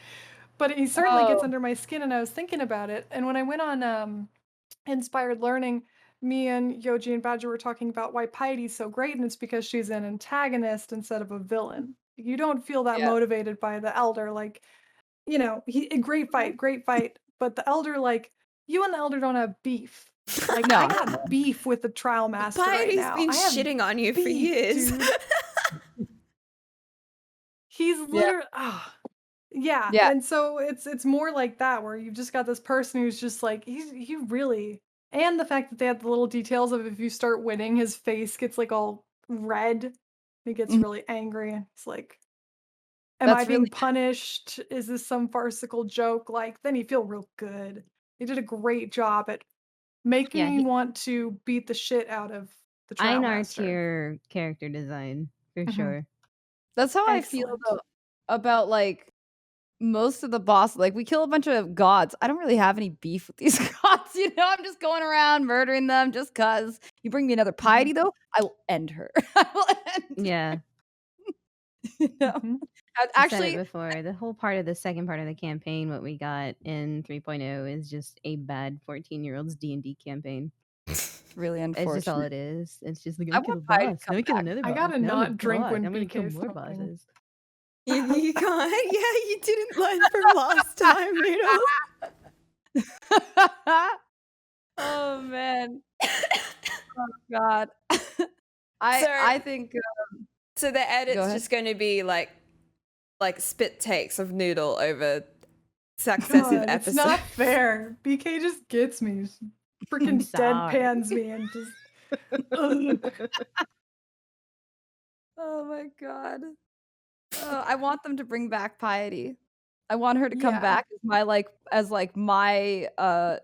But he certainly gets oh, under my skin, and I was thinking about it. And when I went on Inspired Learning, me and Yoji and Badger were talking about why Piety's so great, and it's because she's an antagonist instead of a villain. You don't feel that yeah. motivated by the Elder. Like, you know, a great fight. But the Elder, like, you and the Elder don't have beef. Like, I No. got beef with the Trial Master right Piety's now. been I have shitting on you for beef, years. dude. He's Yeah. literally yeah, Yeah. and so it's more like that where you've just got this person who's just like he really, and the fact that they had the little details of if you start winning, his face gets like all red. He gets Mhm. really angry and he's like, "Am I That's being really punished? Is this some farcical joke?" Like then you feel real good. He did a great job at making Yeah, me want to beat the shit out of the Trial Einar Master. tier character design for Mhm. sure. That's how I feel Excellent. though about like most of the boss. Like we kill a bunch of gods. I don't really have any beef with these gods, you know. I'm just going around murdering them just cuz. You bring me another piety though, I will end her. I will end. Yeah. You know? Mhm. I said it Actually, before. The whole part of the second part of the campaign, what we got in 3.0 is just a bad 14-year-old's D&D campaign. really It's just all unfortunate. it is. It's just like, I I kill a want piety to boss. come Now I kill back. another I boss. gotta Now I'm a not drink god. when I'm gonna kill BK's more talking. bosses. You can't. Yeah, you didn't learn from last time, Noodle. Oh man. Oh god. So- I think So the Go edit's ahead. just going to be like spit takes of Noodle over successive God, episodes. it's not fair. BK just gets me. Just freaking Sorry. deadpans me and just. Ugh. oh my god. I want them to bring back piety. I want her to come Yeah. back as my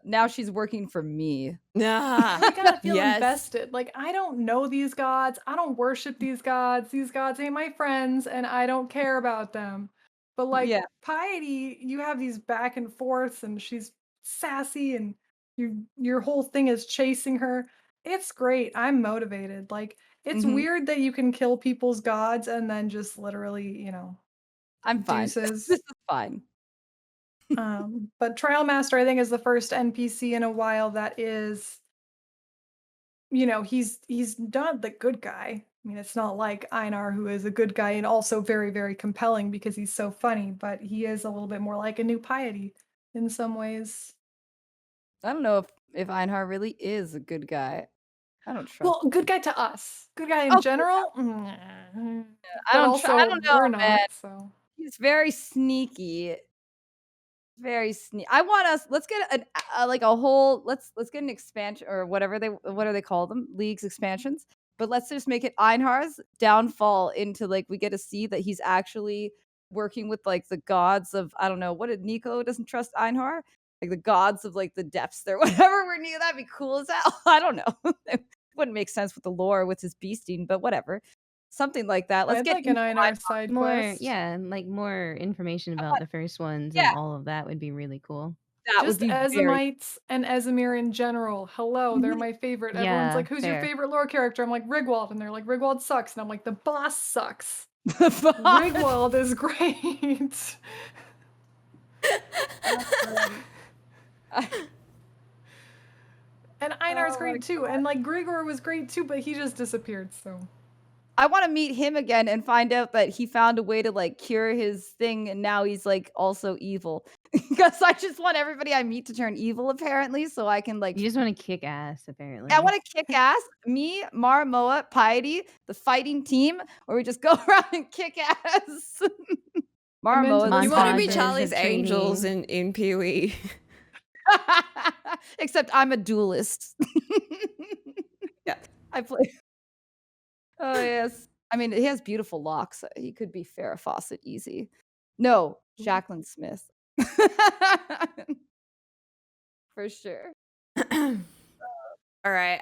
now she's working for me. Nah. We gotta feel Yes. invested. Like, I don't know these gods. I don't worship these gods. These gods ain't my friends, and I don't care about them. But like Yeah. Piety, you have these back and forths, and she's sassy, and your whole thing is chasing her. It's great. I'm motivated. Like, it's Mhm. weird that you can kill people's gods and then just literally, I'm fine. deuces. This is fine. But Trial Master, I think, is the first NPC in a while that is, he's not the good guy. I mean, it's not like Einar, who is a good guy and also very, very compelling because he's so funny, but he is a little bit more like a new Piety in some ways. I don't know if Einhar really is a good guy. I don't trust. Well, good guy to us. Good guy in Oh, general. I But don't also, I don't know, we're man. not, so. He's very sneaky. Very sneaky. I want us. Let's get a whole. Let's get an expansion or what do they call them? Leagues expansions. But let's just make it Einhar's downfall into like we get to see that he's actually working with like the gods of I don't know what did Nico doesn't trust Einhar like the gods of like the depths there whatever we're near that'd be cool as hell. I don't know. It wouldn't make sense with the lore with his beasting, but whatever. Something like that. Let's I'd get like an Einar side More, quest. yeah, like more information about the first ones yeah. and all of that would be really cool. That Just would be very Ezamites and Esamir in general. Hello, they're my favorite. Everyone's Yeah, like, who's your fair. favorite lore character? I'm like, Rigwald. And they're like, Rigwald sucks. And I'm like, the boss sucks. fun. Rigwald is great. And Einar's Oh my great too. And like Grigor was great too, but he just disappeared, so. I want to meet him again and find out that he found a way to like cure his thing and now he's like also evil. Because I just want everybody I meet to turn evil apparently so I can like You just want to kick ass, apparently. I want to kick ass. Me, Maramoa, Piety, the fighting team, where we just go around and kick ass. Maramoa, You want to be Montages Charlie's of Angels training. in Pee-wee. except I'm a duelist. Yeah. I play. Oh yes. I mean, he has beautiful locks. He could be Farrah Fawcett easy. No, Jacqueline Smith. For sure. All right.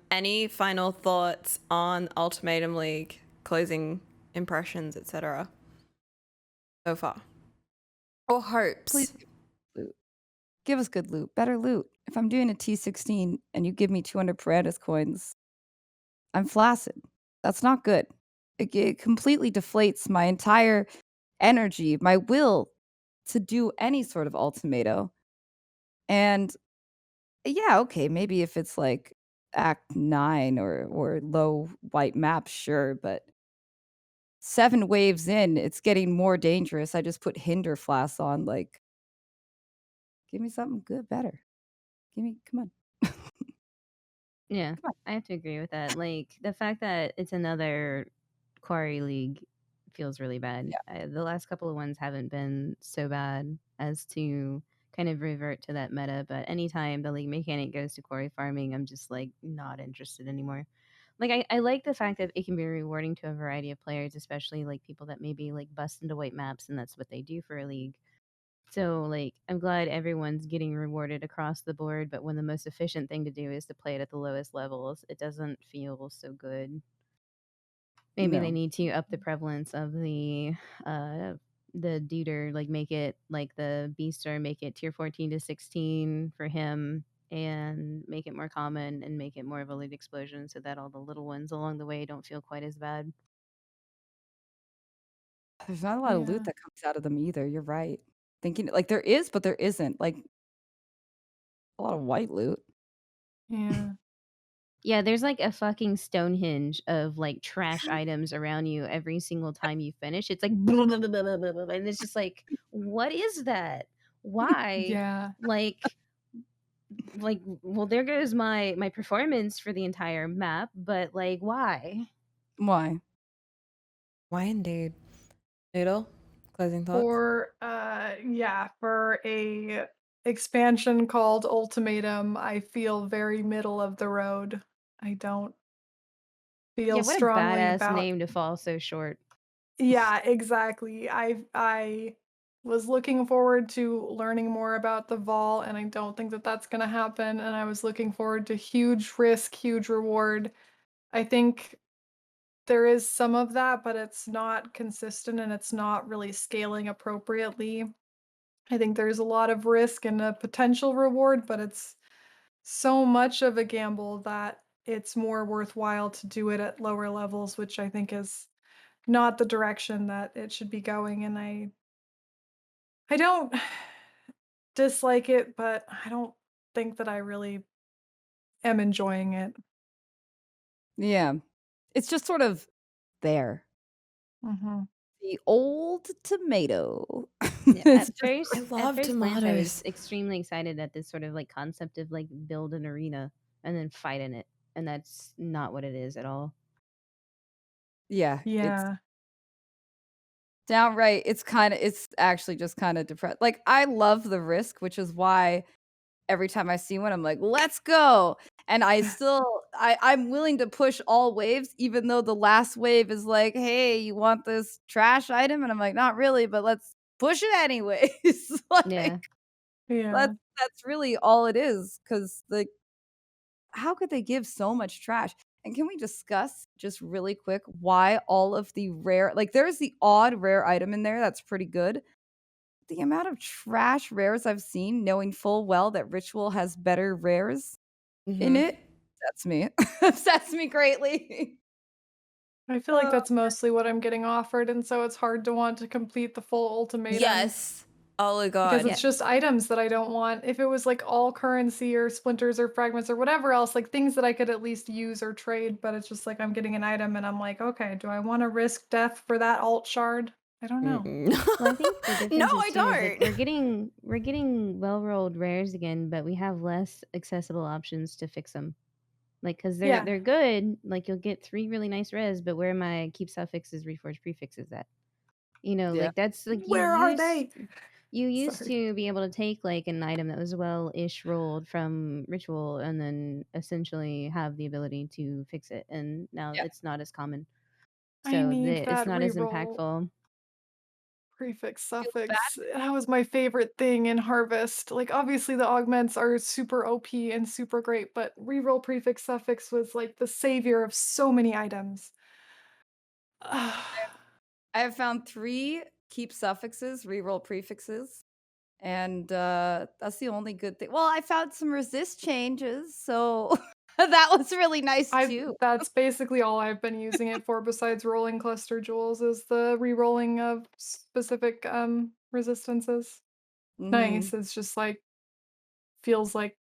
Any final thoughts on Ultimatum League, closing impressions, etc. so far? Or hopes? Please loot. Give us good loot. Better loot. If I'm doing a T16 and you give me 200 Paradis coins, I'm flaccid. That's not good. It completely deflates my entire energy, my will to do any sort of ultimato. And yeah, okay, maybe if it's like Act 9 or low white map, sure, but 7 waves in, it's getting more dangerous. I just put Hinder Flask on, like, give me something good, better. Come on. Yeah, Come on. I have to agree with that. Like the fact that it's another Quarry League feels really bad. The last couple of ones haven't been so bad as to kind of revert to that meta, but anytime the league mechanic goes to quarry farming, I'm just like not interested anymore. Like I like the fact that it can be rewarding to a variety of players, especially like people that maybe like bust into white maps and that's what they do for a league. So, like, I'm glad everyone's getting rewarded across the board, but when the most efficient thing to do is to play it at the lowest levels, it doesn't feel so good. Maybe they No. need to up the prevalence of the Deuter, like make it like the Beastar, make it tier 14 to 16 for him, and make it more common and make it more of a loot explosion so that all the little ones along the way don't feel quite as bad. There's not a lot of Yeah. loot that comes out of them either. You're right. Thinking like there is, but there isn't. Like a lot of white loot. Yeah. Yeah, there's like a fucking Stonehenge of like trash items around you every single time you finish. It's like blah, blah, blah, blah, blah, blah, blah, and it's just like, what is that? Why? Yeah. Like well, there goes my performance for the entire map, but like why? Why? Why indeed? Noodle, closing thoughts? For for a expansion called Ultimatum, I feel very middle of the road. I don't Yeah, feel what a strongly badass about. name to fall so short. Yeah, exactly. I was looking forward to learning more about the Vol, and I don't think that that's going to happen. And I was looking forward to huge risk, huge reward. I think there is some of that, but it's not consistent and it's not really scaling appropriately. I think there's a lot of risk and a potential reward, but it's so much of a gamble that it's more worthwhile to do it at lower levels, which I think is not the direction that it should be going. And I don't dislike it, but I don't think that I really am enjoying it. Yeah. It's just sort of there. Hmm. The old tomato. Yeah, It's just I at love first glance, I was tomatoes. extremely excited at this sort of like concept of like build an arena and then fight in it, and that's not what it is at all. yeah, it's Yeah. downright it's actually just kind of depressed. Like I love the risk, which is why every time I see one, I'm like, let's go. And I'm willing to push all waves, even though the last wave is like, hey, you want this trash item? And I'm like, not really, but let's push it anyways. Yeah. Like Yeah. that's really all it is. Cause like, how could they give so much trash? And can we discuss just really quick why all of the rare, like there's the odd rare item in there that's pretty good. The amount of trash rares I've seen, knowing full well that Ritual has better rares in Mhm. it, upsets me. Upsets me greatly. I feel like that's mostly what I'm getting offered, and so it's hard to want to complete the full ultimatum. Yes. Oh my Because god. it's just items that I don't want. If it was like all currency or splinters or fragments or whatever else, like things that I could at least use or trade, but it's just like I'm getting an item and I'm like, okay, do I want to risk death for that alt shard? I don't know. Well, I think the difference No, is I too is like don't. we're getting well rolled rares again, but we have less accessible options to fix them. Like, cause Yeah. they're good. Like, you'll get 3 really nice res, but where are my keep suffixes, reforge prefixes at? You know, Yeah. like that's like Where are they? you used Sorry. to be able to take like an item that was well-ish rolled from ritual and then essentially have the ability to fix it, and now Yeah. it's not as common. I So need it's that not as reroll impactful. prefix Feels suffix. That was my favorite thing in Harvest. Like obviously the augments are super OP and super great, but reroll prefix suffix was like the savior of so many items. I have found 3 keep suffixes, reroll prefixes, and that's the only good thing. Well, I found some resist changes, so that was really nice too. That's basically all I've been using it for besides rolling cluster jewels is the re-rolling of specific resistances. Mhm. Nice. It's just like feels like,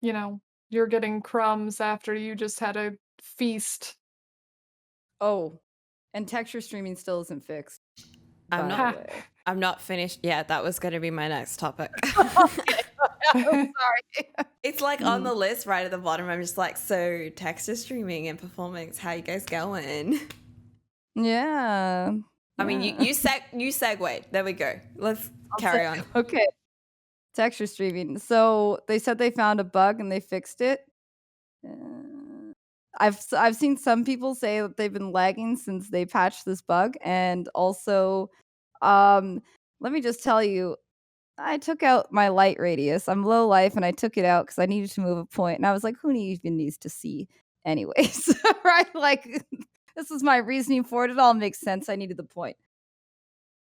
you know, you're getting crumbs after you just had a feast. Oh, and texture streaming still isn't fixed, I'm by not the way. I'm not finished. Yeah, that was going to be my next topic. I'm sorry. It's like on the list right at the bottom. I'm just like, so texture streaming and performance, how you guys going? Yeah. I mean, yeah. you segued. There we go. Let's carry on. Okay. Texture streaming. So they said they found a bug and they fixed it. I've seen some people say that they've been lagging since they patched this bug, and also, let me just tell you, I took out my light radius. I'm low life, and I took it out because I needed to move a point, and I was like, who even needs to see, anyways, right? Like, this is my reasoning for it. It all makes sense. I needed the point.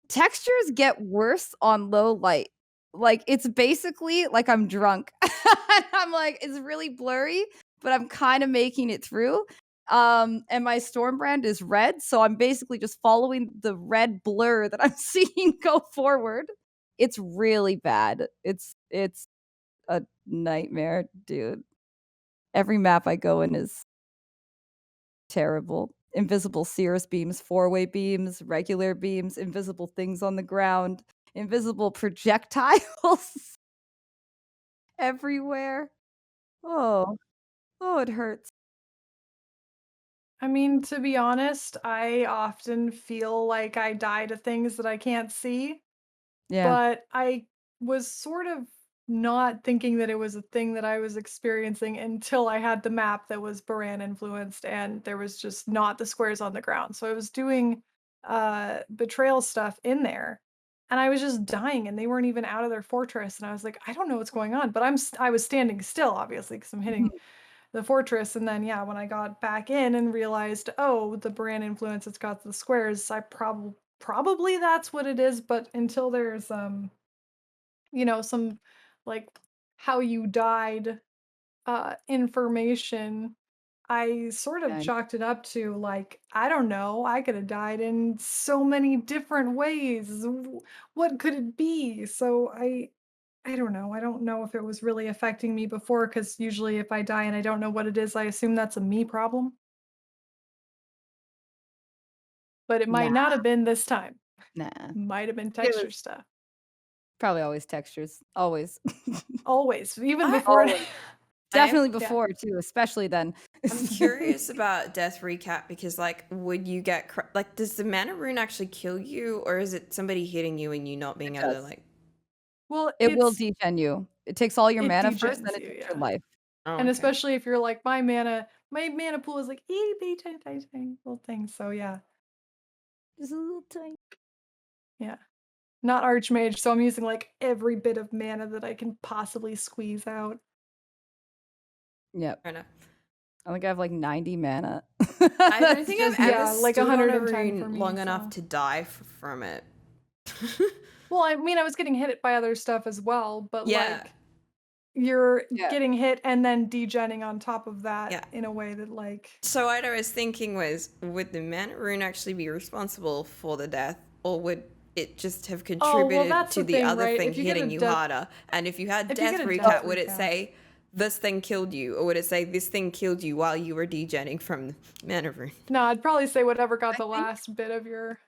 Textures get worse on low light. like it's basically like I'm drunk. I'm like, it's really blurry, but I'm kind of making it through. And my storm brand is red, so I'm basically just following the red blur that I'm seeing go forward. It's really bad. It's a nightmare, dude. Every map I go in is terrible. Invisible Cirrus beams, four-way beams, regular beams, invisible things on the ground, invisible projectiles everywhere. Oh, it hurts. I mean, to be honest, I often feel like I die to things that I can't see, Yeah. but I was sort of not thinking that it was a thing that I was experiencing until I had the map that was Baran influenced and there was just not the squares on the ground. So I was doing betrayal stuff in there and I was just dying and they weren't even out of their fortress and I was like, I don't know what's going on, but I was standing still obviously because I'm hitting the fortress. And then, yeah, when I got back in and realized, oh, the brand influence, it's got the squares, I probably that's what it is. But until there's, some like how you died information, I sort of Yeah. chalked it up to like, I don't know, I could have died in so many different ways. What could it be? So I don't know. I don't know if it was really affecting me before, because usually if I die and I don't know what it is, I assume that's a me problem. But it might Nah, not have been this time. nah. Might have been It texture was stuff. probably always textures. Always. Always, even I- before. Always. Definitely Yeah. before too, especially then. I'm curious about death recap because, like, would you get like, does the mana rune actually kill you, or is it somebody hitting you and you not being able to does. like? Well, It will degen you. It takes all your it mana first, degens then it you, takes your yeah. life. Oh, And okay. especially if you're like my mana pool is like itty bitty tiny little thing. So yeah, Just a little tiny. yeah. Not Archmage, so I'm using like every bit of mana that I can possibly squeeze out. Yep. Fair enough. I think I have like 90 mana. I don't think I've ever yeah, like stood on a 110 for rune me, long enough so. to die from it. Well, I mean, I was getting hit by other stuff as well, but Yeah. like you're Yeah. getting hit and then degenning on top of that Yeah. in a way that like So what I was thinking was, would the mana rune actually be responsible for the death, or would it just have contributed that's to the the thing, other right? thing If you get a hitting you death- harder? And if you had if you death get a recap, death would it recap- say this thing killed you, or would it say this thing killed you while you were degenning from the mana rune? No, I'd probably say whatever got the think- last bit of your.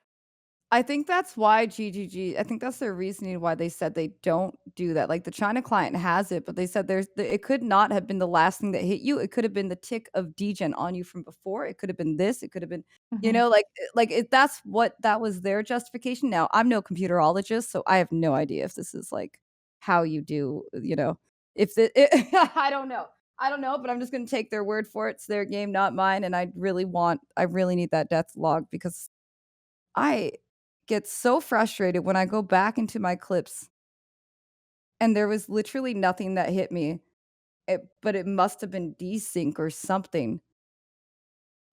I think that's why GGG, I think that's their reasoning why they said they don't do that. Like the China client has it, but they said it could not have been the last thing that hit you. It could have been the tick of degen on you from before. It could have been this. It could have been, you Mhm. know, that's what that was their justification. Now, I'm no computerologist, so I have no idea if this is like how you do, you know, I don't know. I don't know, but I'm just going to take their word for it. It's their game, not mine. And I really need that death log because I get so frustrated when I go back into my clips and there was literally nothing that hit me, but it must have been desync or something.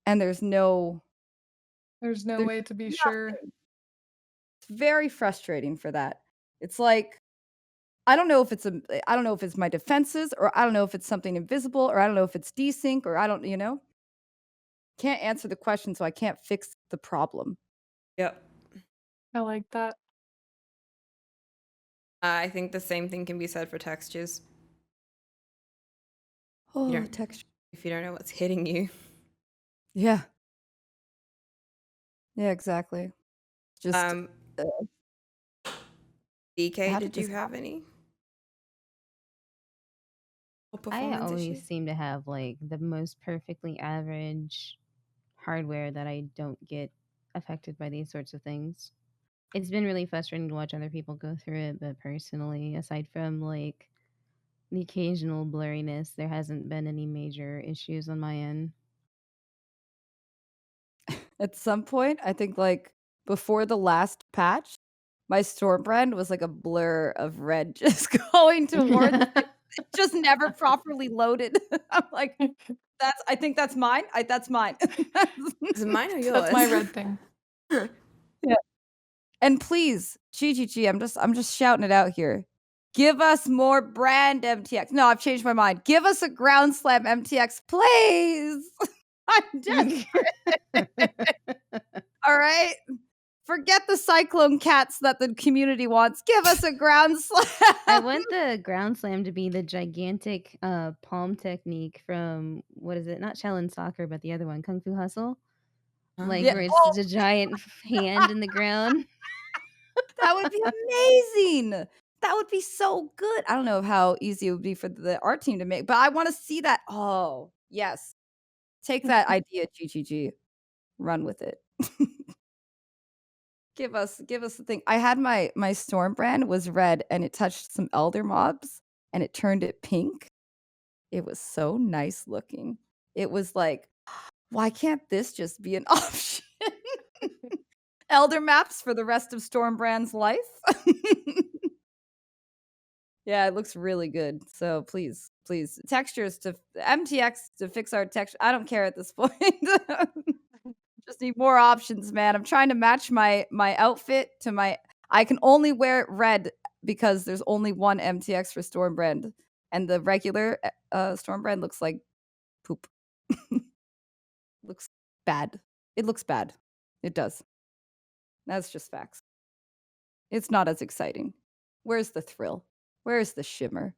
And there's There's no there's way to be nothing. sure. It's very frustrating for that. It's like, I don't know if it's my defenses, or I don't know if it's something invisible, or I don't know if it's desync, or I don't, can't answer the question, so I can't fix the problem. Yep. I like that. I think the same thing can be said for textures. Oh, Yeah. texture. If you don't know what's hitting you. Yeah. Yeah, exactly. Just DK, how to did you just have any? Or I performance always issues? seem to have like the most perfectly average hardware that I don't get affected by these sorts of things. It's been really frustrating to watch other people go through it, but personally, aside from like the occasional blurriness, there hasn't been any major issues on my end. at some point, I think like before the last patch, my store brand was like a blur of red just going towards it. It just never properly loaded. I'm like, I think that's mine. That's mine. Is it mine or yours? That's my red thing. Yeah. And please, GGG, I'm just shouting it out here. Give us more brand MTX. No, I've changed my mind. Give us a ground slam MTX, please. I'm desperate. All right. Forget the cyclone cats that the community wants. Give us a ground slam. I want the ground slam to be the gigantic palm technique from, what is it? Not Shaolin Soccer, but the other one, Kung Fu Hustle. Like Yeah. where it's Oh, a giant hand in the ground. that would be amazing. That would be so good. I don't know how easy it would be for the art team to make, but I want to see that. Oh, yes. Take that idea, GGG. Run with it. Give us the thing. I had my storm brand was red and it touched some elder mobs and it turned it pink. It was so nice looking. It was like, why can't this just be an option? Elder maps for the rest of Stormbrand's life. Yeah, it looks really good. So please, textures to MTX to fix our texture. I don't care at this point. Just need more options, man. I'm trying to match my outfit to my. I can only wear red because there's only one MTX for Stormbrand, and the regular Stormbrand looks like poop. Looks bad. It looks bad. It does. That's just facts. It's not as exciting. Where's the thrill? Where's the shimmer?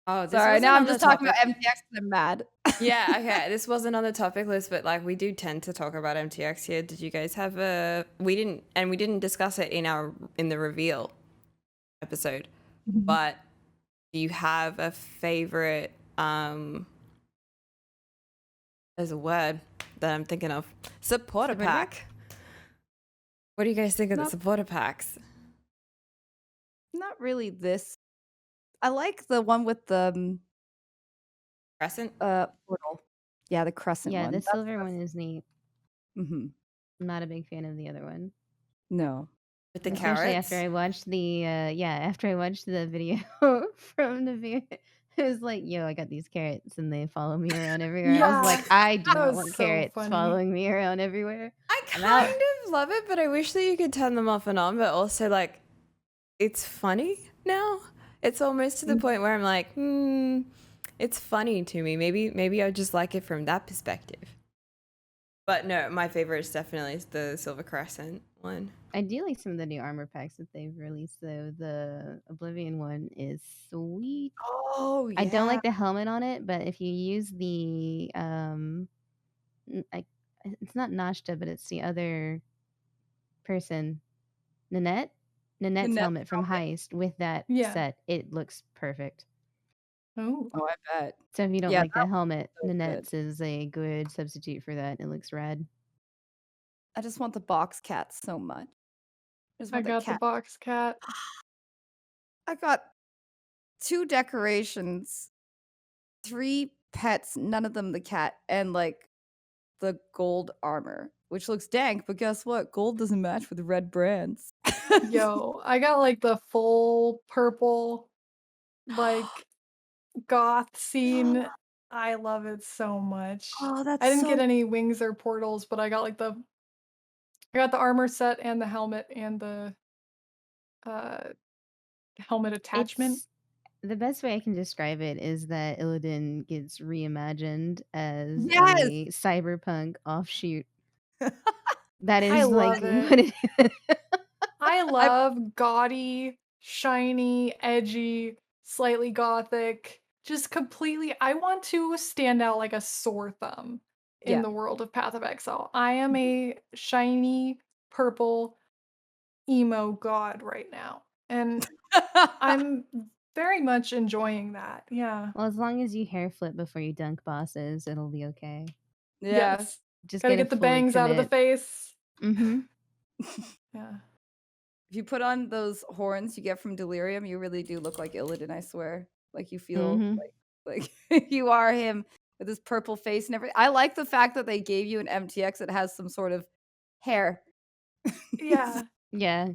Oh, this Sorry, now wasn't I'm on the just talking about topic. MTX and I'm mad. Yeah, okay. This wasn't on the topic list, but like we do tend to talk about MTX here. Did you guys have a? We didn't discuss it in the reveal episode. But do you have a favorite? There's a word that I'm thinking of. Supporter pack. What do you guys think of the supporter packs? Not really this. I like the one with the Crescent? portal. Yeah, the crescent Yeah, one. the silver one is neat. Mm-hmm. I'm not a big fan of the other one. No. With the Especially carrots? after I watched the after I watched the video from the video. It was like, yo, I got these carrots and they follow me around everywhere. I was like, I do That not was want so carrots funny. following me around everywhere. I I'm out. kind of love it, but I wish that you could turn them off and on, but also like it's funny now. It's almost to the point where I'm like, it's funny to me. Maybe I just like it from that perspective. But no, my favorite is definitely the Silver Crescent one. I do like some of the new armor packs that they've released though. The Oblivion one is sweet. Oh, yeah. I don't like the helmet on it, but if you use the it's not Nashta, but it's the other person, Nanette's Nanette's helmet from Heist with that Yeah. set, it looks perfect. Oh. Oh, I bet. So if you don't Yeah, like the helmet, so good. Nanette's is a good substitute for that. It looks rad. I just want the box cat so much. I got the box cat. I got 2 decorations, 3 pets, none of them the cat, and like the gold armor, which looks dank, but guess what? Gold doesn't match with red brands. Yo, I got like the full purple, like goth scene. I love it so much. Oh, that's I didn't so get any wings or portals, but I got like I got the armor set and the helmet and the helmet attachment. The best way I can describe it is that Illidan gets reimagined as Yes! a cyberpunk offshoot. That I is like love what it. it is. I love gaudy, shiny, edgy, slightly gothic, just completely. I want to stand out like a sore thumb in Yeah. the world of Path of Exile. I am a shiny, purple, emo god right now. And I'm very much enjoying that. Yeah. Well, as long as you hair flip before you dunk bosses, it'll be okay. Yeah. Yes. Just Gotta gotta get the fully bangs out of the commit. face. Mm-hmm. Yeah. If you put on those horns you get from Delirium, you really do look like Illidan, I swear. Like you feel like you are him with his purple face and everything. I like the fact that they gave you an MTX that has some sort of hair. Yeah. Yeah.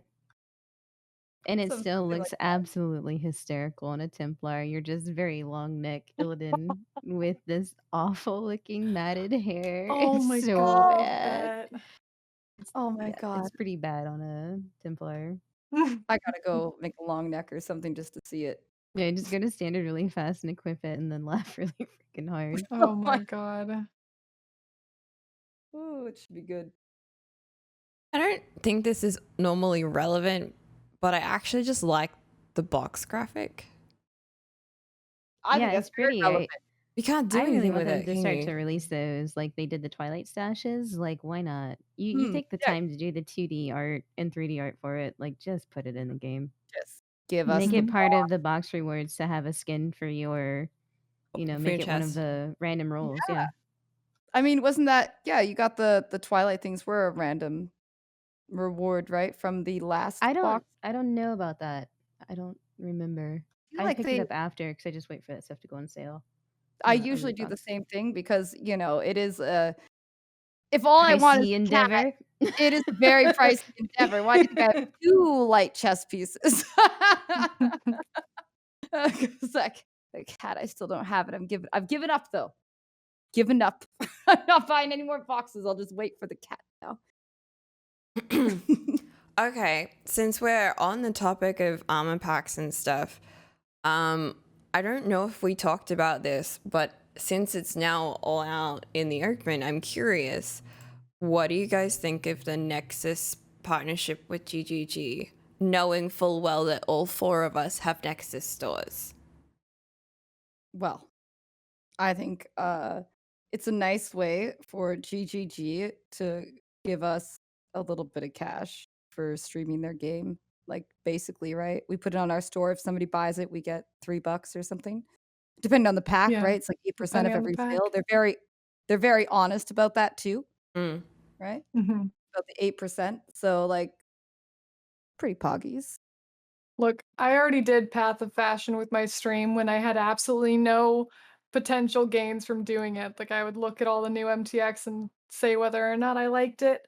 And it Something still like looks that. absolutely hysterical on a Templar. You're just very long neck Illidan with this awful looking matted hair. Oh It's my so god. bad. That. Oh my Yeah, god. it's pretty bad on a Templar. I gotta go make a long neck or something just to see it. Yeah, just go to standard really fast and equip it and then laugh really freaking hard. Oh my god. Oh, it should be good. I don't think this is normally relevant, but I actually just like the box graphic. I think Yeah, that's it's very pretty. relevant. You can't do I really anything want with them it, to can start to you? release those like they did the Twilight stashes. Like, why not? You take the Yeah, time to do the 2D art and 3D art for it. Like, just put it in the game. just give us Make the it part of the box rewards to have a skin for your, For make your it one of chest. the random rolls. Yeah. I mean, wasn't that you got the Twilight things were a random reward, right? From the last box. I don't know about that. I don't remember. I feel I like picked it up after because I just wait for that stuff to go on sale. I on the usually big do the box. same thing because, it is a if all I want is Pricey a cat, endeavor. it is a very pricey endeavor. Why do you think I have 2 light chess pieces? 'Cause like the cat, I still don't have it. I've given up though. Given up. I'm not buying any more boxes. I'll just wait for the cat now. Okay, since we're on the topic of armor packs and stuff, I don't know if we talked about this, but since it's now all out in the open, I'm curious, what do you guys think of the Nexus partnership with GGG, knowing full well that all 4 of us have Nexus stores? Well, I think it's a nice way for GGG to give us a little bit of cash for streaming their game. Like basically, right? We put it on our store. If somebody buys it, we get $3 or something. Depending on the pack, Yeah, right? It's like 8% of depending on the every pack. sale. They're very honest about that too, Mm. right? Mhm. About the 8%. So like pretty poggies. Look, I already did Path of Fashion with my stream when I had absolutely no potential gains from doing it. Like, I would look at all the new MTX and say whether or not I liked it.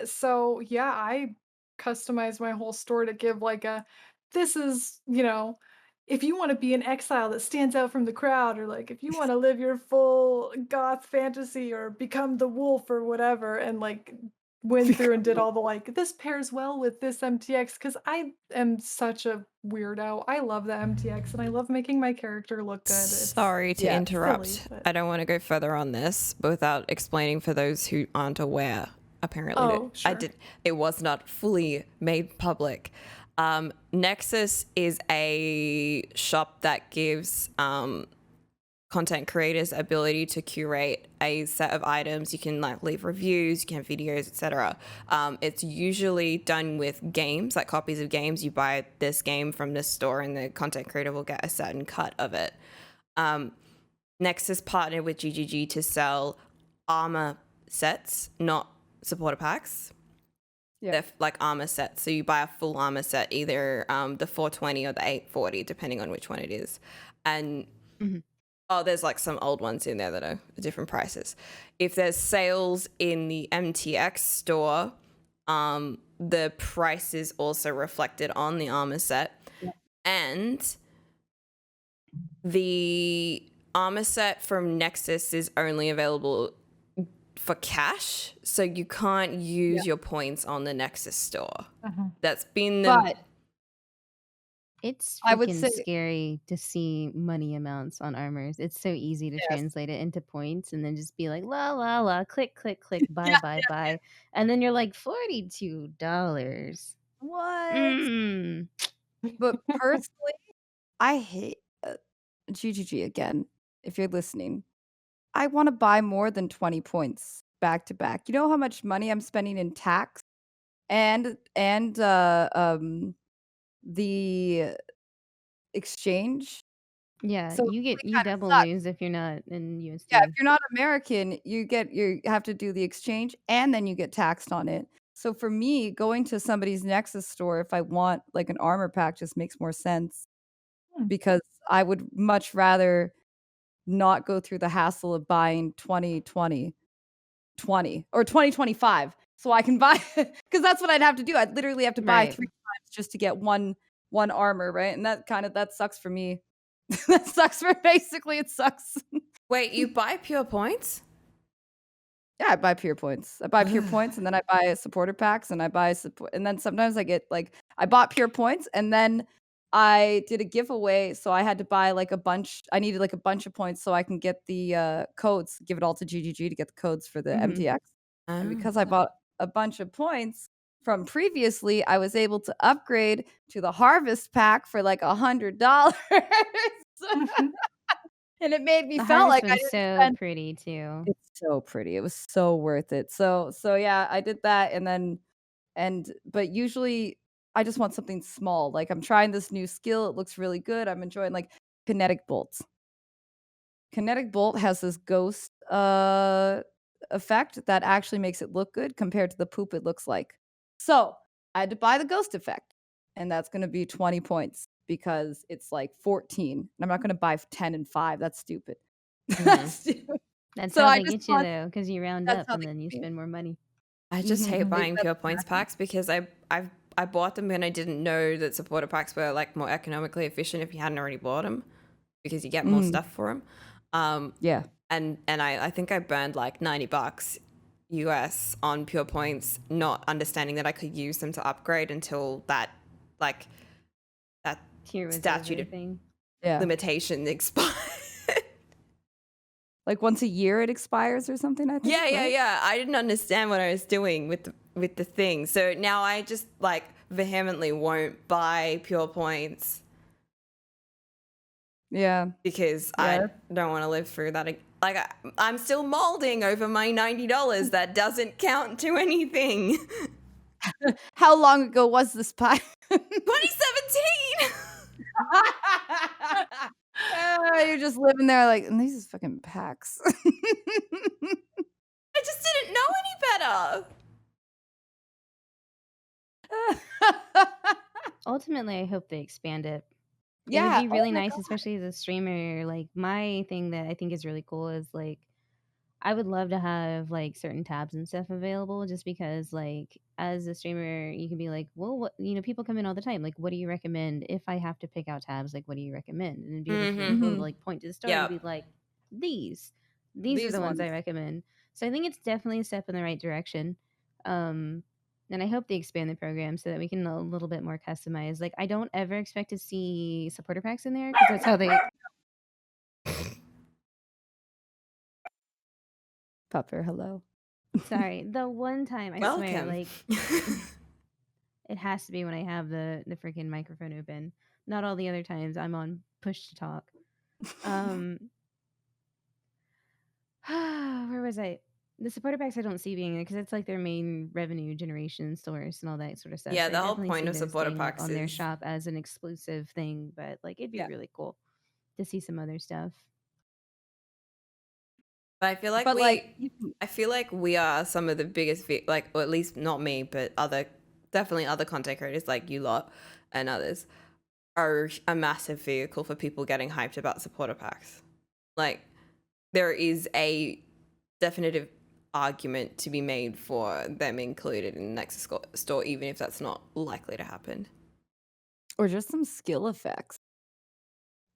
So yeah, I customized my whole store to give like this is, if you want to be an exile that stands out from the crowd, or like if you want to live your full goth fantasy or become the wolf or whatever, and like went through and did all the like, this pairs well with this MTX because I am such a weirdo. I love the MTX and I love making my character look good. It's Sorry to yeah, interrupt. silly, but- I don't want to go further on this without explaining for those who aren't aware. Apparently, Oh, I sure. did. It was not fully made public. Nexus is a shop that gives content creators ability to curate a set of items. You can like leave reviews, you can have videos, etc. It's usually done with games, like copies of games. You buy this game from this store, and the content creator will get a certain cut of it. Nexus partnered with GGG to sell armor sets, not supporter packs. Yeah. They're like armor sets. So you buy a full armor set, either the 420 or the 840, depending on which one it is. And there's like some old ones in there that are different prices. If there's sales in the MTX store, the price is also reflected on the armor set. Yeah. And the armor set from Nexus is only available for cash, so you can't use your points on the Nexus store. That's been the But It's I would freaking say scary to see money amounts on armors. It's so easy to Yes. translate it into points and then just be like, la, la, la, click, click, click, buy, buy. And then you're like, $42. what? Mm. But personally, I hate GGG again. If you're listening, I want to buy more than 20 points back to back. You know how much money I'm spending in tax and the exchange. Yeah, So you it kinda double sucks. lose if you're not in USD. Yeah, if you're not American, you have to do the exchange and then you get taxed on it. So for me, going to somebody's Nexus store if I want like an armor pack just makes more sense because I would much rather not go through the hassle of buying 2020 or 2025 so I can buy because that's what I'd have to do. I'd literally have to buy Right. 3 times just to get one armor, right? And that sucks for me. That sucks for basically it sucks. Wait, you buy pure points? Yeah, I buy pure points. I buy pure points, and then I buy supporter packs, and I buy support, and then sometimes I get like I bought pure points, and then I did a giveaway, so I had to buy like a bunch. I needed like a bunch of points so I can get the codes. Give it all to GGG to get the codes for the MTX, and because I bought a bunch of points from previously, I was able to upgrade to the harvest pack for like $100. And it made me The felt harvest like I was didn't so spend. pretty too. It's so pretty. It was so worth it. So yeah, I did that, and then but usually I just want something small. Like I'm trying this new skill. It looks really good. I'm enjoying like kinetic bolts. Kinetic bolt has this ghost effect that actually makes it look good compared to the poop it looks like. So I had to buy the ghost effect, and that's going to be 20 points because it's like 14. And I'm not going to buy 10 and 5. That's stupid. That's stupid. That's So how I they just get you want. though, because you round That's up how and they then you get me. spend more money. I just hate buying That's pure points exactly. packs because I bought them and I didn't know that supporter packs were like more economically efficient if you hadn't already bought them because you get more stuff for them. Yeah. And I think I burned like $90 US on pure points, not understanding that I could use them to upgrade until that Tier was statute of everything. Yeah. limitation expired. Like once a year it expires or something, I think. right? Yeah. I didn't understand what I was doing with the thing. So now I just like vehemently won't buy pure points Yeah. because I don't want to live through that. Like I'm still molding over my $90 that doesn't count to anything. How long ago was this pie? 2017. You're just living there like, and these is fucking packs. I just didn't know any better. Ultimately, I hope they expand it. It would Yeah. be Oh really my nice, God. especially as a streamer. Like my thing that I think is really cool is like I would love to have like certain tabs and stuff available just because like as a streamer you can be like, well, what people come in all the time. Like, what do you recommend if I have to pick out tabs? Like, what do you recommend? And it'd be really cool to like point to the store and be like, these are the ones I recommend. So I think it's definitely a step in the right direction. And I hope they expand the program so that we can a little bit more customize. Like, I don't ever expect to see supporter packs in there because that's how they. Pupper, hello. Sorry, the one time I swear, Welcome. like it has to be when I have the freaking microphone open. Not all the other times I'm on push to talk. Where was I? The supporter packs I don't see being there because it's like their main revenue generation source and all that sort of stuff. Yeah, So the I whole definitely point see of those supporter staying up packs on their is shop as an exclusive thing. But like it'd be really cool to see some other stuff. But I feel like I feel like we are some of the biggest, or at least not me, but definitely other content creators like you lot and others are a massive vehicle for people getting hyped about supporter packs. Like there is a definitive argument to be made for them included in the Nexus store, even if that's not likely to happen. Or just some skill effects.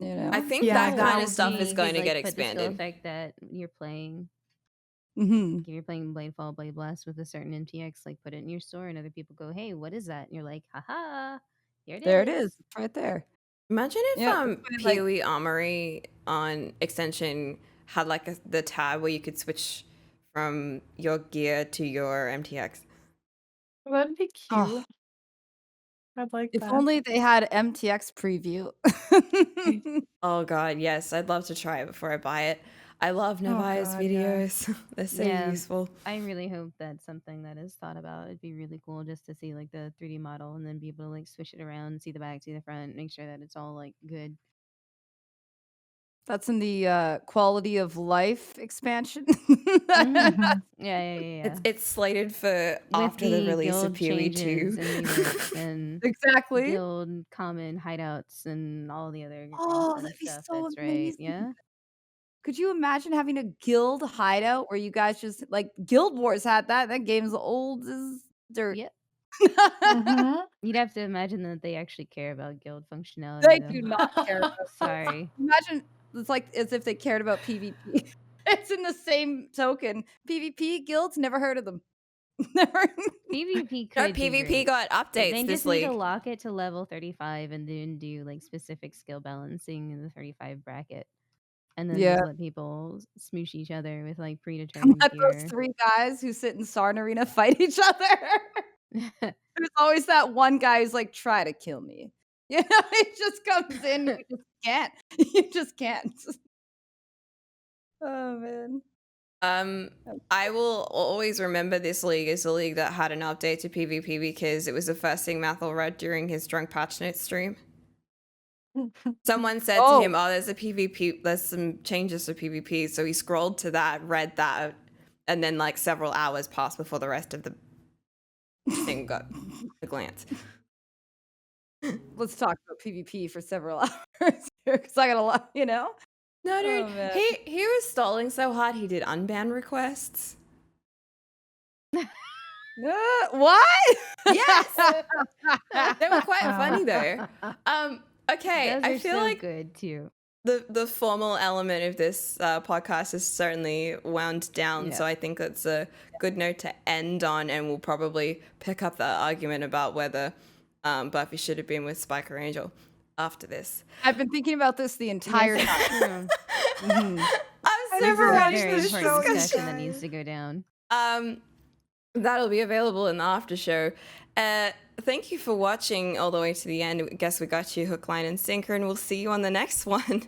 I think Yeah, that kind of would stuff be- is going to get put the skill expanded. effect that you're playing. Mm-hmm. Like if you're playing Bladefall, Blade Blast with a certain MTX, like put it in your store, and other people go, "Hey, what is that?" And you're like, "Haha, here it is." There it is. It's right there. Imagine if Yeah, that's why, PoE Armory on extension had like the tab where you could switch from your gear to your MTX. That'd be cute. Oh, I'd like if that. only they had MTX preview. Oh god, yes, I'd love to try it before I buy it. I love Nevi's God, yeah. videos. They're so Yeah. useful. I really hope that's something that is thought about. It'd be really cool just to see like the 3D model and then be able to like switch it around, see the back, see the front, make sure that it's all like good. That's in the quality of life expansion. Yeah. It's slated for With after the release of guild PoE changes 2. and reworks and Exactly. guild common hideouts and all the other Oh, awesome that'd be stuff. so That's right. amazing. Yeah. Could you imagine having a guild hideout where you guys just like Guild Wars had that? That game's old as dirt. Yep. Mhm. You'd have to imagine that they actually care about guild functionality. They though. do not care about Sorry. Imagine it's like as if they cared about PvP. it's in the same token. PvP guilds, never heard of them. Never. PvP No, could be PvP great. got updates They this just need league. to lock it to level 35 and then do like specific skill balancing in the 35 bracket. And then Yeah. just let people smoosh each other with like predetermined Let those gear. 3 guys who sit in Sarn Arena fight each other. There's always that one guy who's like, try to kill me. You know, he just comes in, you just can't. You just can't. Oh man. I will always remember this league as a league that had an update to PvP because it was the first thing Mathel read during his Drunk Patch Notes stream. Someone said to him, oh, there's a PvP, there's some changes to PvP. So he scrolled to that, read that, and then like several hours passed before the rest of the thing got a glance. Let's talk about PvP for several hours here because I got a lot, you know? No, dude, Oh, man. he was stalling so hard he did unban requests. What? Yes! They were quite funny though. Okay, Those I are feel so like good too. the formal element of this podcast is certainly wound down, Yeah. so I think that's a good note to end on, and we'll probably pick up the argument about whether Buffy should have been with Spike or Angel after this. I've been thinking about this the entire time. I'm I so never This is a watched very this important show, discussion that guys. needs to go down. That'll be available in the after show. Thank you for watching all the way to the end. I guess we got you hook, line, and sinker, and we'll see you on the next one.